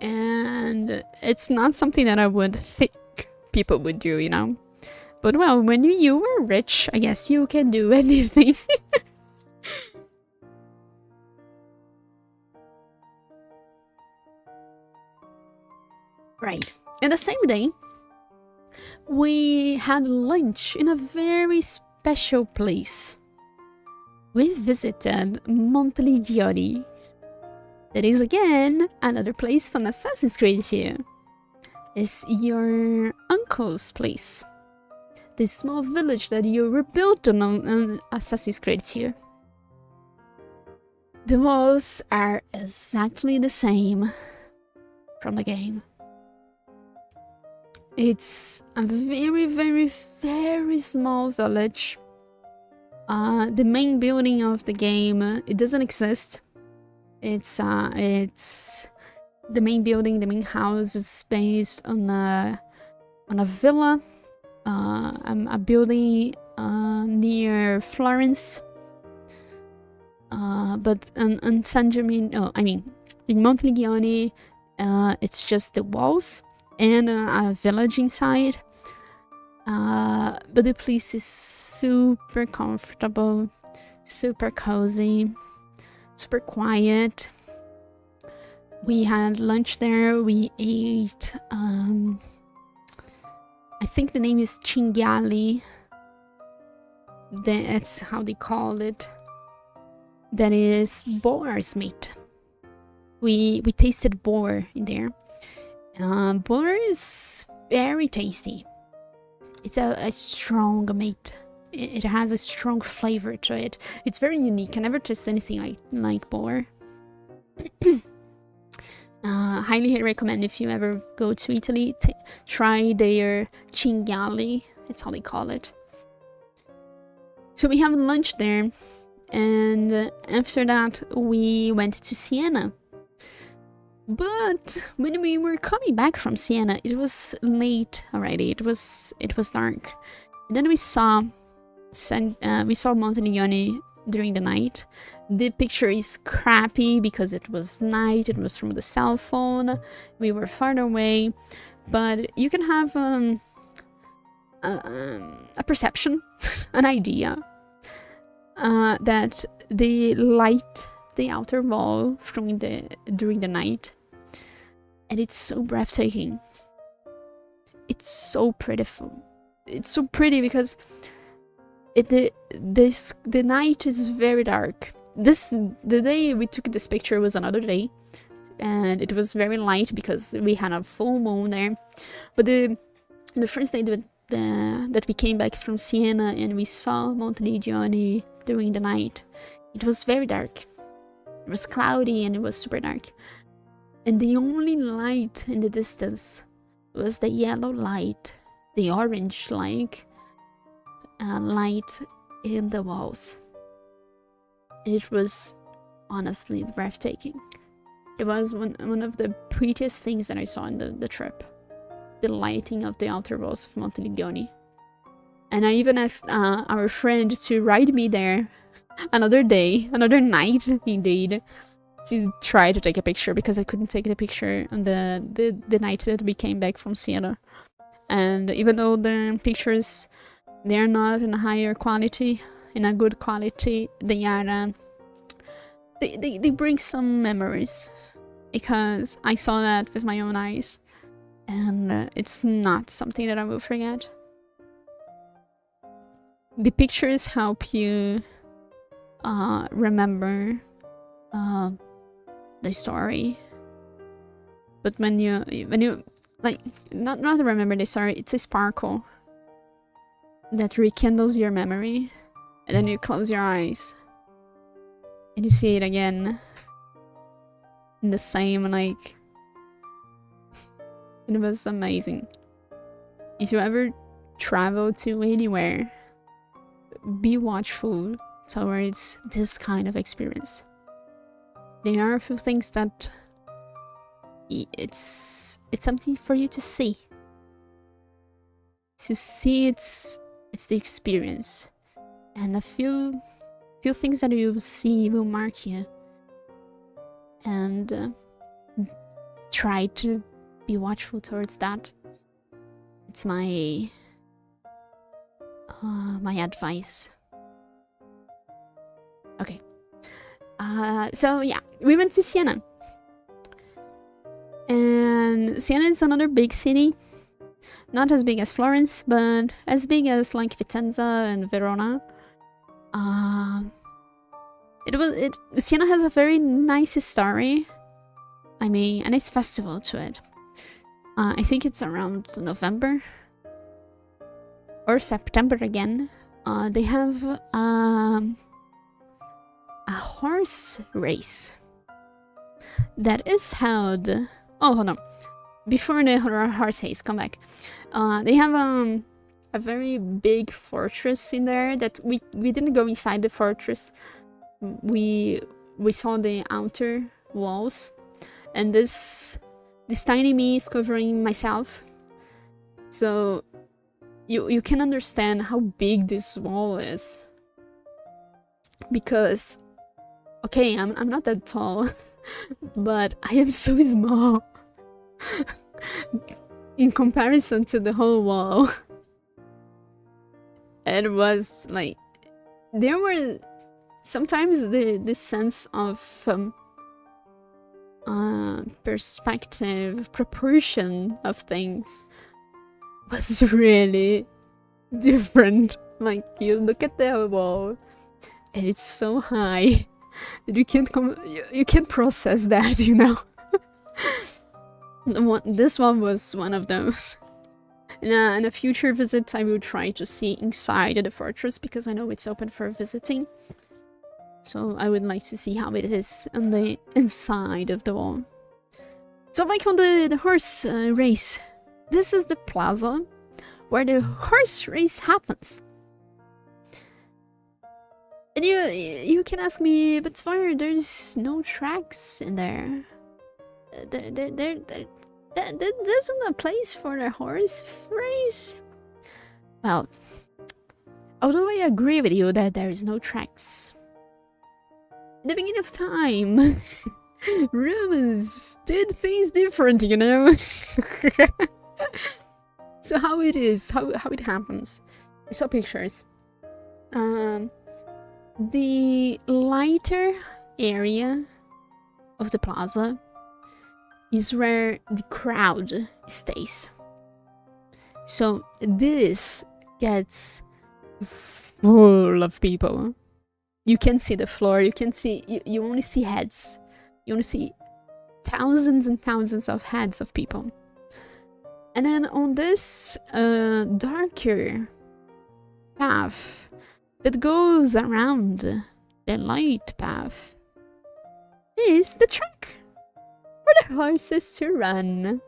and it's not something that I would think people would do, you know. But well, when you were rich, I guess you can do anything. Right. And the same day, we had lunch in a very special place. We visited Monteliggioni. That is again another place from Assassin's Creed 2. It's your uncle's place. This small village that you rebuilt on Assassin's Creed 2. The walls are exactly the same from the game. It's a very, very, very small village. The main building of the game, it doesn't exist. It's the main building, the main house is based on a villa, a building near Florence. But in San Gimignano, in Monteliggioni, it's just the walls and a village inside. But the place is super comfortable, super cozy, super quiet. We had lunch there. We ate, I think the name is cinghiali. That's how they call it. That is boar's meat. We tasted boar in there. Boar is very tasty. It's a strong meat. It has a strong flavor to it. It's very unique. I never tasted anything like boar. Highly recommend if you ever go to Italy, try their cinghiali. That's how they call it. So we have lunch there, and after that we went to Siena. But when we were coming back from Siena, it was late already. It was dark. And then we saw Monteliggioni during the night. The picture is crappy because it was night. It was from the cell phone. We were far away, but you can have a perception, an idea that they light the outer wall during the night. And it's so breathtaking. It's so prettiful. It's so pretty because the night is very dark. The day we took this picture was another day, and it was very light because we had a full moon there. But the first day that we came back from Siena and we saw Monteliggioni during the night, it was very dark. It was cloudy and it was super dark. And the only light in the distance was the yellow light, the orange light in the walls. It was honestly breathtaking. It was one of the prettiest things that I saw in the trip. The lighting of the outer walls of Monteliggioni. And I even asked our friend to ride me there another day, another night indeed. to try to take a picture because I couldn't take the picture on the night that we came back from Siena. And even though the pictures, they're not in a higher quality, in a good quality, they are they bring some memories, because I saw that with my own eyes, and it's not something that I will forget. The pictures help you remember the story, but when you like not remember the story, it's a sparkle that rekindles your memory, and then you close your eyes and you see it again in the same, like, it was amazing. If you ever travel to anywhere, be watchful towards this kind of experience. There are a few things that it's something for you to see. To see, it's the experience, and a few things that you will see will mark you. And try to be watchful towards that. It's my my advice. Okay. So yeah, we went to Siena. And Siena is another big city. Not as big as Florence, but as big as like Vicenza and Verona. Siena has a very nice story. I mean, a nice festival to it. I think it's around November or September again. They have a horse race that is held. Oh, hold on. Before the horse race, come back. They have a very big fortress in there that we didn't go inside the fortress. We saw the outer walls, and this tiny me is covering myself, so you can understand how big this wall is. Because, okay, I'm not that tall, but I am so small in comparison to the whole wall. It was like, there were sometimes the sense of perspective, proportion of things was really different. Like, you look at the wall and it's so high that you can't process that, you know. This one was one of those. In a future visit, I will try to see inside the fortress, because I know it's open for visiting. So I would like to see how it is on the inside of the wall. So like on the horse race, this is the plaza where the horse race happens. And you can ask me, but Sawyer, there's no tracks in there. That isn't a place for a horse race. Well, although I agree with you that there is no tracks, in the beginning of time, Romans did things different, you know. So how it is, how it happens. I saw pictures. The lighter area of the plaza is where the crowd stays. So this gets full of people. You can see the floor, you can see, you only see heads. You only see thousands and thousands of heads of people. And then on this darker path that goes around the light path is the track for the horses to run.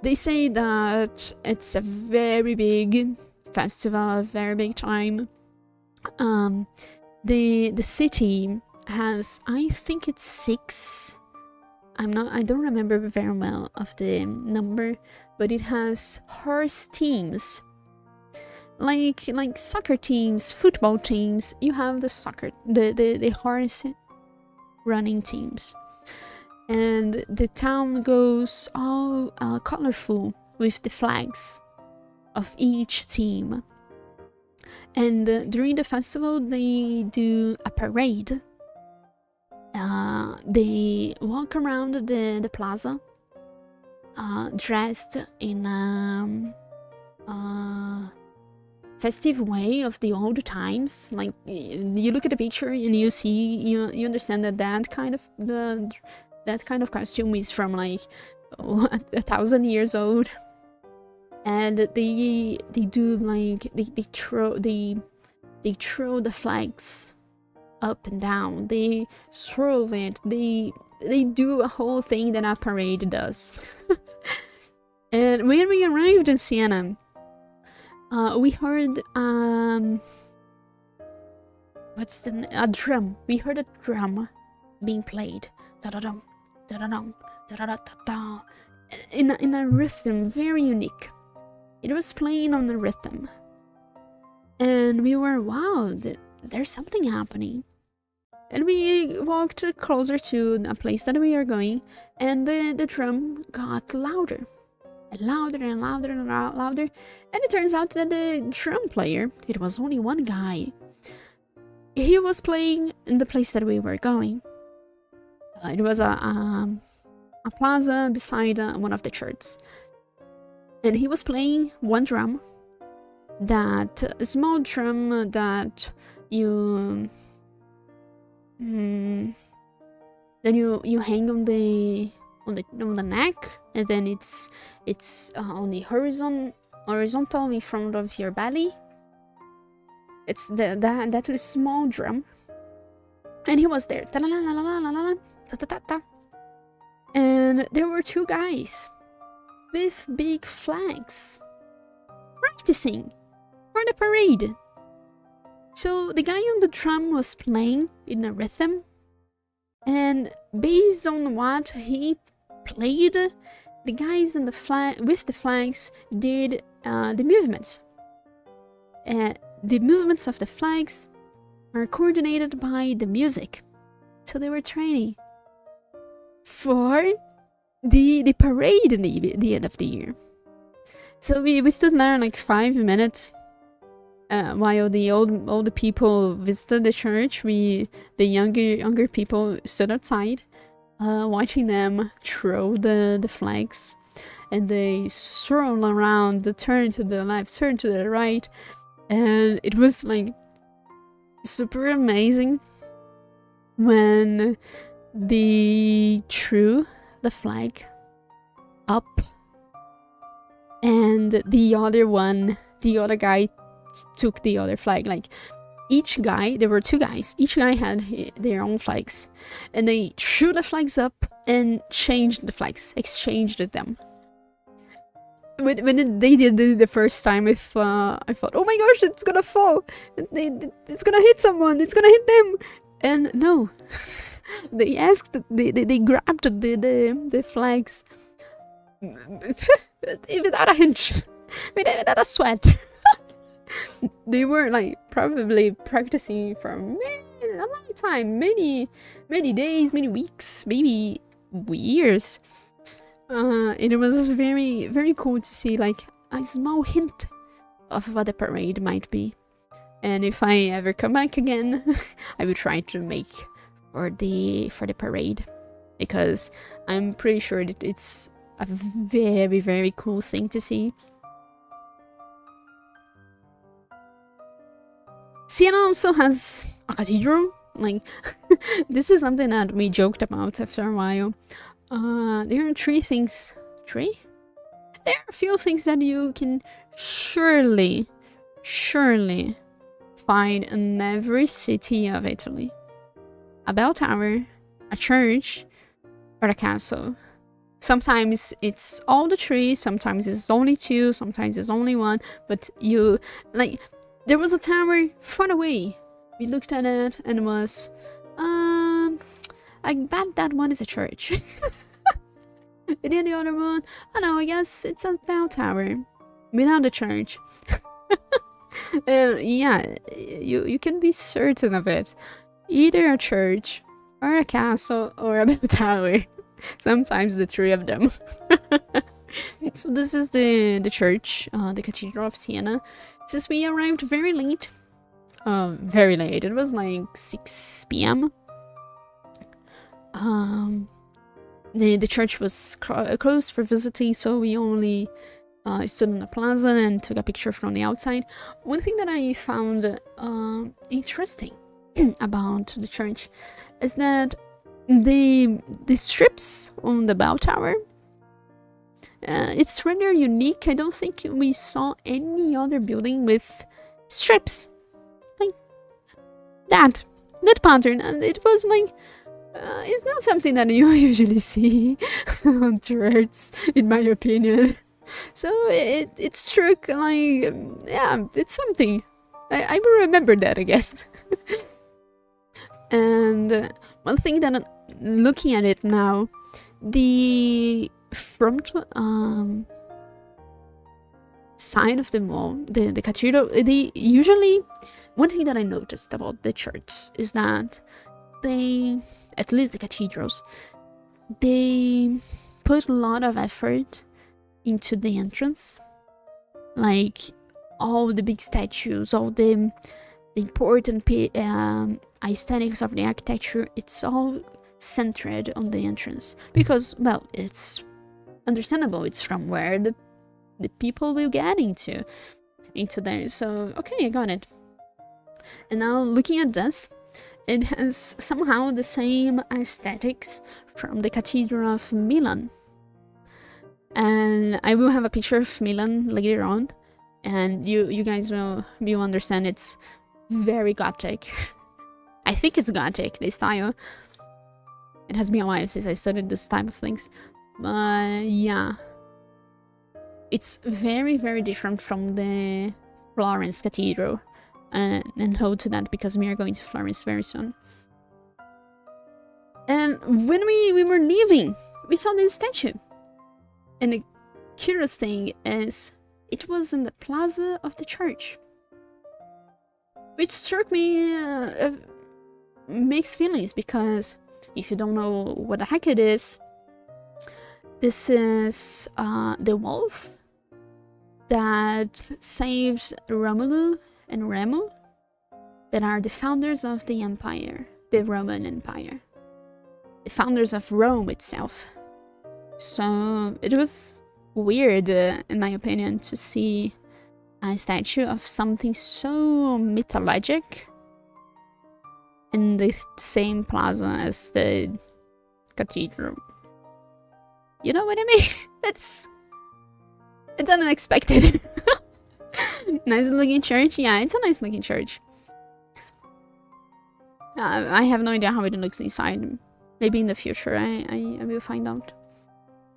They say that it's a very big festival, a very big time. The city has, I think it's 6. I don't remember very well of the number, but it has horse teams like soccer teams, football teams. You have the horse running teams, and the town goes all colorful with the flags of each team. And during the festival, they do a parade. They walk around the plaza, dressed in festive way of the old times. Like, you look at the picture and you see, you understand that kind of costume is from like 1,000 years old. And they do like they throw the flags up and down. They swirl it. They do a whole thing that a parade does. And when we arrived in Siena, we heard a drum. We heard a drum being played, da-da-dum, da-da-dum, da-da-da-da-da, in a rhythm very unique. It was playing on the rhythm, and we were, wow, there's something happening. And we walked closer to a place that we are going, and the drum got louder. And louder and louder and louder. And it turns out that the drum player, it was only one guy. He was playing in the place that we were going. It was a plaza beside one of the churches. And he was playing one drum. That small drum that you hang on the neck, and then it's on the horizontal in front of your belly. It's that is small drum, and he was there, and there were two guys with big flags practicing for the parade. So the guy on the drum was playing in a rhythm, and based on what he played, the guys in with the flags did the movements. The movements of the flags are coordinated by the music. So they were training for the parade in the end of the year. So we stood there like 5 minutes while the older people visited the church. The younger people stood outside, watching them throw the flags, and they swirl around, turn to the left, turn to the right, and it was like super amazing when they threw the flag up, and the other guy took the other flag. Like, each guy, there were two guys, each guy had their own flags, and they threw the flags up and changed the flags, exchanged them. When they did it the first time, I thought, oh my gosh, it's gonna fall, it's gonna hit someone, it's gonna hit them. And no, they grabbed the flags without a hinge, without a sweat. They were like probably practicing for a long time, many days, many weeks, maybe years. And it was very, very cool to see like a small hint of what the parade might be. And if I ever come back again, I will try to make for the parade, because I'm pretty sure that it's a very, very cool thing to see. Siena also has a cathedral. Like, this is something that we joked about after a while. There are three things. Three? There are a few things that you can surely find in every city of Italy. A bell tower, a church, or a castle. Sometimes it's all the three, sometimes it's only two, sometimes it's only one, but you, like, there was a tower far away. We looked at it and it was, I bet that one is a church. And then the other one, I don't know, I guess it's a bell tower without a church. And yeah, you can be certain of it. Either a church, or a castle, or a bell tower. Sometimes the three of them. So this is the church, the Cathedral of Siena. Since we arrived very late, it was like 6 p.m. The church was closed for visiting, so we only stood in the plaza and took a picture from the outside. One thing that I found interesting about the church is that the strips on the bell tower, it's rather unique. I don't think we saw any other building with strips like that pattern, and it was like it's not something that you usually see on churches, in my opinion. So it struck like, yeah, it's something. I will remember that, I guess. And one thing that, looking at it now, the front side of the wall, the cathedral, they usually, one thing that I noticed about the church is that they, at least the cathedrals, they put a lot of effort into the entrance. Like all the big statues, all the important aesthetics of the architecture, it's all centered on the entrance. Because, well, it's understandable, it's from where the people will get into there. So, okay, I got it. And now looking at this, it has somehow the same aesthetics from the Cathedral of Milan. And I will have a picture of Milan later on, and you guys will understand it's very Gothic. I think it's Gothic, the style. It has been a while since I studied this type of things. But yeah, it's very, very different from the Florence Cathedral. And hold to that because we are going to Florence very soon. And when we were leaving, we saw this statue. And the curious thing is, it was in the plaza of the church. Which struck me mixed feelings, because if you don't know what the heck it is, this is the wolf that saved Romulu and Remo, that are the founders of the empire, the Roman Empire. The founders of Rome itself. So it was weird, in my opinion, to see a statue of something so mythologic in the same plaza as the cathedral. You know what I mean? It's unexpected. Nice looking church. Yeah, it's a nice looking church. I have no idea how it looks inside. Maybe in the future I will find out.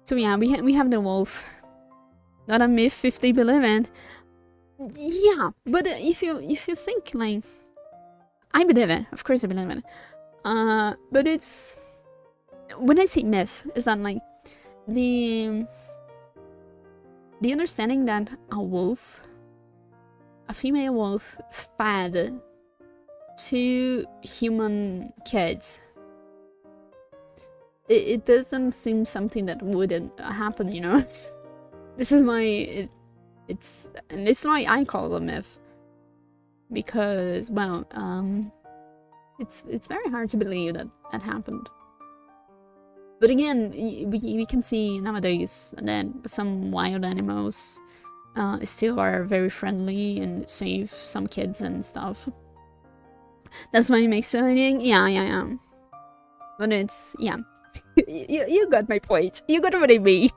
So yeah, we have the wolf. Not a myth if they believe it. Yeah, but if you think, like, I believe it. Of course I believe it. But it's, when I say myth, is that like the understanding that a wolf, a female wolf, fed 2 human kids. It doesn't seem something that wouldn't happen, you know? This is my... It's why I call it a myth. Because, well, it's very hard to believe that that happened. But again, we can see nowadays that some wild animals still are very friendly and save some kids and stuff. That's why it makes so many... Yeah. But it's... yeah. you got my point. You got what I mean.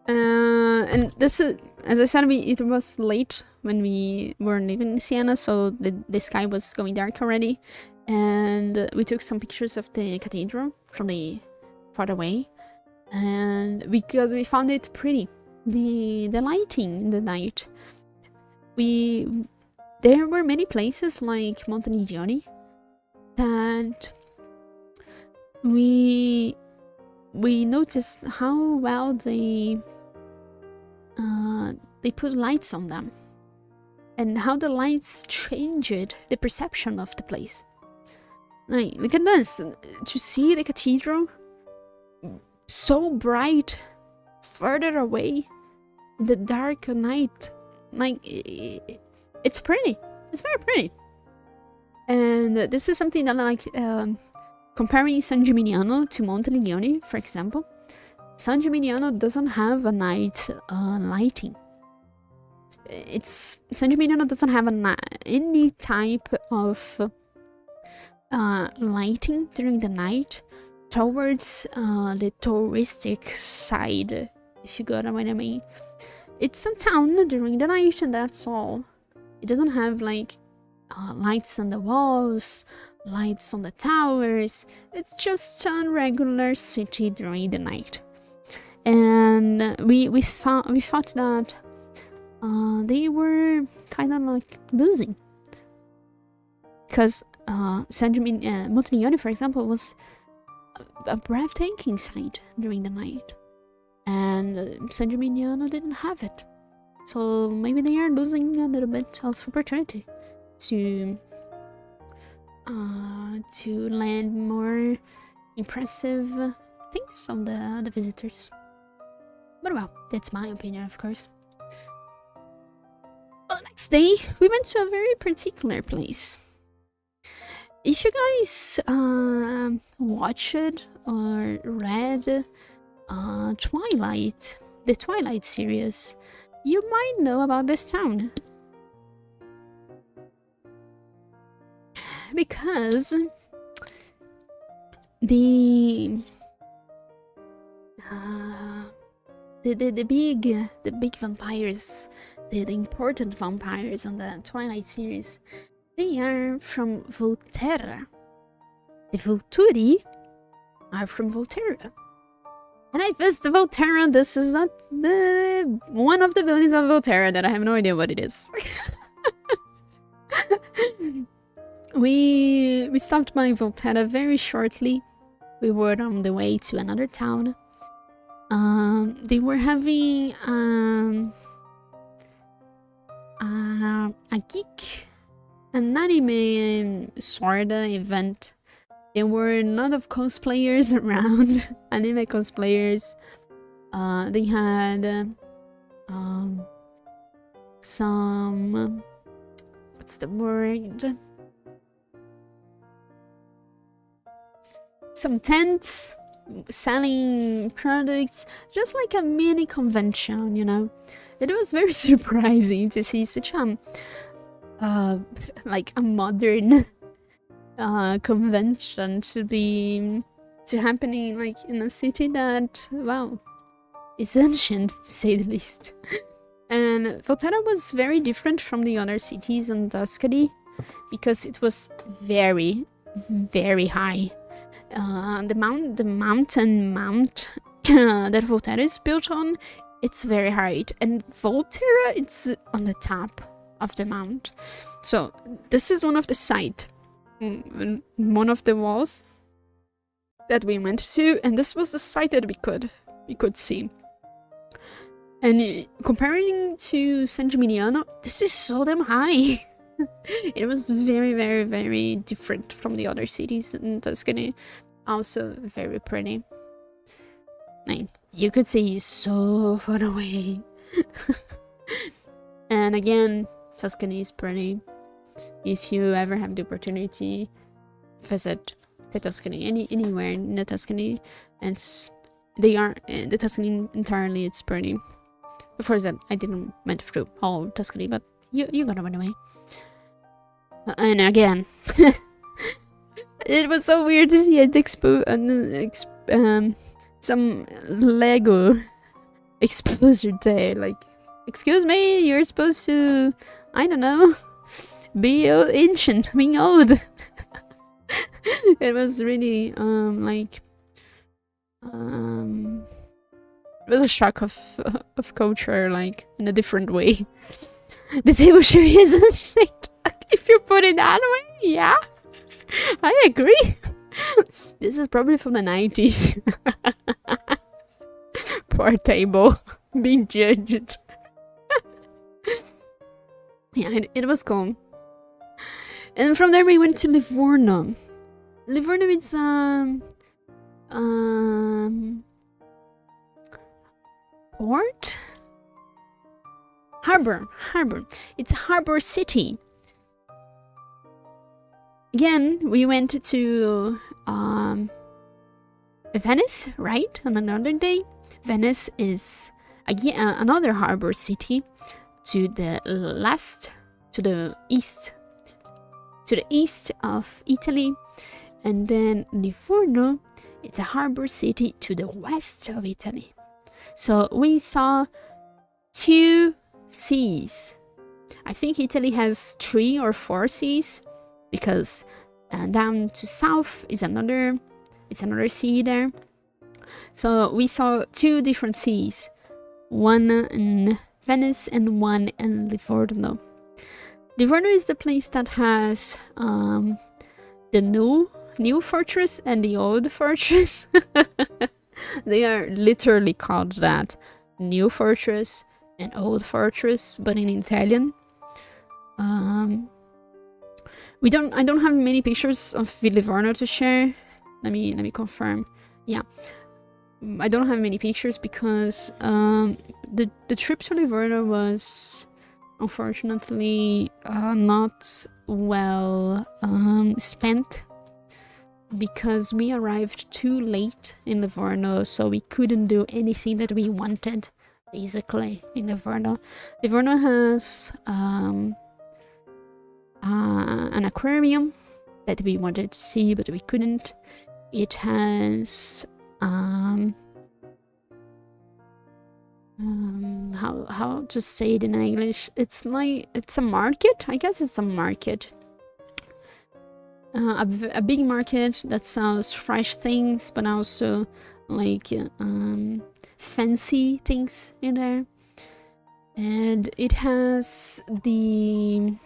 And this is, as I said, it was late when we were leaving Siena, so the sky was going dark already. And we took some pictures of the cathedral from the far away. And because we found it pretty. The lighting in the night. There were many places like Monteriggioni that we noticed how well they they put lights on them, and how the lights changed the perception of the place. Like, look at this. To see the cathedral so bright further away in the dark night, like, it's pretty. It's very pretty. And this is something that I like, comparing San Gimignano to Monteleone, for example. San Gimignano doesn't have a night lighting. San Gimignano doesn't have any type of lighting during the night towards the touristic side, if you got what I mean. It's a town during the night, and that's all. It doesn't have like lights on the walls, lights on the towers. It's just a regular city during the night. And we thought that they were kind of like losing, because Monteleone, for example, was a breathtaking sight during the night, and San Gimignano didn't have it. So maybe they are losing a little bit of opportunity to land more impressive things on the visitors. But well, that's my opinion, of course. Well, the next day, we went to a very particular place. If you guys watched or read Twilight, the Twilight series, you might know about this town. Because the big vampires, the important vampires on the Twilight series, they are from Volterra. The Volturi are from Volterra. And I visited Volterra. This is not the one of the buildings of Volterra that I have no idea what it is. We stopped by Volterra very shortly. We were on the way to another town. They were having a geek, an anime sorta event. There were a lot of cosplayers around, anime cosplayers. They had some, what's the word? Some tents selling products, just like a mini convention, you know. It was very surprising to see such like a modern convention to happening like in a city that, wow, is ancient, to say the least. And Volterra was very different from the other cities in Tuscany because it was very, very high. The mountain that Volterra is built on, it's very high, and Volterra, it's on the top of the mount. So this is one of the site, one of the walls that we went to, and this was the site that we could see. And comparing to San Gimignano, this is so damn high. It was very, very, very different from the other cities in Tuscany. Also very pretty. Like, you could see so far away. And again, Tuscany is pretty. If you ever have the opportunity, visit the Tuscany, anywhere in the Tuscany. And the Tuscany entirely, it's pretty. Of course, I didn't went through all Tuscany, but you got it anyway. And again, it was so weird to see some Lego exposure there. Like, excuse me, you're supposed to, I don't know, be ancient, being old. It was really it was a shock of culture, like in a different way. The table sure is interesting. If you put it that way, yeah, I agree. This is probably from the 90s. Poor table being judged. Yeah, it was cool. And from there we went to Livorno. Livorno is port? Harbor. It's a harbor city. Again, we went to Venice, right? On another day. Venice is again another harbor city to the east of Italy. And then Livorno, it's a harbor city to the west of Italy. So we saw 2 seas. I think Italy has 3 or 4 seas, because down to south is another sea there. So we saw 2 different seas, one in Venice and one in Livorno. Livorno is the place that has the new fortress and the old fortress. They are literally called that, new fortress and old fortress, but in Italian. I don't have many pictures of Livorno to share. Let me confirm. Yeah, I don't have many pictures because the trip to Livorno was unfortunately not well spent, because we arrived too late in Livorno, so we couldn't do anything that we wanted basically in Livorno. Livorno has an aquarium that we wanted to see, but we couldn't. It has how to say it in English? It's a market. I guess it's a market. A big market that sells fresh things, but also like fancy things in there. And it has the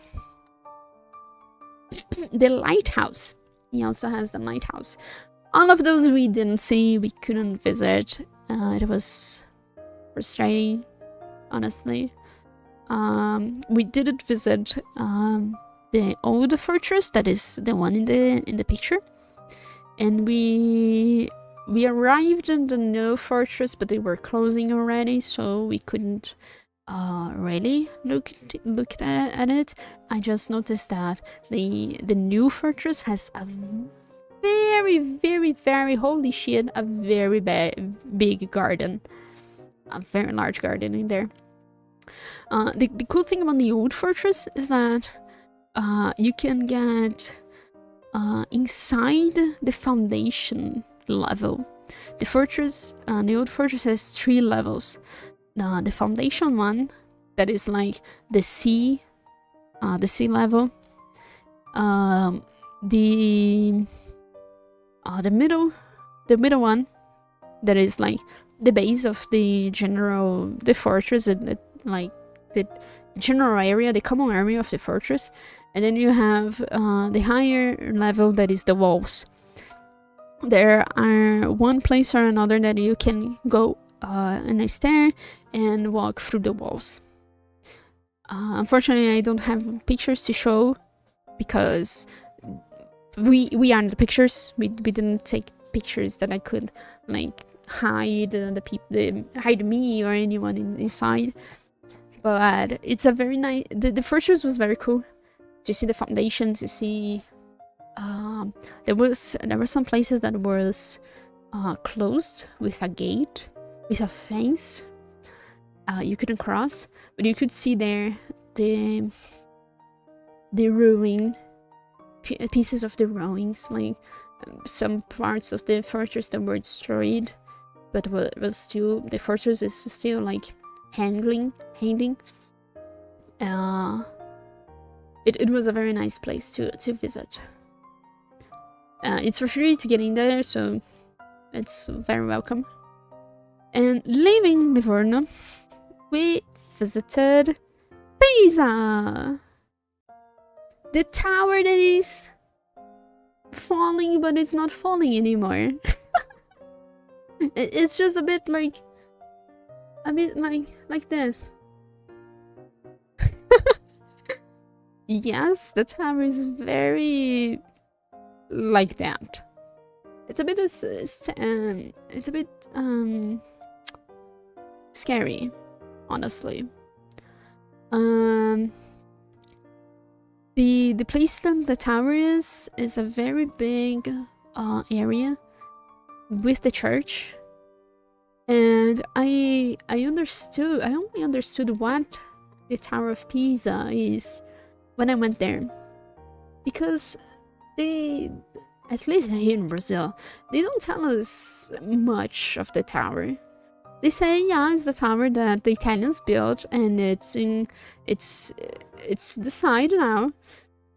lighthouse. He also has the lighthouse. All of those we didn't see, we couldn't visit. It was frustrating, honestly. We didn't visit the old fortress, that is the one in the picture, and we arrived in the new fortress, but they were closing already, so we couldn't really look at it. I just noticed that the new fortress has a very holy shit, a very big garden, a very large garden in there. The cool thing about the old fortress is that you can get inside the foundation level. The old fortress has 3 levels. The foundation one, that is like the sea level. The middle one, that is like the base of the fortress, like the general area, the common area of the fortress. And then you have the higher level, that is the walls. There are one place or another that you can go in a stair and walk through the walls. Unfortunately, I don't have pictures to show, because we aren't the pictures. We didn't take pictures that I could like hide hide me or anyone inside. But it's a very nice. The fortress was very cool. To see the foundation, to see there were some places that was closed with a gate, with a fence. You couldn't cross, but you could see there the ruin, pieces of the ruins, like some parts of the fortress that were destroyed, but the fortress is still like hanging. It was a very nice place to visit. It's for free to get in there, so it's very welcome. And leaving Livorno, we visited Pisa, the tower that is falling, but it's not falling anymore. It's just a bit like this. yes, the tower is very like that. It's a bit it's a bit scary, honestly. The place that the tower is a very big area with the church, and I only understood what the Tower of Pisa is when I went there, because they, at least here in Brazil, they don't tell us much of the tower. They say, yeah, it's the tower that the Italians built, and it's to the side now,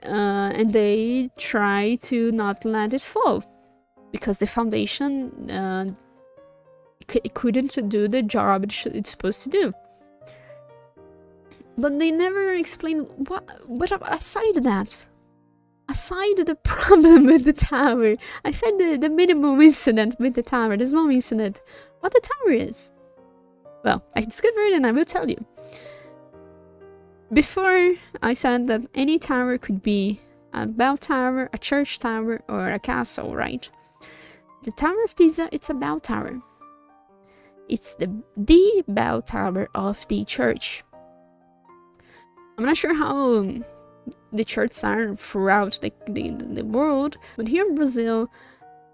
and they try to not let it fall because the foundation it couldn't do the job it's supposed to do. But they never explain what aside that. Aside the problem with the tower, aside the minimum incident with the tower, the small incident, what the tower is. Well, I discovered and I will tell you. Before, I said that any tower could be a bell tower, a church tower, or a castle, right? The Tower of Pisa, it's a bell tower. It's the bell tower of the church. I'm not sure how the churches are throughout the world, but here in Brazil,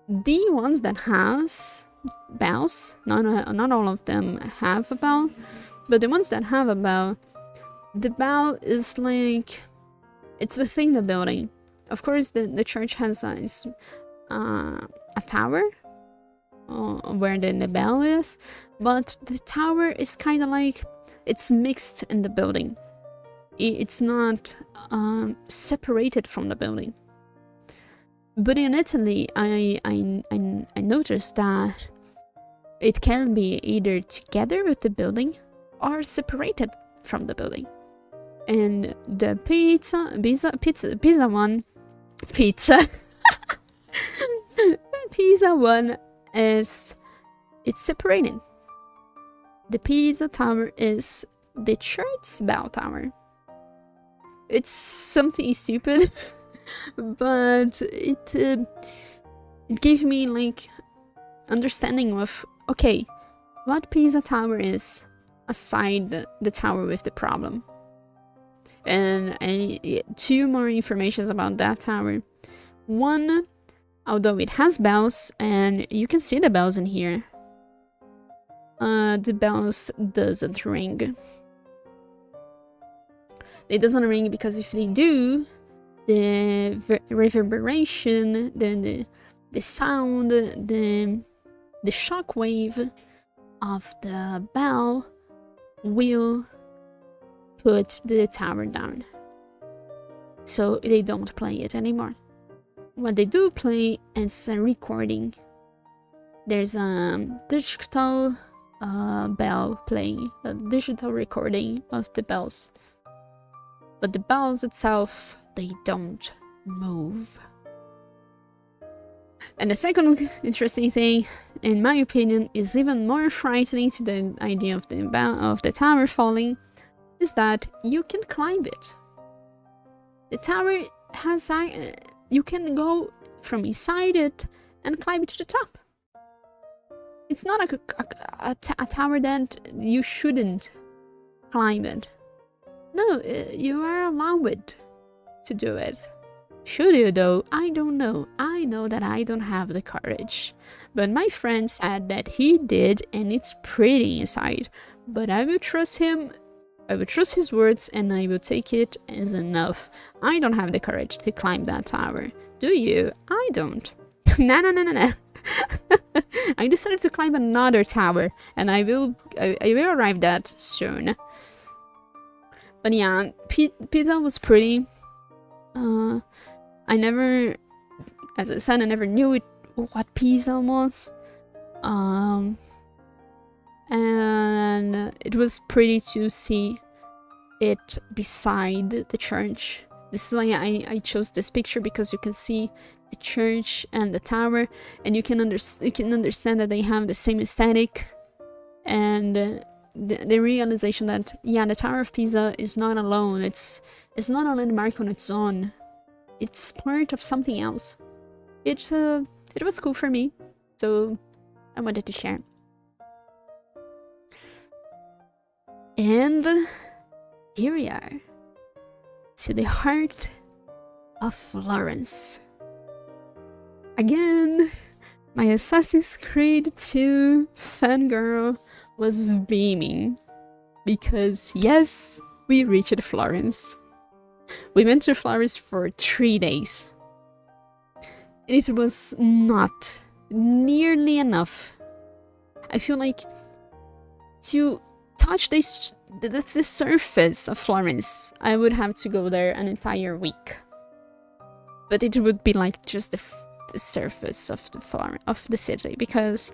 the ones that has bells, not all of them have a bell, but the ones that have a bell, the bell is like, it's within the building. Of course, the church has a tower where the bell is, but the tower is kind of like, it's mixed in the building. It's not separated from the building. But in Italy, I noticed that it can be either together with the building or separated from the building. And the pizza one is, it's separated. The Pisa Tower is the church's bell tower. It's something stupid, but it gave me like understanding of, okay, what Pisa Tower is aside the tower with the problem. And two more informations about that tower. One, although it has bells, and you can see the bells in here, the bells doesn't ring. They doesn't ring because if they do, the reverberation, the sound, the shock wave of the bell will put the tower down. So they don't play it anymore. What they do play is a recording. There's a digital bell playing, a digital recording of the bells. But the bells itself, they don't move. And the second interesting thing, in my opinion, is even more frightening to the idea of the tower falling, is that you can climb it. The tower has you can go from inside it and climb to the top. It's not a tower that you shouldn't climb it. No, you are allowed to do it. Should you though? I don't know. I know that I don't have the courage. But my friend said that he did, and it's pretty inside. But I will trust him. I will trust his words, and I will take it as enough. I don't have the courage to climb that tower. Do you? I don't. No. I decided to climb another tower, and I will arrive that soon. But yeah, Pisa was pretty. I never, as I said, I never knew what Pisa was. And it was pretty to see it beside the church. This is why I chose this picture, because you can see the church and the tower, and you can understand that they have the same aesthetic, and the realization that, yeah, the Tower of Pisa is not alone. It's not a landmark on its own. It's part of something else. It was cool for me, so I wanted to share. And here we are, to the heart of Florence. Again, my Assassin's Creed 2 fangirl was beaming, because yes, we reached Florence. We went to Florence for 3 days. It was not nearly enough. I feel like to touch the surface of Florence, I would have to go there an entire week. But it would be like just the surface of the city, because,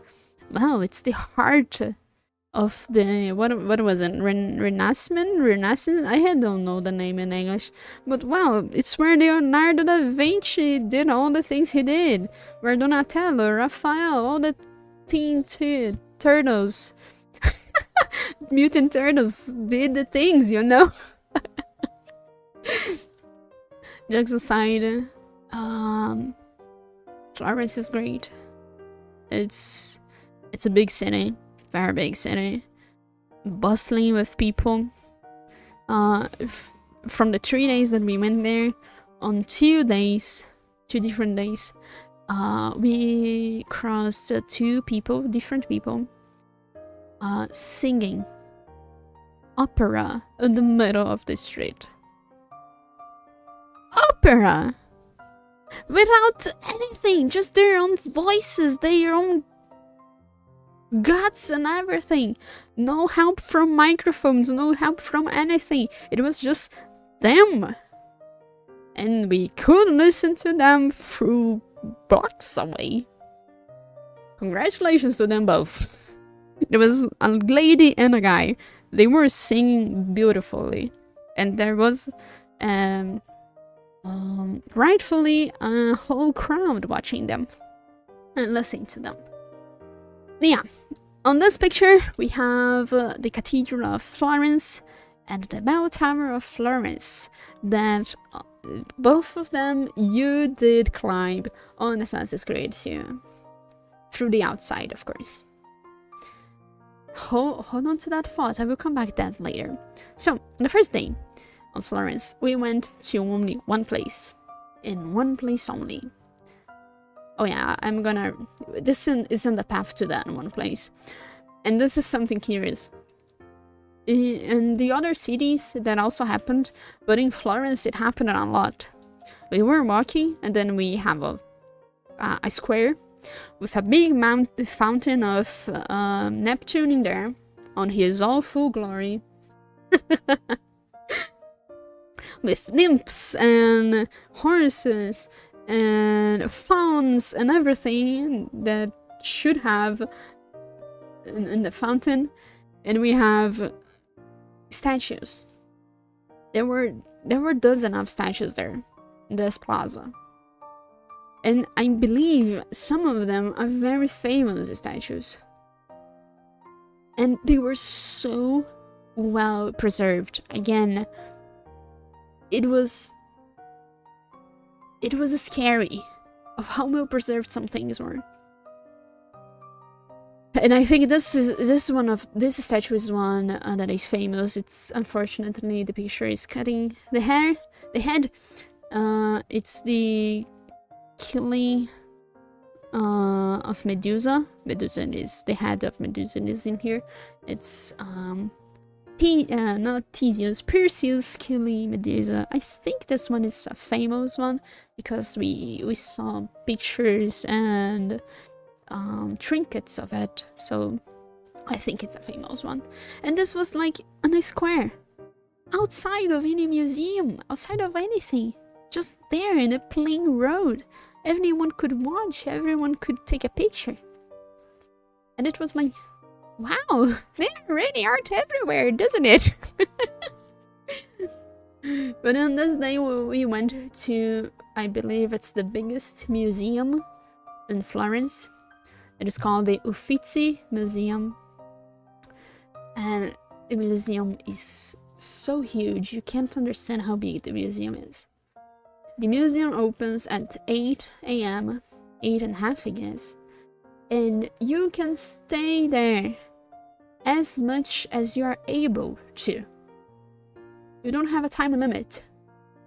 wow, it's the heart of the what was it, Renaissance? I don't know the name in English, but wow, it's where Leonardo da Vinci did all the things he did, where Donatello, Raphael, all the teen turtles, mutant turtles did the things, you know. Jokes aside, Florence is great. It's a big city. Very big city, bustling with people. From the 3 days that we went there, on 2 different days, we crossed different people, singing opera in the middle of the street. Opera! Without anything, just their own voices, their own guts and everything. No help from microphones, no help from anything. It was just them. And we could listen to them through blocks away. Congratulations to them both. There was a lady and a guy. They were singing beautifully. And there was rightfully a whole crowd watching them and listening to them. Yeah, on this picture we have the Cathedral of Florence and the Bell Tower of Florence, that both of them you did climb on Assassin's Creed 2. Through the outside, of course. Hold on to that thought, I will come back to that later. So, on the first day of Florence, we went to only one place. In one place only. Oh yeah, this is in the path to that one place. And this is something curious. In the other cities that also happened, but in Florence it happened a lot. We were walking, and then we have a square with a big fountain of Neptune in there, on his all full glory. With nymphs and horses and fauns and everything that should have in the fountain. And we have statues. There were dozens of statues there in this plaza. And I believe some of them are very famous statues. And they were so well preserved. Again, it was scary of how well preserved some things were. And I think this statue is one that is famous. It's unfortunately the picture is cutting the head. It's the killing of Medusa. Medusa is the head of Medusa is in here. It's not Theseus, Perseus killing Medusa. I think this one is a famous one because we saw pictures and trinkets of it, so I think it's a famous one. And this was like on a square, outside of any museum, outside of anything, just there in a plain road. Everyone could watch, everyone could take a picture. And it was like, wow, they really aren't everywhere, doesn't it? But on this day we went to, I believe it's the biggest museum in Florence. It is called the Uffizi Museum. and the museum is so huge. You can't understand how big the museum is. The museum opens at 8 a.m., 8:30, I guess, and you can stay there as much as you are able to. You don't have a time limit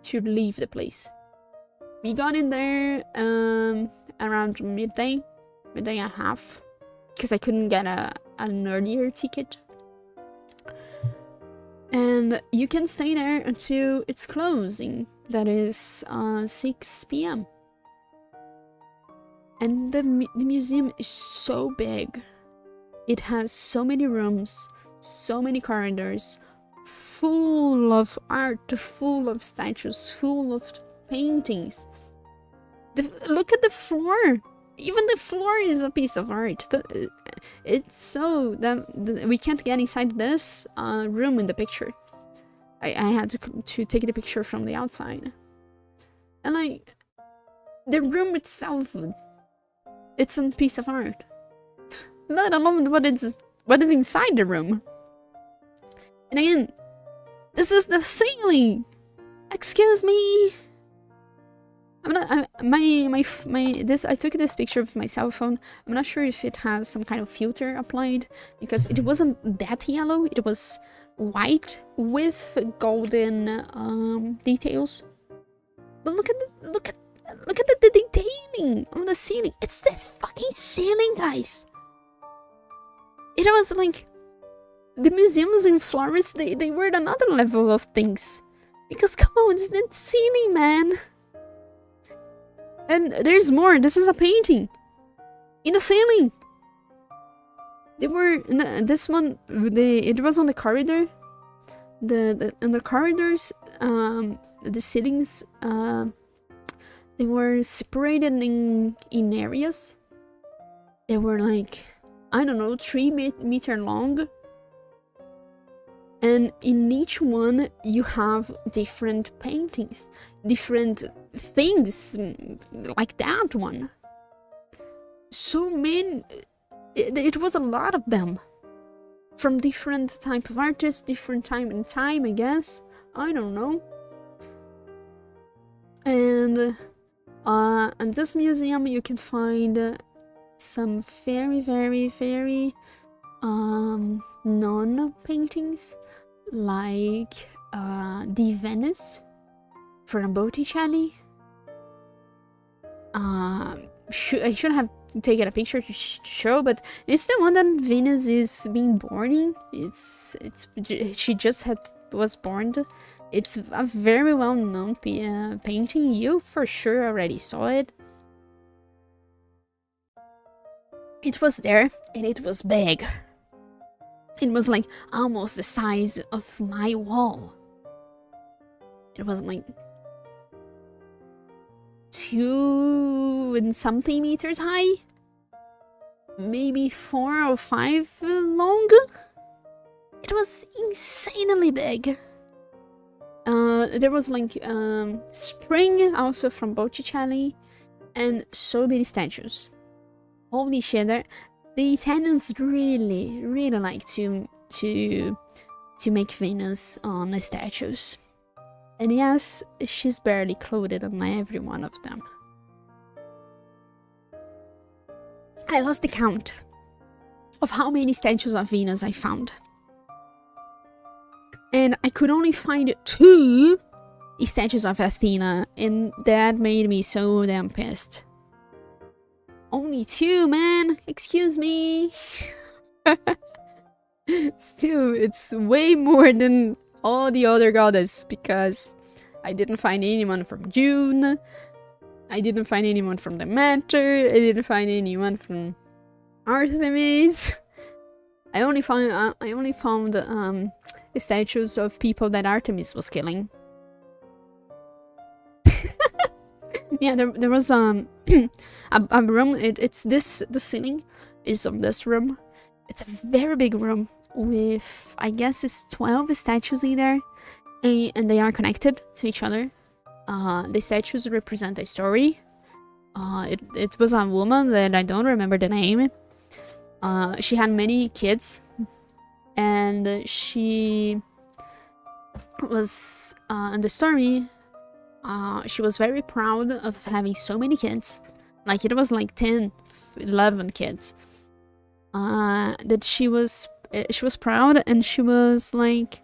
to leave the place. We got in there around midday and a half, because I couldn't get an earlier ticket. And you can stay there until it's closing, that is 6 p.m. And the museum is so big. It has so many rooms, so many corridors, full of art, full of statues, full of paintings. Look at the floor. Even the floor is a piece of art. It's so that we can't get inside this room in the picture. I had to take the picture from the outside. And like, the room itself, it's a piece of art. Let alone what is inside the room. And again, this is the ceiling. Excuse me. I took this picture with my cell phone. I'm not sure if it has some kind of filter applied, because it wasn't that yellow. It was white with golden details. But look at the detailing on the ceiling. It's this fucking ceiling, guys. It was like the museums in Florence. They were at another level of things, because come on, it's the ceiling, man. And there's more. This is a painting in the ceiling. They were this one. It was on the corridor. In the corridors, the ceilings, they were separated in areas. They were like, I don't know, 3 meter long. And in each one, you have different paintings, different things, like that one. So many, it was a lot of them. From different type of artists, different time in time, I guess. I don't know. And in this museum, you can find some very, very, very non-paintings, like the Venus from Botticelli. I should have taken a picture to show, but it's the one that Venus is being born in. She just was born. It's a very well-known painting. You for sure already saw it. It was there, and it was big. It was like almost the size of my wall. It was like 2 and something meters high, maybe 4 or 5 long. It was insanely big. There was like Spring, also from Botticelli, and so many statues. Holy shit! The Italians really like to make Venus on the statues. And yes, she's barely clothed on every one of them. I lost the count of how many statues of Venus I found. And I could only find 2 statues of Athena, and that made me so damn pissed. Only 2, man! Excuse me! Still, it's way more than all the other goddesses, because I didn't find anyone from June, I didn't find anyone from Demeter, I didn't find anyone from Artemis. I only found statues of people that Artemis was killing. Yeah, there was a room. The ceiling is on this room. It's a very big room with, I guess it's 12 statues in there, and they are connected to each other. The statues represent a story. It was a woman that I don't remember the name. She had many kids, and she was in the story. She was very proud of having so many kids. Like it was like 10, 11 kids. That she was proud, and she was like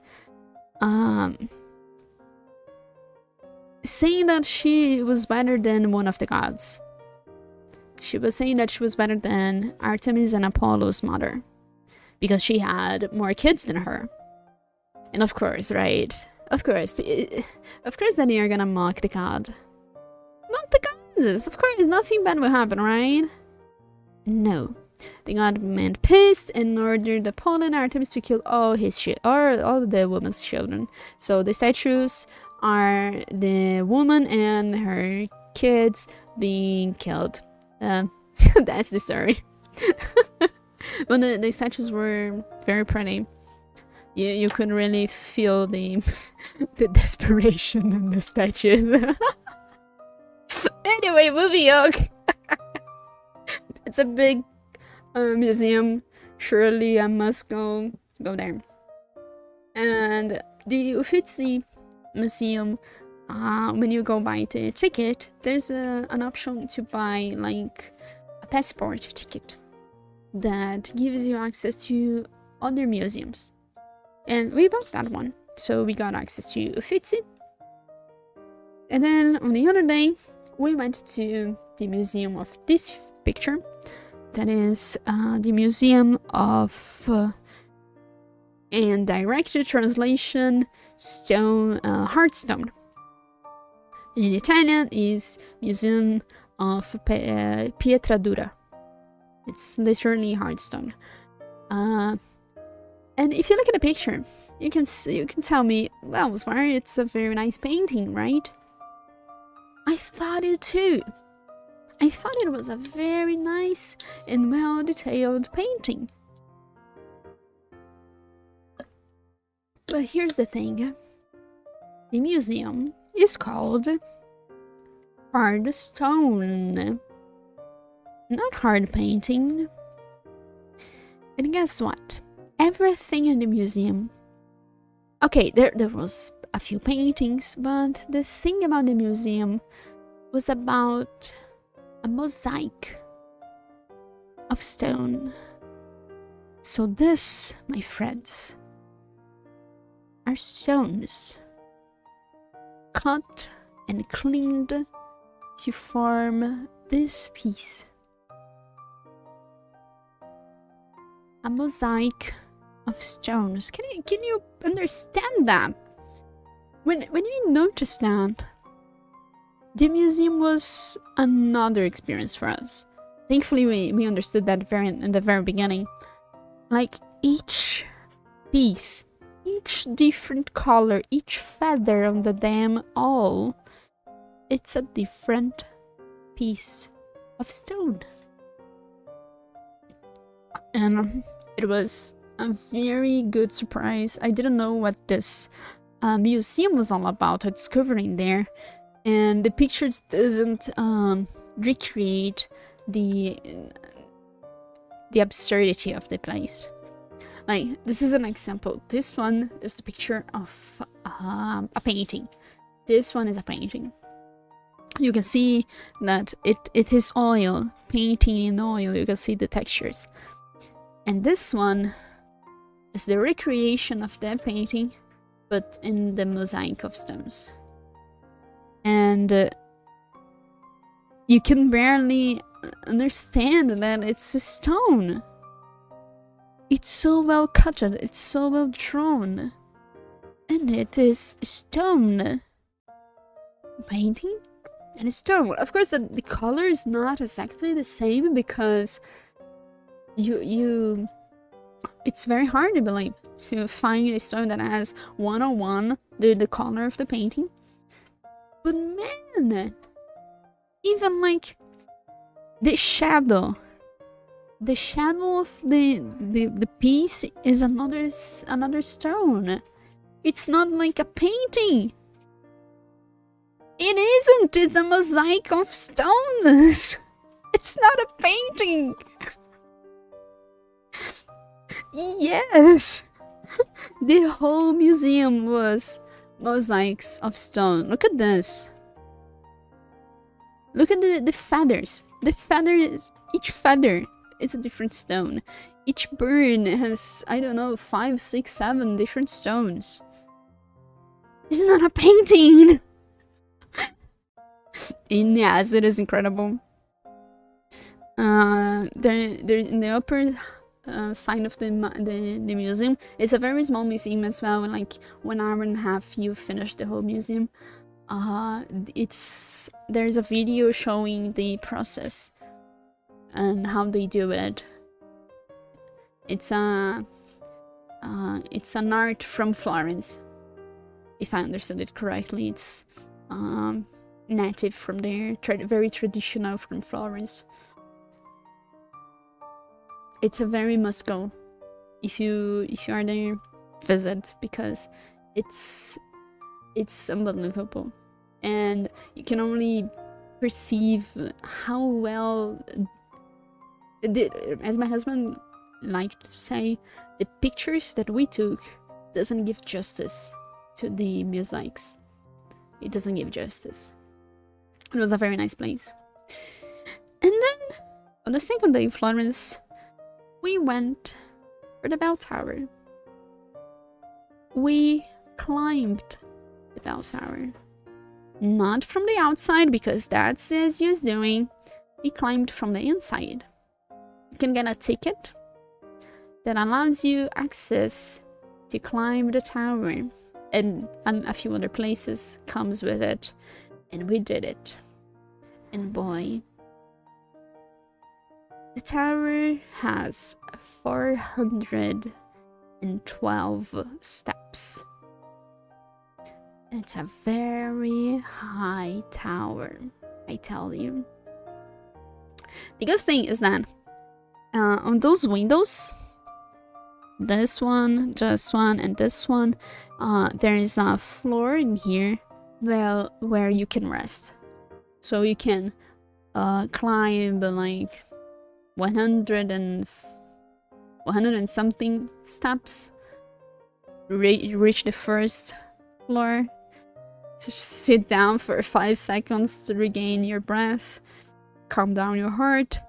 saying that she was better than one of the gods. She was saying that she was better than Artemis and Apollo's mother because she had more kids than her. And of course, right? Of course then you're gonna mock the god. Mock the gods! Of course, nothing bad will happen, right? No. The god went pissed and ordered Apollo and Artemis to kill all the woman's children. So the statues are the woman and her kids being killed. That's the story. But the statues were very pretty. You could really feel the desperation in the statues. Anyway, moving on. It's a big museum. Surely I must go there. And the Uffizi Museum, when you go buy the ticket, there's an option to buy like a passport ticket that gives you access to other museums. And we bought that one, so we got access to Uffizi. And then on the other day, we went to the museum of this picture. That is the Museum of and direct translation stone, hard stone. In Italian is Museum of Pietra Dura. It's literally hard stone. And if you look at the picture, you can tell me, well, Swar, it's a very nice painting, right? I thought it too. I thought it was a very nice and well-detailed painting. But here's the thing. The museum is called Hard Stone, not hard painting. And guess what? Everything in the museum... Okay, there was a few paintings, but the thing about the museum was about a mosaic of stone. So this, my friends, are stones cut and cleaned to form this piece. A mosaic of stones. Can you understand that? When you notice that, the museum was another experience for us. Thankfully, we understood that in the very beginning. Like each piece, each different color, each feather on the damn all, it's a different piece of stone. And it was a very good surprise. I didn't know what this museum was all about. I discovered in there. And the pictures doesn't recreate the absurdity of the place. Like, this is an example. This one is the picture of a painting. This one is a painting. You can see that it is oil, painting in oil. You can see the textures. And this one is the recreation of that painting, but in the mosaic of stones. And you can barely understand that it's a stone. It's so well cut, it's so well drawn. And it is stone. Painting and stone. Of course, the color is not exactly the same because it's very hard to believe to find a stone that has 101 the color of the painting. But man, even like the shadow of the piece is another stone. It's not like a painting. It isn't. It's a mosaic of stones. It's not a painting. Yes. The whole museum was mosaics of stone. Look at this. Look at the feathers. The feathers, each feather is a different stone. Each bird has, I don't know, 5, 6, 7 different stones. It's not a painting! And yes, it is incredible. There in the upper side of the museum, it's a very small museum as well. Like 1 hour and a half, you finish the whole museum. There's a video showing the process and how they do it. It's an art from Florence, if I understood it correctly. It's native from there, very traditional from Florence. It's a very must go if you are there, visit, because it's unbelievable, and you can only perceive how well, as my husband liked to say, the pictures that we took doesn't give justice to the mosaics. It doesn't give justice. It was a very nice place. And then on the second day in Florence, we went for the bell tower. We climbed the bell tower. Not from the outside, because that's Ezio's doing. We climbed from the inside. You can get a ticket that allows you access to climb the tower, and a few other places comes with it, and we did it. And boy, the tower has 412 steps. It's a very high tower, I tell you. The good thing is that on those windows, this one, and this one, there is a floor in here where you can rest. So you can climb like 100 and something steps, reach the first floor, to sit down for 5 seconds to regain your breath, calm down your heart,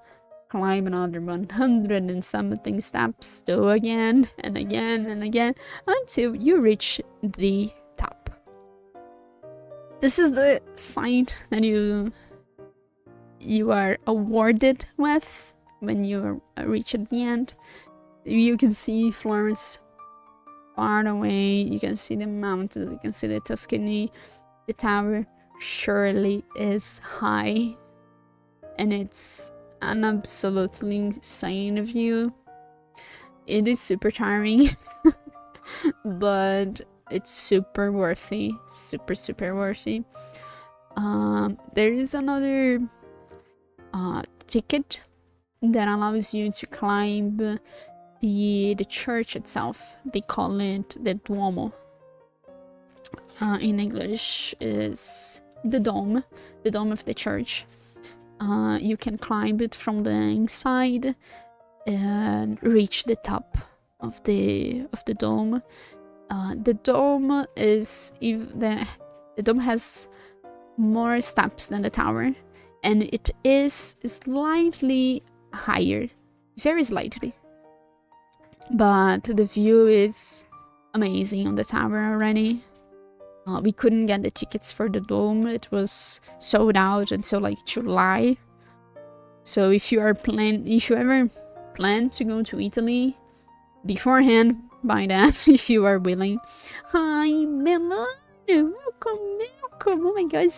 climb another 100 and something steps, do again and again and again until you reach the top. This is the site that you are awarded with when you reach at the end. You can see Florence far away, you can see the mountains, you can see the Tuscany. The tower surely is high, and it's an absolutely insane view. It is super tiring, but it's super worthy, super worthy. There is another ticket that allows you to climb the church itself. They call it the Duomo. In English is the dome of the church. You can climb it from the inside and reach the top of the dome. The dome has more steps than the tower, and it is slightly higher, very slightly. But the view is amazing on the tower already. We couldn't get the tickets for the dome. It was sold out until like July. So if you ever plan to go to Italy beforehand, buy that if you are willing. Hi, Melon! Welcome! Oh my god,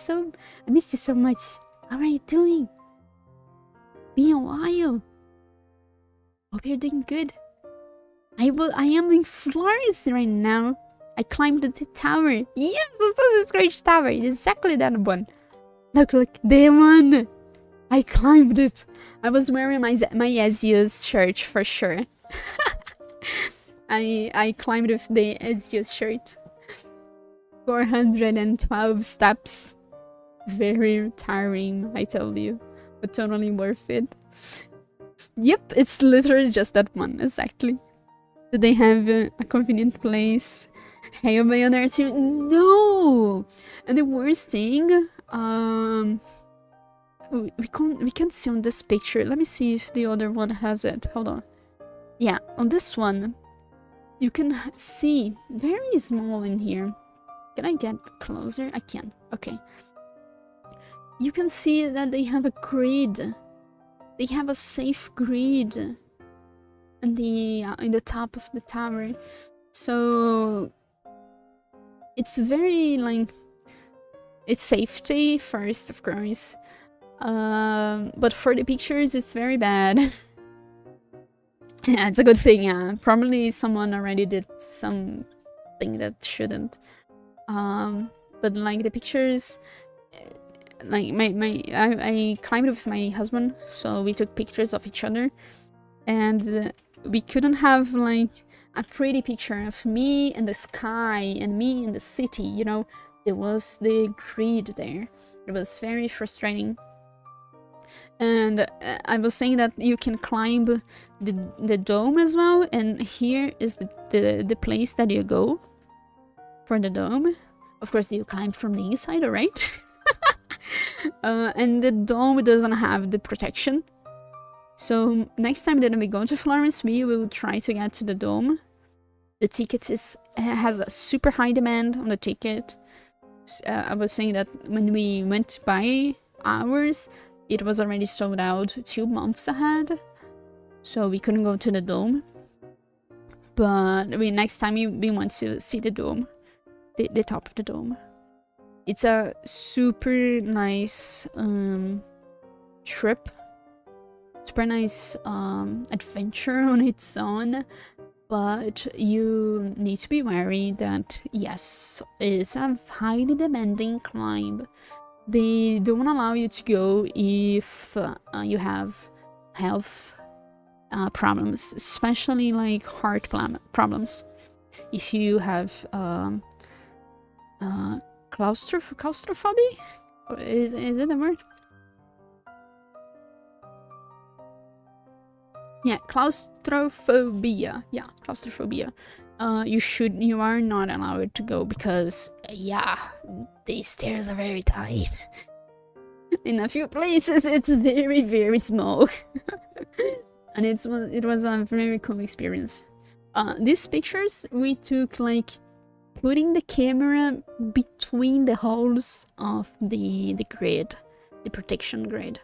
I missed you so much. How are you doing? Been a while. Hope you're doing good. I am in Florence right now. I climbed the tower. Yes, this is a great tower. Exactly that one. Look, the one. I climbed it. I was wearing my Ezio's shirt for sure. I climbed with the Ezio's shirt. 412 steps. Very tiring, I tell you. But totally worth it. Yep, it's literally just that one, exactly. Do they have a convenient place? Hail Bay on there too? No! And the worst thing, we can't see on this picture. Let me see if the other one has it. Hold on. Yeah, on this one, you can see very small in here. Can I get closer? I can. Okay. You can see that they have a grid. They have a safe grid in the top of the tower. So it's very like it's safety first, of course. But for the pictures, it's very bad. Yeah, it's a good thing. Yeah, probably someone already did something that shouldn't. But like the pictures, like I climbed with my husband, so we took pictures of each other, and we couldn't have like a pretty picture of me in the sky and me in the city. You know, there was the grid there. It was very frustrating. And I was saying that you can climb the dome as well, and here is the place that you go for the dome. Of course, you climb from the inside, alright? And the dome doesn't have the protection. So next time that we go to Florence, we will try to get to the dome. The ticket has a super high demand on the ticket. I was saying that when we went to buy ours, it was already sold out 2 months ahead, so we couldn't go to the dome. But next time we want to see the dome, the top of the dome. It's a super nice trip, super nice adventure on its own. But you need to be wary that yes, it's a highly demanding climb. They don't allow you to go if you have health problems, especially like heart problems. If you have claustrophobia, is it the word? Yeah, claustrophobia. Yeah, claustrophobia. You are not allowed to go because yeah, these stairs are very tight. In a few places it's very, very small. And it was a very cool experience. These pictures we took like putting the camera between the holes of the grid, the protection grid,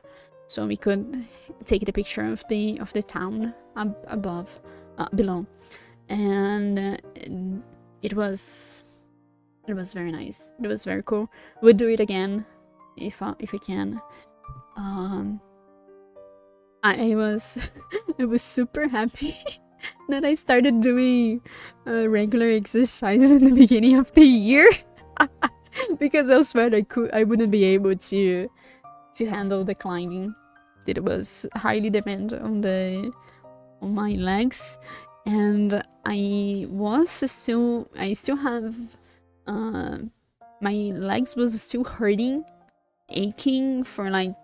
so we could take the picture of the town below. And it was very nice. It was very cool. We'll do it again if we can. I was super happy that I started doing regular exercise in the beginning of the year because I was afraid I wouldn't be able to handle the climbing. It was highly dependent on my legs. And I still have my legs was still hurting, aching for like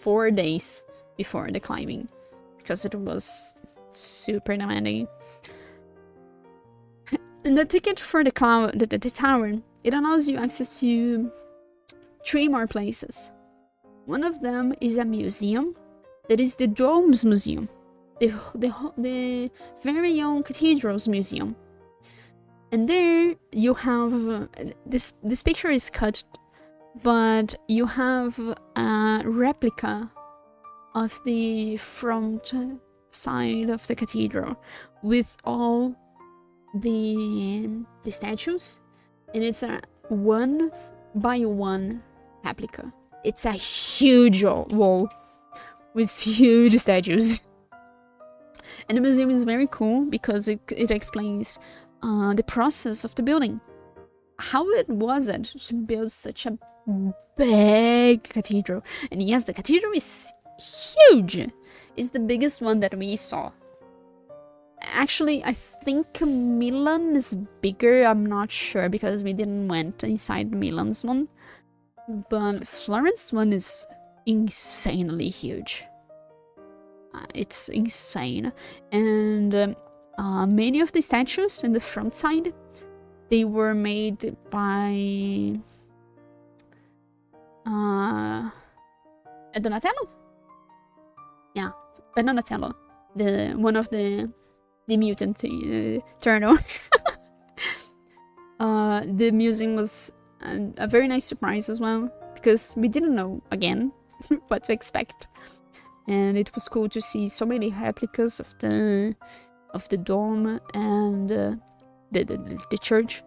4 days before the climbing because it was super demanding. And the ticket for the tower, it allows you access to 3 more places. One of them is a museum. That is the Domes Museum. The very own Cathedrals Museum. And there you have this picture is cut, but you have a replica of the front side of the cathedral with all the statues, and it's a 1-by-1 replica. It's a huge wall with huge statues. And the museum is very cool because it explains the process of the building. How was it to build such a big cathedral? And yes, the cathedral is huge. It's the biggest one that we saw. Actually, I think Milan is bigger. I'm not sure because we didn't went inside Milan's one. But Florence one is insanely huge. It's insane. And Many of the statues in the front side, they were made by Donatello. Yeah, by Donatello, the one of the mutant turtle. The museum was a very nice surprise as well, because we didn't know again what to expect, and it was cool to see so many replicas of the dome and the church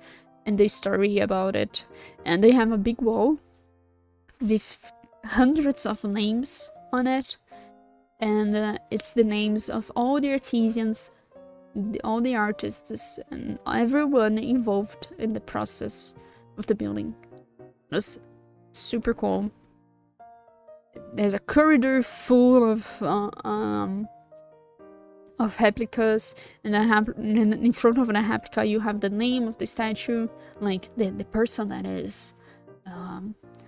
and the story about it. And they have a big wall with hundreds of names on it, and it's the names of all the artisans, all the artists, and everyone involved in the process of the building. It was super cool. There's a corridor full of replicas, and in front of the replica you have the name of the statue, like the person that is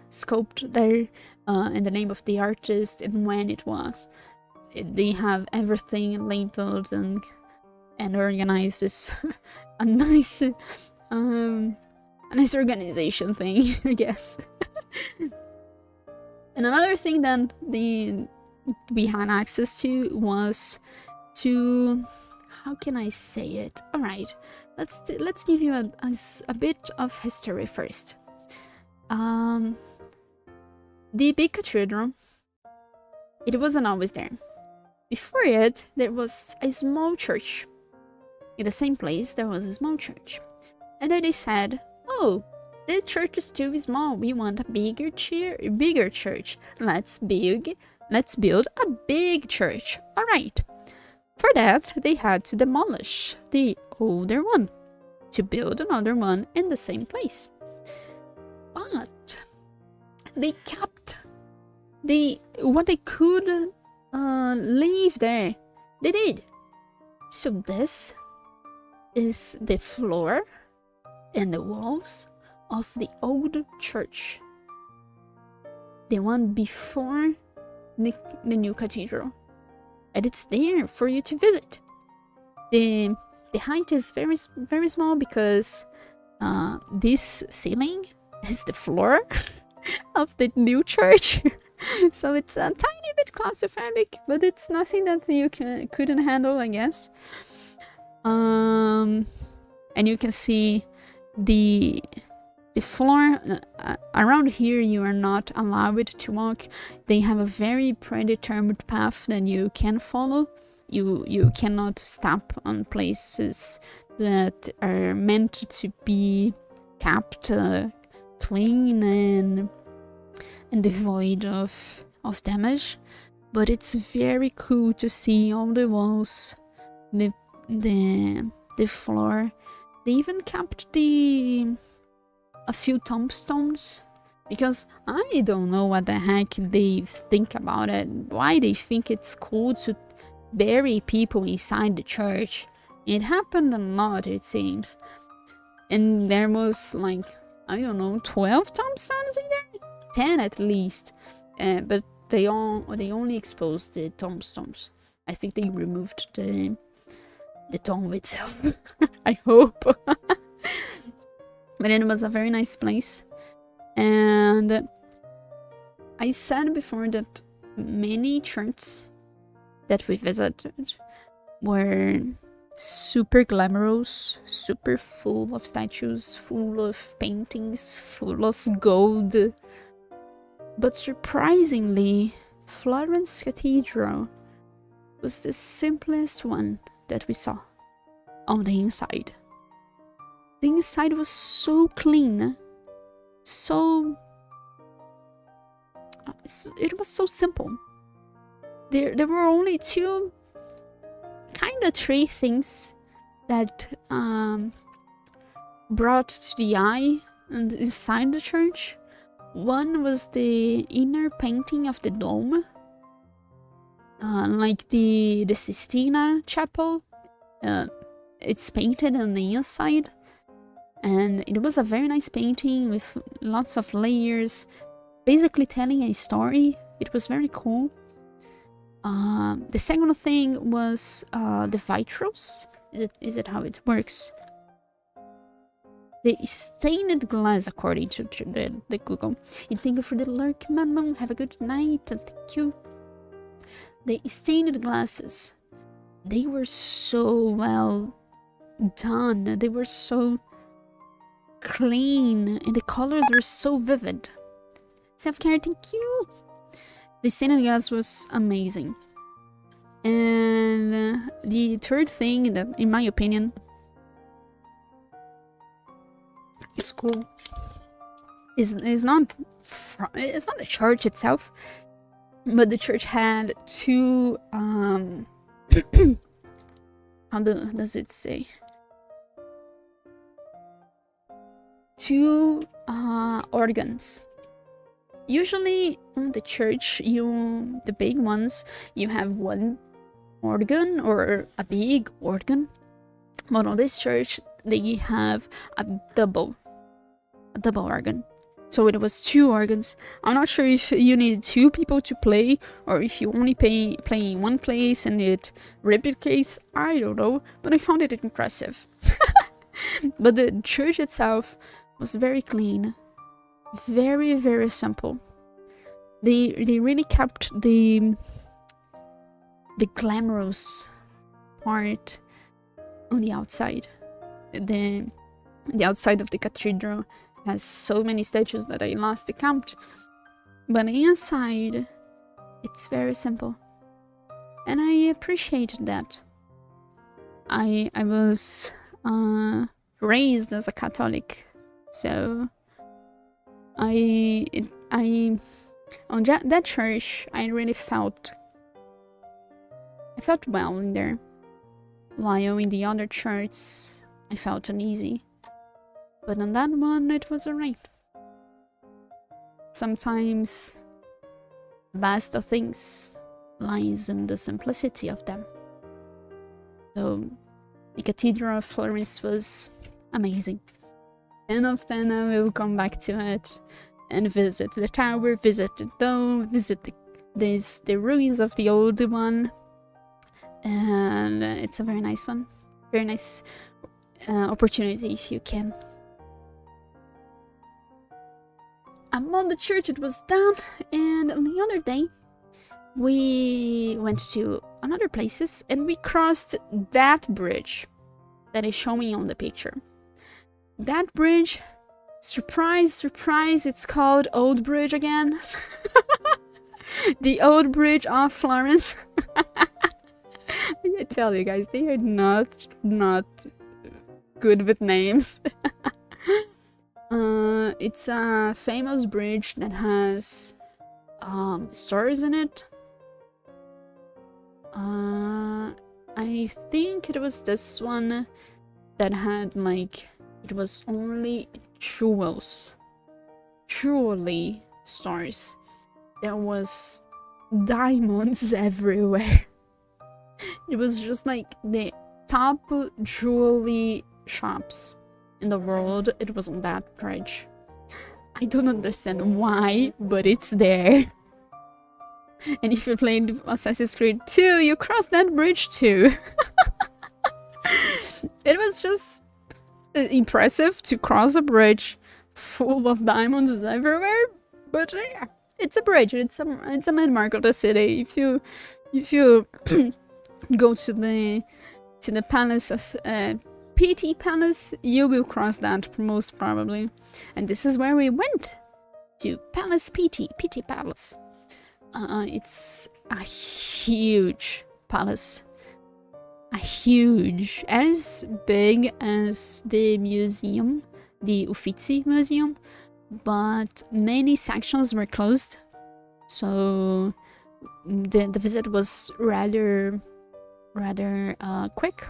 sculpted there, and the name of the artist and when it was. They have everything labeled and organized. As a nice organization thing, I guess. And another thing that we had access to was to, how can I say it? All right, let's give you a bit of history first. The big cathedral, it wasn't always there. Before it, there was a small church. In the same place, there was a small church. And then they said, oh, the church is too small. We want a bigger church. Let's build a big church. All right. For that, they had to demolish the older one to build another one in the same place. But they kept what they could leave there. They did. So this is the floor and the walls of the old church, the one before the new cathedral, and it's there for you to visit. The height is very small because this ceiling is the floor of the new church. So it's a tiny bit claustrophobic, but it's nothing that you couldn't handle, I guess. And you can see the floor around here. You are not allowed to walk. They have a very predetermined path that you can follow. You cannot stop on places that are meant to be kept clean and devoid of damage. But it's very cool to see all the walls, the floor. They even kept a few tombstones, because I don't know what the heck they think about it, why they think it's cool to bury people inside the church. It happened a lot, it seems. And there was like, I don't know, 12 tombstones in there? 10 at least. But they only exposed the tombstones. I think they removed the tomb itself. I hope. But it was a very nice place. And I said before that many churches that we visited were super glamorous, super full of statues, full of paintings, full of gold. But surprisingly, Florence Cathedral was the simplest one that we saw on the inside. The inside was so clean, it was so simple. There were only three things that brought to the eye and inside the church. One was the inner painting of the dome, like the Sistina Chapel. It's painted on the inside, and it was a very nice painting with lots of layers, basically telling a story. It was very cool. The second thing was the vitrals. Is it how it works? The stained glass, according to the Google. And thank you for the lurk, madam. Have a good night, and thank you. The stained glasses, they were so well done. They were so clean, and the colors were so vivid. Self-care, thank you. The stained glass was amazing. And the third thing that, in my opinion, is cool is not it's not the church itself, but the church had two how does it say, two organs. Usually in the church, the big ones, you have one organ or a big organ, but on this church they have a double organ. So it was two organs. I'm not sure if you need two people to play, or if you only play in one place and it replicates. I don't know, but I found it impressive. But the church itself was very clean, very, very simple. They really kept the glamorous part on the outside. The outside of the cathedral has so many statues that I lost the count, but inside it's very simple, and I appreciated that. I was raised as a Catholic, so on that church I really felt well in there, while in the other churches I felt uneasy. But on that one, it was alright. Sometimes the best of things lies in the simplicity of them. So the Cathedral of Florence was amazing. 10 of 10, I will come back to it and visit the tower, visit the dome, visit the ruins of the old one. And it's a very nice one. Very nice opportunity if you can. About the church, it was done, and on the other day we went to another places and we crossed that bridge that is showing on the picture. That bridge, surprise, it's called Old Bridge again. The Old Bridge of Florence. I tell you guys, they are not good with names. It's a famous bridge that has stars in it. I think it was this one that had, like, it was only truly stars. There was diamonds everywhere. It was just like the top jewelry shops in the world. It was on that bridge. I don't understand why, but it's there. And if you played Assassin's Creed 2, you cross that bridge too. It was just impressive to cross a bridge full of diamonds everywhere. But yeah, it's a bridge. It's a landmark of the city. If you go to the palace of Pitti Palace, you will cross that most probably. And this is where we went, to Palace Pitti Palace. It's a huge palace, as big as the museum, the Uffizi Museum, but many sections were closed, so the visit was rather quick.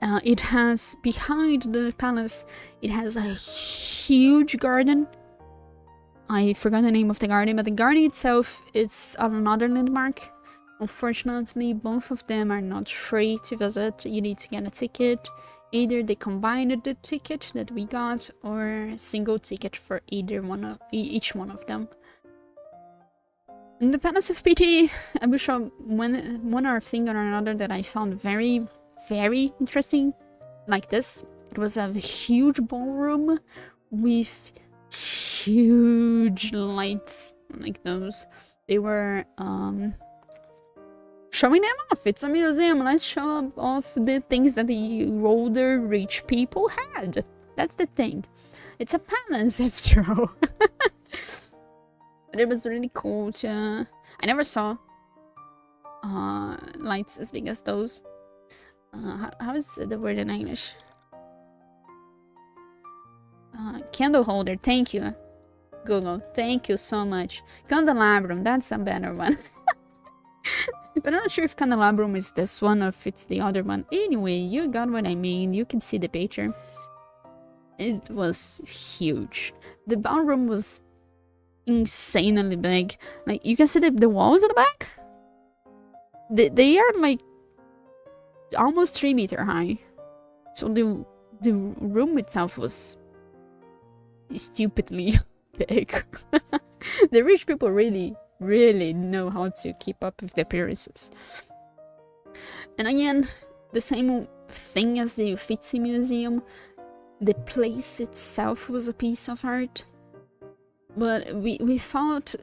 It has, behind the palace, it has a huge garden. I forgot the name of the garden, but the garden itself, it's another landmark. Unfortunately, both of them are not free to visit. You need to get a ticket. Either they combined the ticket that we got, or a single ticket for each one of them. In the Palace of Pitti, I will show one other thing or another that I found very, very interesting. Like this, it was a huge ballroom with huge lights like those. They were showing them off. It's a museum. Let's show off the things that the older rich people had. That's the thing. It's a palace after all. But it was really cool to... I never saw lights as big as those. How is the word in English? Candle holder. Thank you, Google. Thank you so much. Candelabrum. That's a better one. But I'm not sure if candelabrum is this one or if it's the other one. Anyway, you got what I mean. You can see the picture. It was huge. The ballroom was insanely big. Like, you can see the walls at the back. They are like almost 3 meters high. So the room itself was stupidly big. The rich people really know how to keep up with the appearances. And again, the same thing as the Uffizi Museum. The place itself was a piece of art, but we thought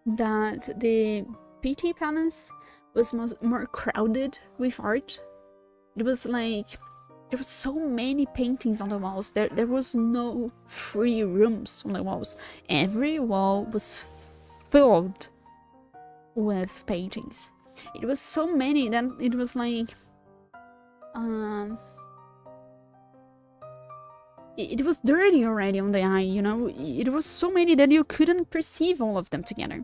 that the Pitti Palace was more crowded with art. It was like there were so many paintings on the walls. There was no free rooms on the walls. Every wall was filled with paintings. It was so many that it was like it was dirty already on the eye, you know? It was so many that you couldn't perceive all of them together.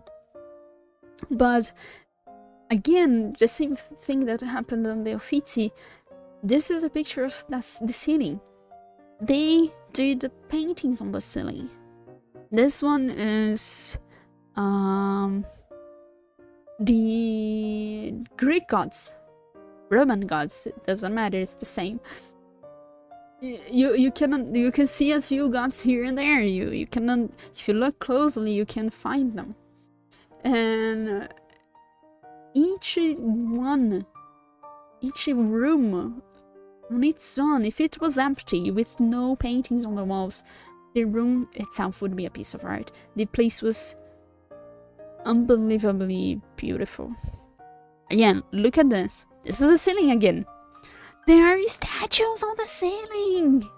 But again, the same thing that happened on the Uffizi. This is a picture of the ceiling. They did the paintings on the ceiling. This one is the Greek gods, Roman gods. It doesn't matter. It's the same. You can see a few gods here and there. You cannot, if you look closely, you can find them. And each room on its own, if it was empty with no paintings on the walls, the room itself would be a piece of art. The place was unbelievably beautiful. Again, look at this. This is the ceiling again. There are statues on the ceiling.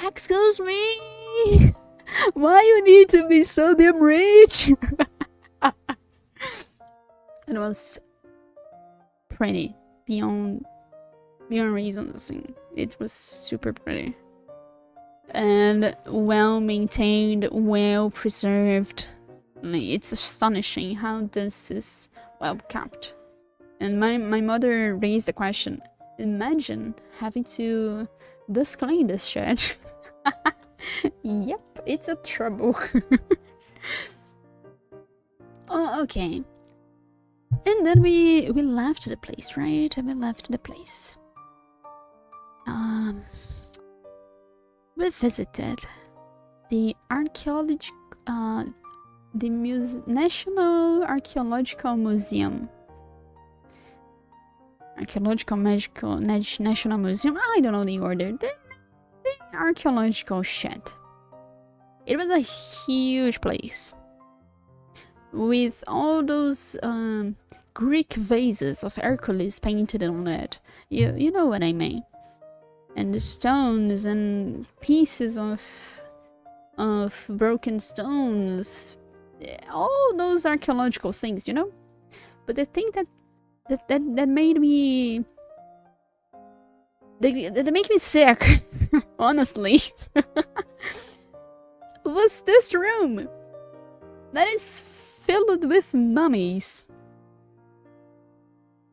Excuse me. Why you need to be so damn rich? It was pretty beyond reasons. It was super pretty and well maintained, well preserved. It's astonishing how this is well kept. And my mother raised the question, imagine having to dust clean this shit. Yep, it's a trouble. Oh, okay. And then we left the place, right? We left the place. We visited the National Archaeological Museum. National Museum. I don't know the order. The archaeological shed. It was a huge place with all those Greek vases of Hercules painted on it. You know what I mean. And the stones and pieces of broken stones, all those archaeological things, you know. But the thing that made me that make me sick, honestly, was this room that is filled with mummies.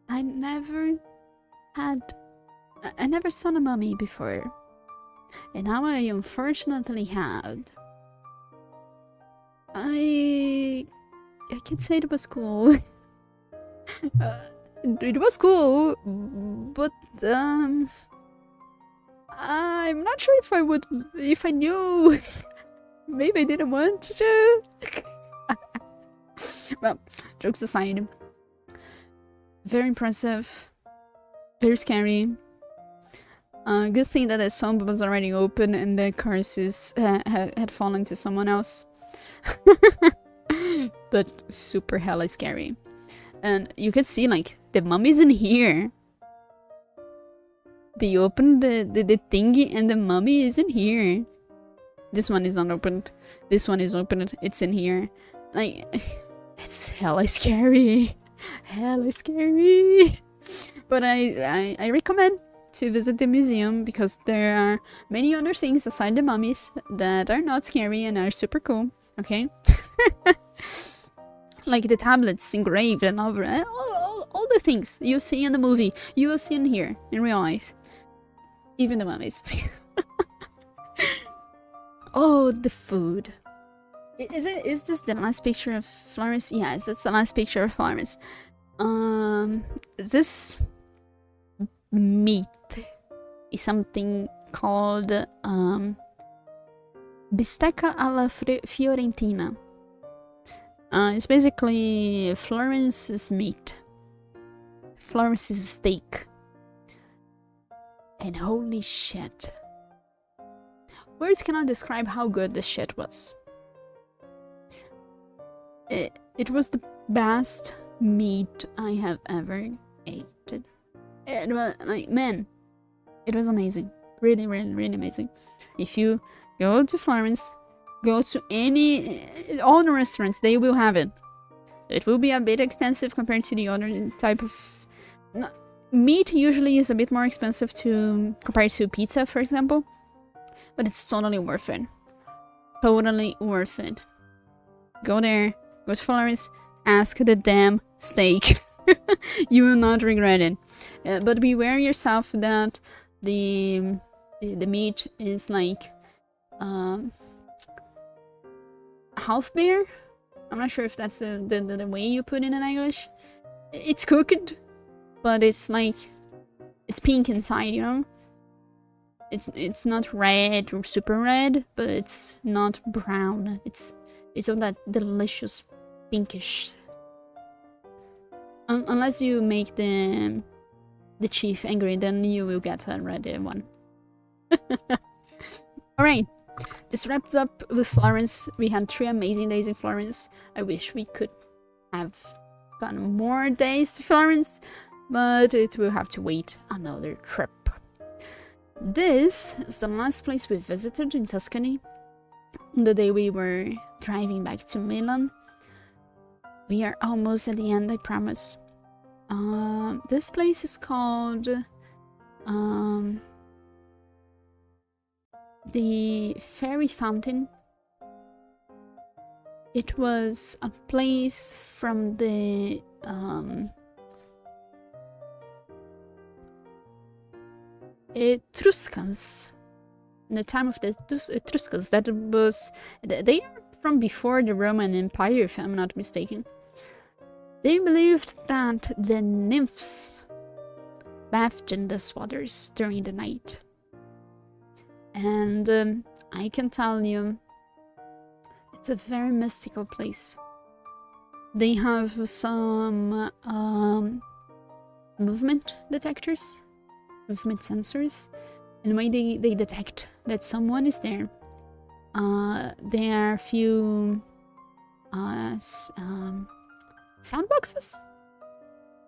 I never saw a mummy before, and now I unfortunately had. I can say it was cool. It was cool, but I'm not sure if I knew. Maybe I didn't want to. Well, jokes aside, very impressive. Very scary. Good thing that the swamp was already open and the curses had fallen to someone else. But super hella scary. And you can see, like, the mummy's in here. They opened the thingy and the mummy is in here. This one is not opened. This one is opened. It's in here. Like, it's hella scary. Hella scary. But I recommend to visit the museum because there are many other things aside the mummies that are not scary and are super cool. Okay? Like the tablets engraved and over all the things you see in the movie, you will see in here in real life. Even the mummies. Oh, the food. Is this the last picture of Florence? Yes, it's the last picture of Florence. This meat is something called bistecca alla fiorentina. It's basically Florence's meat. Florence's steak. And holy shit. Words cannot describe how good this shit was. It was the best meat I have ever eaten. It was, like, man, it was amazing. Really, really, really amazing. If you go to Florence, go to all the restaurants, they will have it. It will be a bit expensive compared to the other type of... meat usually is a bit more expensive compared to pizza, for example. But it's totally worth it. Totally worth it. Go there, go to Florence, ask the damn steak. You will not regret it. But beware yourself that the meat is like half bare. I'm not sure if that's the way you put it in English. It's cooked, but it's like it's pink inside, you know. It's not red or super red, but it's not brown. It's on that delicious pinkish. Unless you make the chief angry, then you will get that red one. Alright, this wraps up with Florence. We had 3 amazing days in Florence. I wish we could have gotten more days to Florence, but it will have to wait another trip. This is the last place we visited in Tuscany. The day we were driving back to Milan. We are almost at the end, I promise. This place is called the Fairy Fountain. It was a place from the Etruscans. In the time of the Etruscans, they are from before the Roman Empire, if I'm not mistaken. They believed that the nymphs bathed in these waters during the night. And I can tell you, it's a very mystical place. They have some movement detectors, movement sensors, and when they detect that someone is there, there are a few sound boxes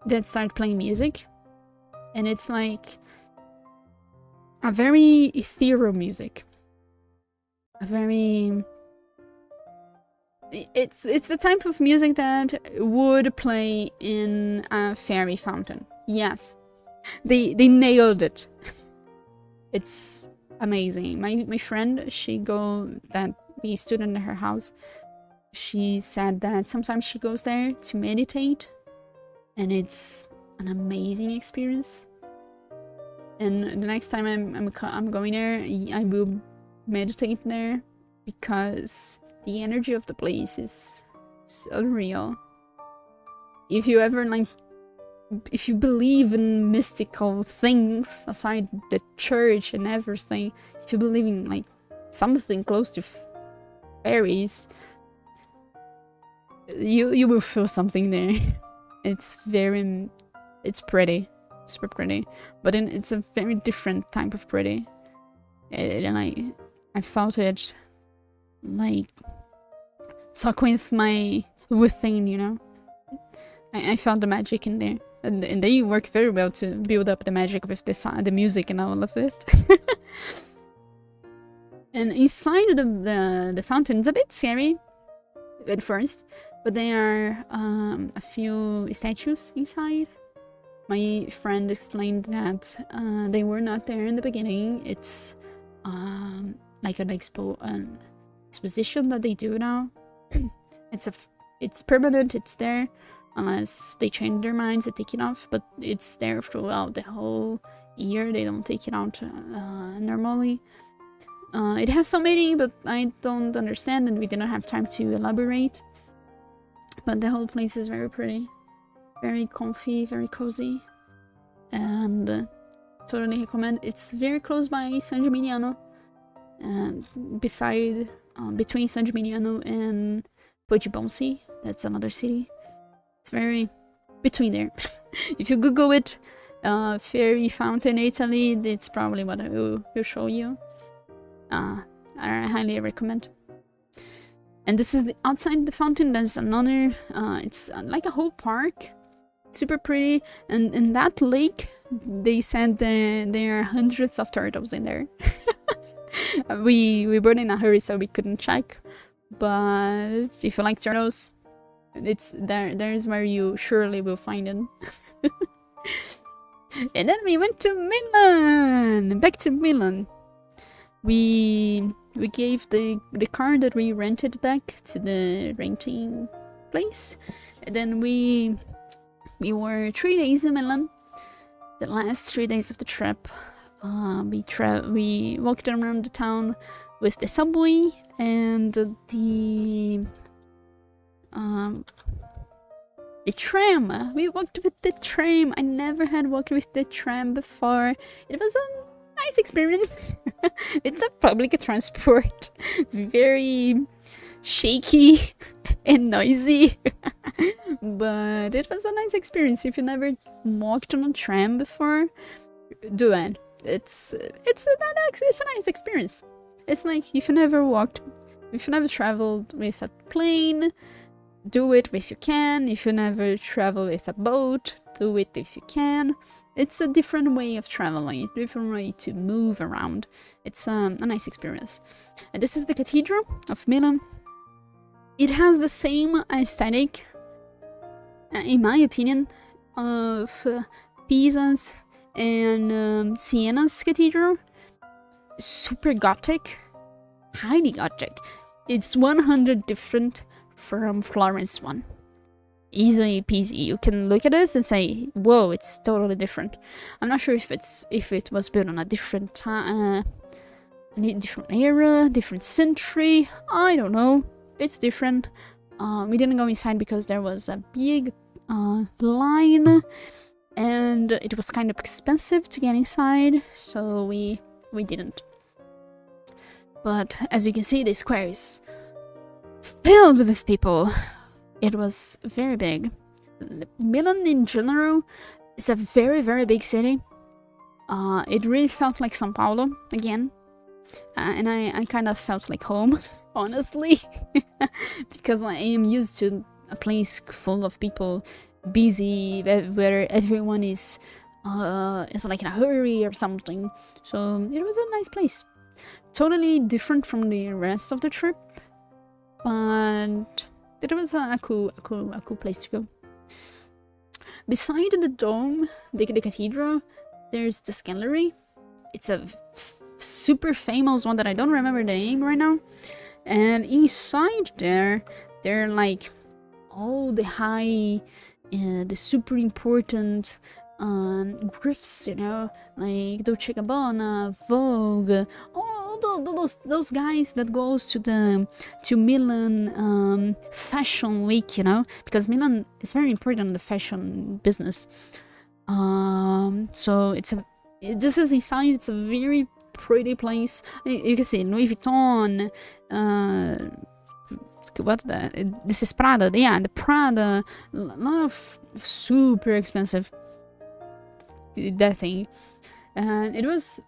that start playing music, and it's like a very ethereal music. A very... It's the type of music that would play in a fairy fountain. Yes. They nailed it. It's amazing. My friend, we stood in her house. She said that sometimes she goes there to meditate, and it's an amazing experience. And the next time I'm going there, I will meditate there because the energy of the place is so real. If you ever if you believe in mystical things aside the church and everything, if you believe in something close to fairies, you will feel something there. It's pretty, super pretty. But then it's a very different type of pretty. And I felt it like talk with my within, you know. I found the magic in there. And they work very well to build up the magic with the music and all of it. And inside the fountain, it's a bit scary at first, but there are a few statues inside. My friend explained that they were not there in the beginning. It's like an exposition that they do now. It's permanent. It's there unless they change their minds and take it off. But it's there throughout the whole year. They don't take it out normally. It has some meaning, but I don't understand, and we didn't have time to elaborate. But the whole place is very pretty, very comfy, very cozy, and totally recommend. It's very close by San Gimignano, and between San Gimignano and Poggibonsi, that's another city. It's very between there. If you Google it, Fairy Fountain Italy, it's probably what I will show you. I highly recommend. And this is outside the fountain. There's another. It's like a whole park, super pretty. And in that lake, they said there are hundreds of turtles in there. we were in a hurry, so we couldn't check. But if you like turtles, it's there. There's where you surely will find them. And then we went to Milan. Back to Milan. We gave the car that we rented back to the renting place, and then we were 3 days in Milan. The last 3 days of the trip, we walked around the town with the subway and the tram. We walked with the tram. I never had walked with the tram before. It was a nice experience. It's a public transport, very shaky and noisy, but it was a nice experience. If you never walked on a tram before, do it. It's a nice experience. It's like if you never traveled with a plane, do it if you can. If you never travel with a boat, do it if you can. It's a different way of traveling, a different way to move around. It's a nice experience. And this is the Cathedral of Milan. It has the same aesthetic, in my opinion, of Pisa's and Siena's cathedral. Super Gothic, highly Gothic. It's 100 different from Florence one. Easily peasy. You can look at this and say, whoa, it's totally different. I'm not sure if it was built on a different time, different era, different century. I don't know. It's different. We didn't go inside because there was a big line, and it was kind of expensive to get inside, so we didn't. But as you can see, the square is filled with people. It was very big. Milan in general is a very, very big city. It really felt like São Paulo again. And I kind of felt like home, honestly. Because I am used to a place full of people, busy, where everyone is like in a hurry or something. So it was a nice place. Totally different from the rest of the trip. But it was a cool place to go. Beside the dome, the cathedral, there's this gallery. It's a super famous one that I don't remember the name right now. And inside there are like all the high, the super important griffs, you know, like Dolce & Gabbana, Vogue, all those guys that goes to Milan fashion week, you know, because Milan is very important in the fashion business. So this is inside. It's a very pretty place. You can see Louis Vuitton. This is Prada. Yeah, the Prada. A lot of super expensive that thing. And it was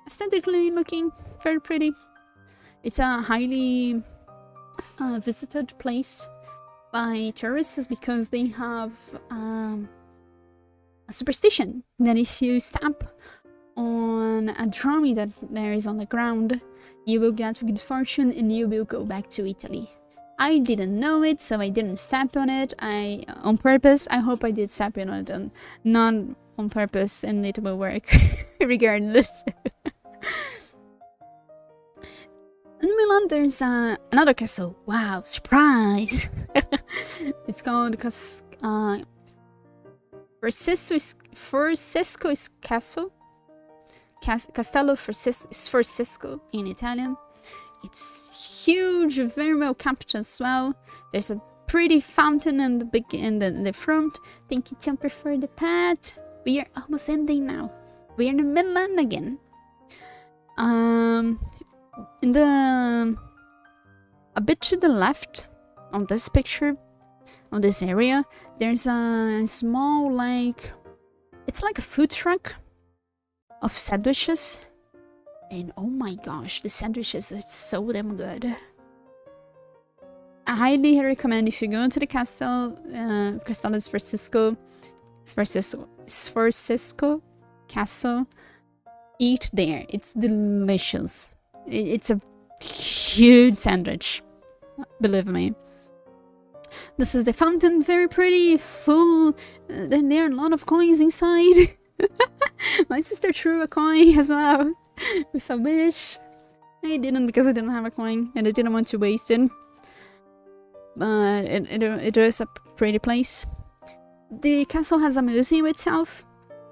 aesthetically looking very pretty. It's a highly visited place by tourists because they have a superstition that if you step on a drum that there is on the ground, you will get good fortune and you will go back to Italy. I didn't know it, so I didn't step on it. On purpose. I hope I did step on it and not on purpose, and it will work regardless. In Milan, there's another castle. Wow, surprise! It's called Forcesco's Castle. Castello Forcesco in Italian. It's huge, very well kept as well. There's a pretty fountain in the front. Thank you, Jumper, for the pet. We are almost ending now. We are in Milan again. A bit to the left on this picture, on this area, there's a small, it's like a food truck of sandwiches. And oh my gosh, the sandwiches are so damn good. I highly recommend, if you go to the Castello Sforzesco Castle, eat there. It's delicious. It's a huge sandwich, believe me. This is the fountain, very pretty, full. Then there are a lot of coins inside. My sister threw a coin as well, with a wish. I didn't, because I didn't have a coin and I didn't want to waste it. But it is a pretty place. The castle has a museum itself.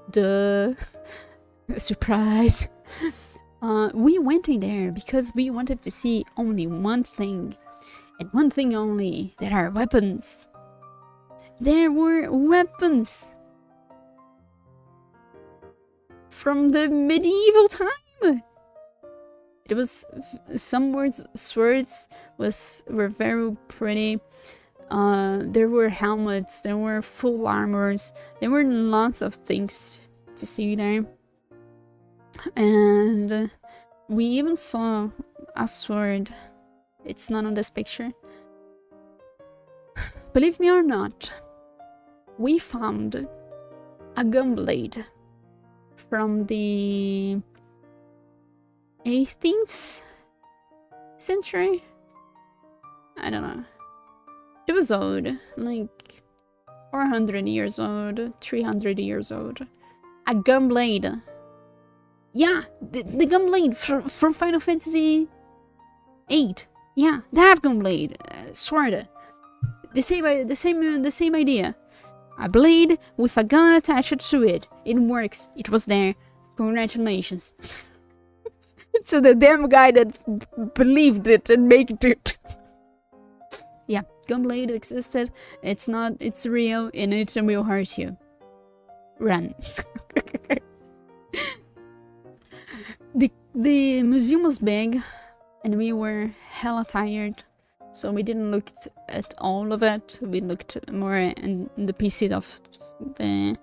Duh. Surprise. We went in there because we wanted to see only one thing, and one thing only. There are weapons. There were weapons from the medieval time. It was some swords were very pretty. There were helmets. There were full armors. There were lots of things to see there. And we even saw a sword. It's not on this picture. Believe me or not, we found a gunblade from the 18th century. I don't know. It was old, like 400 years old, 300 years old. A gunblade. Yeah, the gunblade from Final Fantasy VIII. Yeah, that gunblade, sword. The same idea. A blade with a gun attached to it. It works. It was there. Congratulations. To the damn guy that believed it and made it. Yeah, gunblade existed. It's not. It's real, and it will hurt you. Run. The museum was big, and we were hella tired, so we didn't look at all of it. We looked more in the PC of the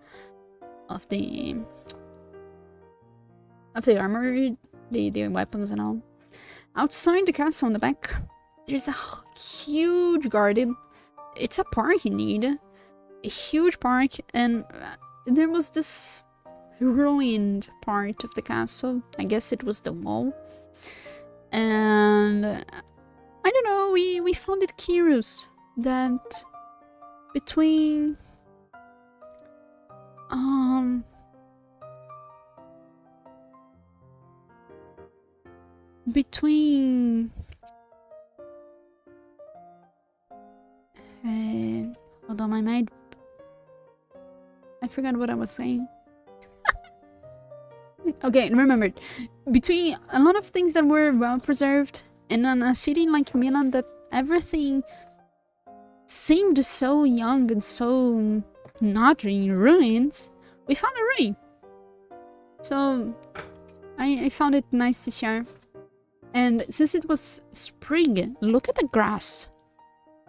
armor, the weapons and all. Outside the castle in the back, there's a huge garden. It's a park indeed, a huge park, and there was this ruined part of the castle. I guess it was the wall. And I don't know, we found it curious that between hold on, my mind, I forgot what I was saying. Okay, remembered. Between a lot of things that were well preserved, and in a city like Milan that everything seemed so young and so not in ruins, we found a ruin. So I found it nice to share. And since it was spring, look at the grass.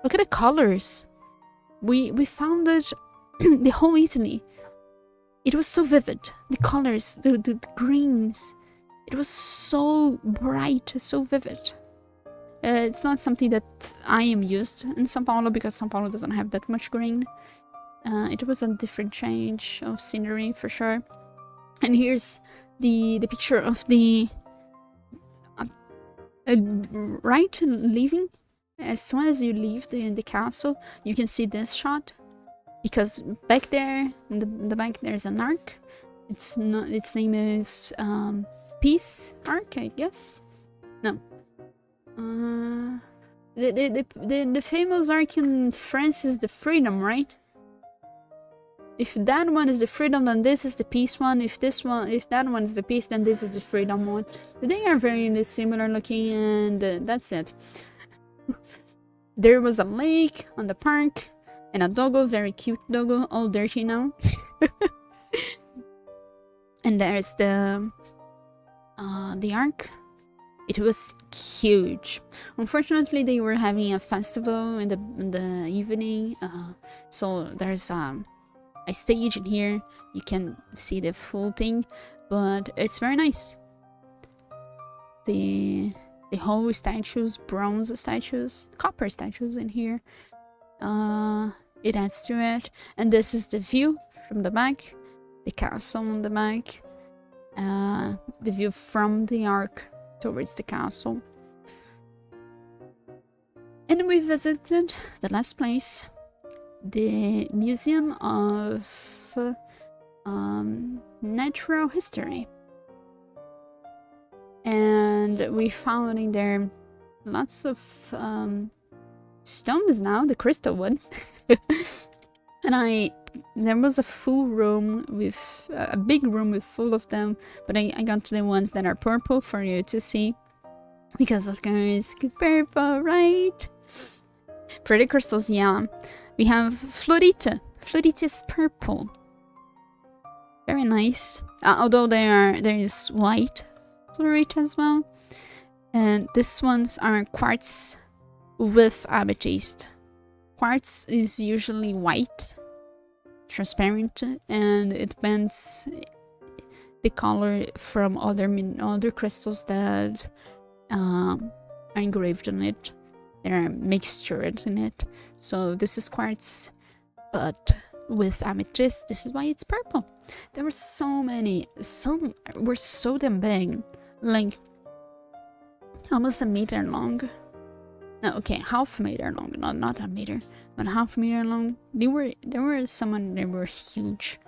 Look at the colors. We found it the whole Italy. it was so vivid. The colors, the greens, it was so bright, so vivid. It's not something that I am used in São Paulo, because São Paulo doesn't have that much green. It was a different change of scenery for sure. And here's the picture of the right leaving. As soon as you leave the castle, you can see this shot, because back there in the back there's an arc. Its name is Peace Arc, I guess. No. The famous arc in France is the Freedom, right? If that one is the Freedom, then this is the Peace one. If that one is the Peace, then this is the Freedom one. They are very similar looking, and that's it. There was a lake on the park, and a doggo, very cute doggo, all dirty now. And there's the arc. It was huge. Unfortunately, they were having a festival in the evening, so there's a stage in here. You can see the full thing, but it's very nice. The whole statues, bronze statues, copper statues in here. It adds to it. And this is the view from the back, the castle on the back, the view from the arc towards the castle. And we visited the last place, the Museum of Natural History. And we found in there lots of stones now, the crystal ones. And there was a full room with a big room with full of them, but I got the ones that are purple for you to see, because of course purple, right? Pretty crystals, yeah. We have Florita. Florita is purple, very nice. Although there is white Florita as well, and these ones are quartz with amethyst. Quartz is usually white, transparent, and it bends the color from other crystals that are engraved on it. They're mixtured in it. So this is quartz, but with amethyst. This is why it's purple. There were so many. Some were so damn big, like almost a meter long. No, okay, half a meter long, not a meter, but half a meter long. There were some that were huge,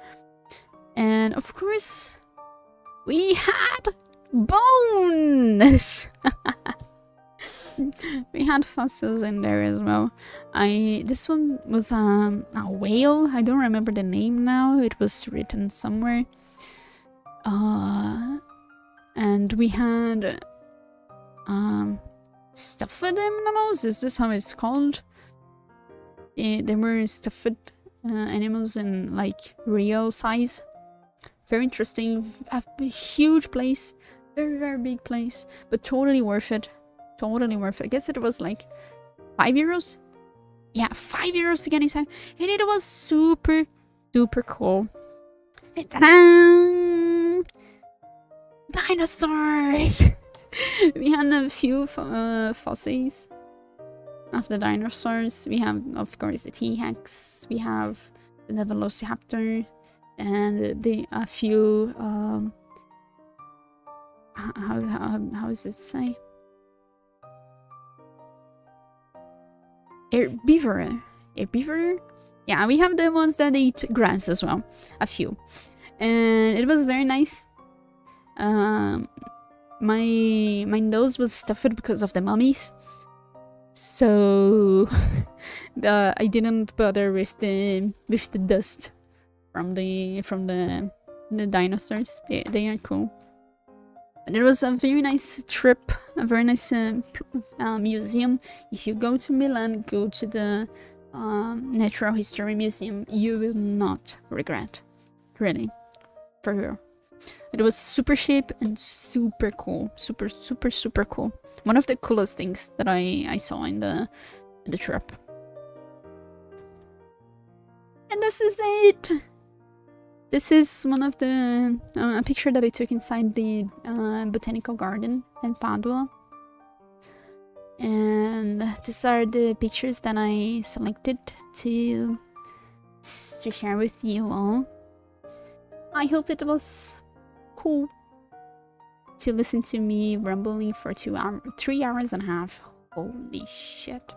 and of course, we had bones. We had fossils in there as well. This one was a whale. I don't remember the name now. It was written somewhere. And we had stuffed animals. Is this how it's called? They were stuffed animals in like real size. Very interesting. A huge place. Very big place, but totally worth it. Totally worth it. I guess it was like €5. Yeah, €5 to get inside, and it was super cool. And ta-da! Dinosaurs. We had a few fossils of the dinosaurs. We have, of course, the T-Rex. We have the Velociraptor, and a few how does it say? Herbivore. Yeah, we have the ones that eat grass as well. A few. And it was very nice. My nose was stuffed because of the mummies. So I didn't bother with the dust from the dinosaurs. They are cool. And it was a very nice trip, a very nice museum. If you go to Milan, go to the Natural History Museum. You will not regret. Really. For real. It was super cheap and super cool. Super cool. One of the coolest things that I saw in the trip. And this is it! This is one of the a picture that I took inside the botanical garden in Padua. And these are the pictures that I selected to share with you all. I hope it was cool to listen to me rambling for 3 hours and a half. Holy shit.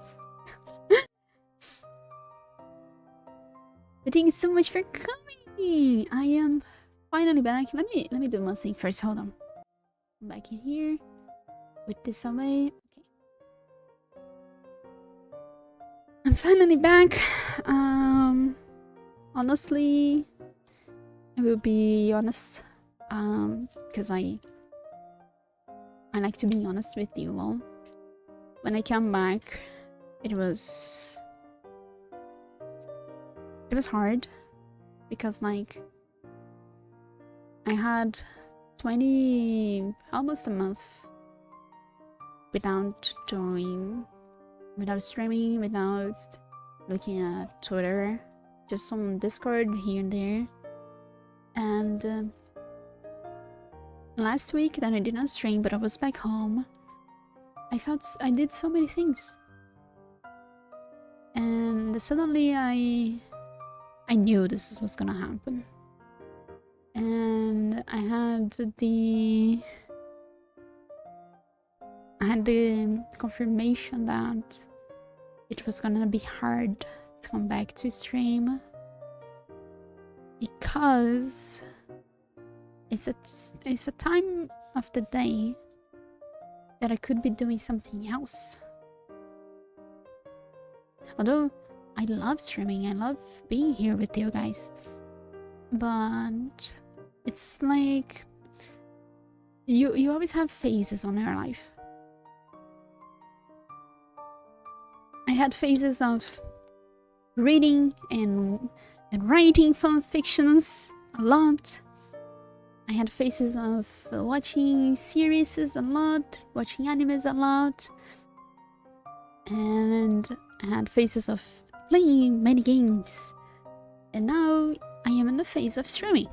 But thank you so much for coming. I am finally back. Let me do one thing first. Hold on. I'm back in here. Put this away. Okay. I'm finally back. Honestly, I will be honest. Because I like to be honest with you all. When I came back, it was hard because like I had almost a month without streaming, without looking at Twitter, just on Discord here and there. And last week that I did not stream, but I was back home, I did so many things, and suddenly I knew this was gonna happen, and I had the confirmation that it was gonna be hard to come back to stream because it's a time of the day that I could be doing something else. Although I love streaming, I love being here with you guys, but it's like you always have phases on your life. I had phases of reading and writing fan fictions a lot. I had phases of watching series a lot, watching animes a lot, and I had phases of playing many games, and now I am in the phase of streaming.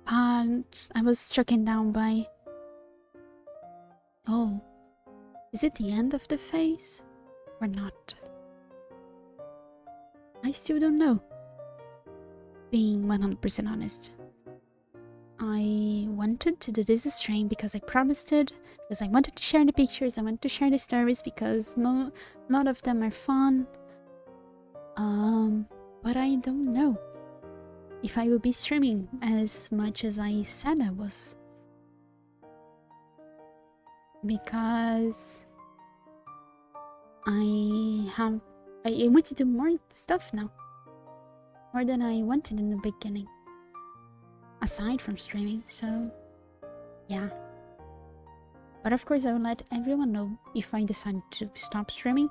But I was stricken down by, oh, is it the end of the phase or not? I still don't know. Being 100% honest, I wanted to do this stream because I promised it, because I wanted to share the pictures, I wanted to share the stories because a lot of them are fun. But I don't know if I will be streaming as much as I said I was, because I want to do more stuff now. More than I wanted in the beginning, aside from streaming, so yeah. But of course I will let everyone know if I decide to stop streaming,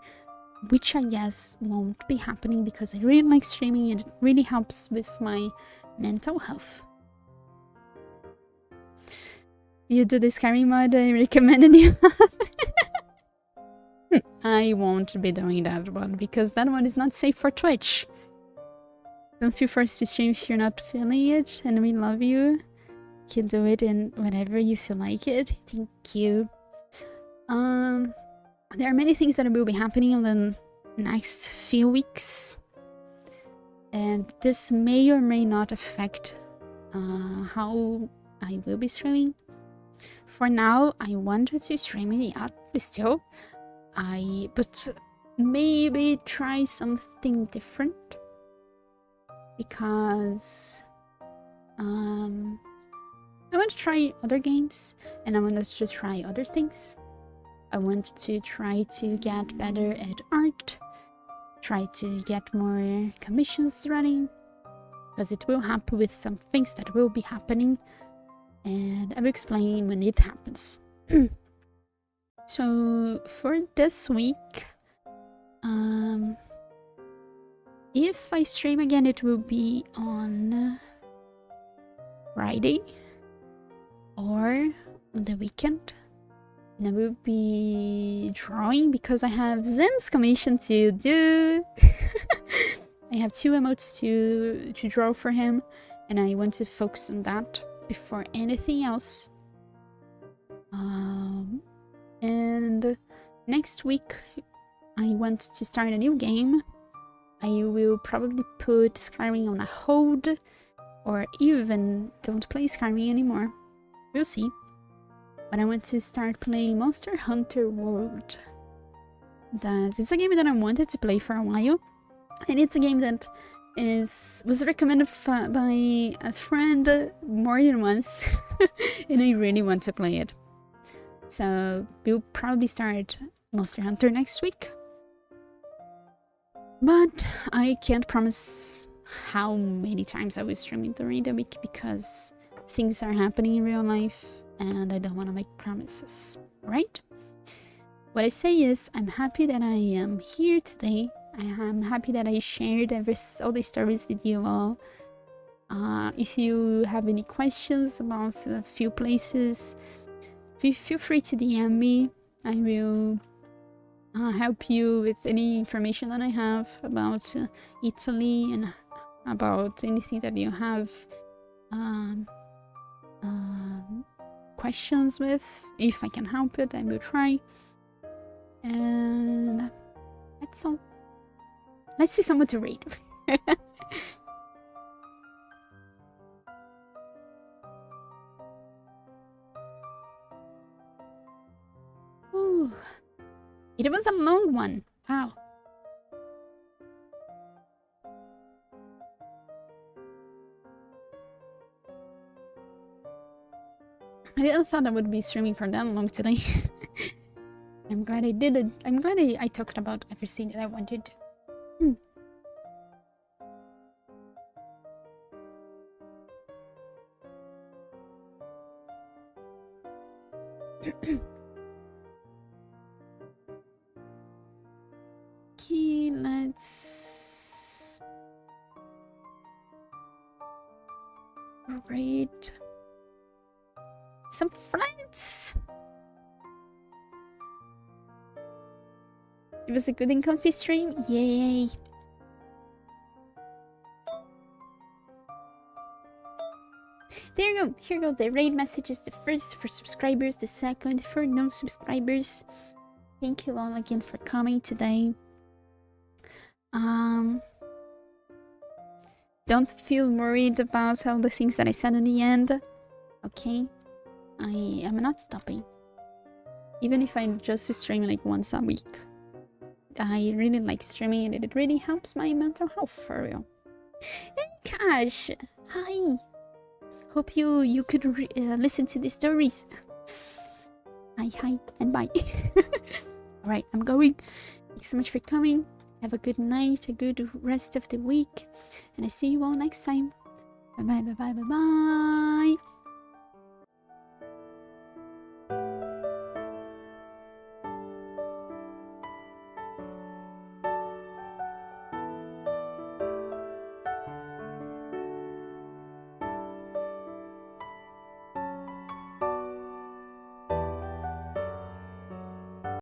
which I guess won't be happening because I really like streaming and it really helps with my mental health. You do the scary mod I recommended you. I won't be doing that one because that one is not safe for Twitch. Don't feel forced to stream if you're not feeling it, and we love you. You can do it in whenever you feel like it. Thank you. There are many things that will be happening in the next few weeks, and this may or may not affect how I will be streaming. For now, I wanted to stream it still, but maybe try something different. Because I want to try other games and I want to try other things. I want to try to get better at art, try to get more commissions running, because it will happen with some things that will be happening, and I will explain when it happens. So for this week, if I stream again, it will be on Friday or on the weekend. And I will be drawing because I have Zem's commission to do. I have 2 emotes to draw for him, and I want to focus on that before anything else. And next week I want to start a new game. I will probably put Skyrim on a hold, or even don't play Skyrim anymore. We'll see. But I want to start playing Monster Hunter World. That is a game that I wanted to play for a while, and it's a game that was recommended by a friend more than once, and I really want to play it. So we'll probably start Monster Hunter next week. But I can't promise how many times I will stream it during the week, because things are happening in real life and I don't want to make promises, right? What I say is, I'm happy that I am here today. I am happy that I shared all the stories with you all. If you have any questions about a few places, feel free to DM me. I will help you with any information that I have about Italy and about anything that you have questions with. If I can help it, I will try. And that's all. Let's see someone to read. Ooh. It was a long one. Wow. I didn't thought I would be streaming for that long today. I'm glad I did it. I'm glad I talked about everything that I wanted. Okay, let's read some friends. It was a good and comfy stream. Yay. There you go. Here you go. The raid message is the first for subscribers, the second for non-subscribers. Thank you all again for coming today. Don't feel worried about all the things that I said in the end. Okay? I am not stopping. Even if I just stream like once a week. I really like streaming and it really helps my mental health for real. Hey Cash! Hi! Hope you could listen to the stories. Hi and bye. Alright, I'm going. Thanks so much for coming. Have a good night, a good rest of the week. And I see you all next time. Bye bye bye bye bye bye.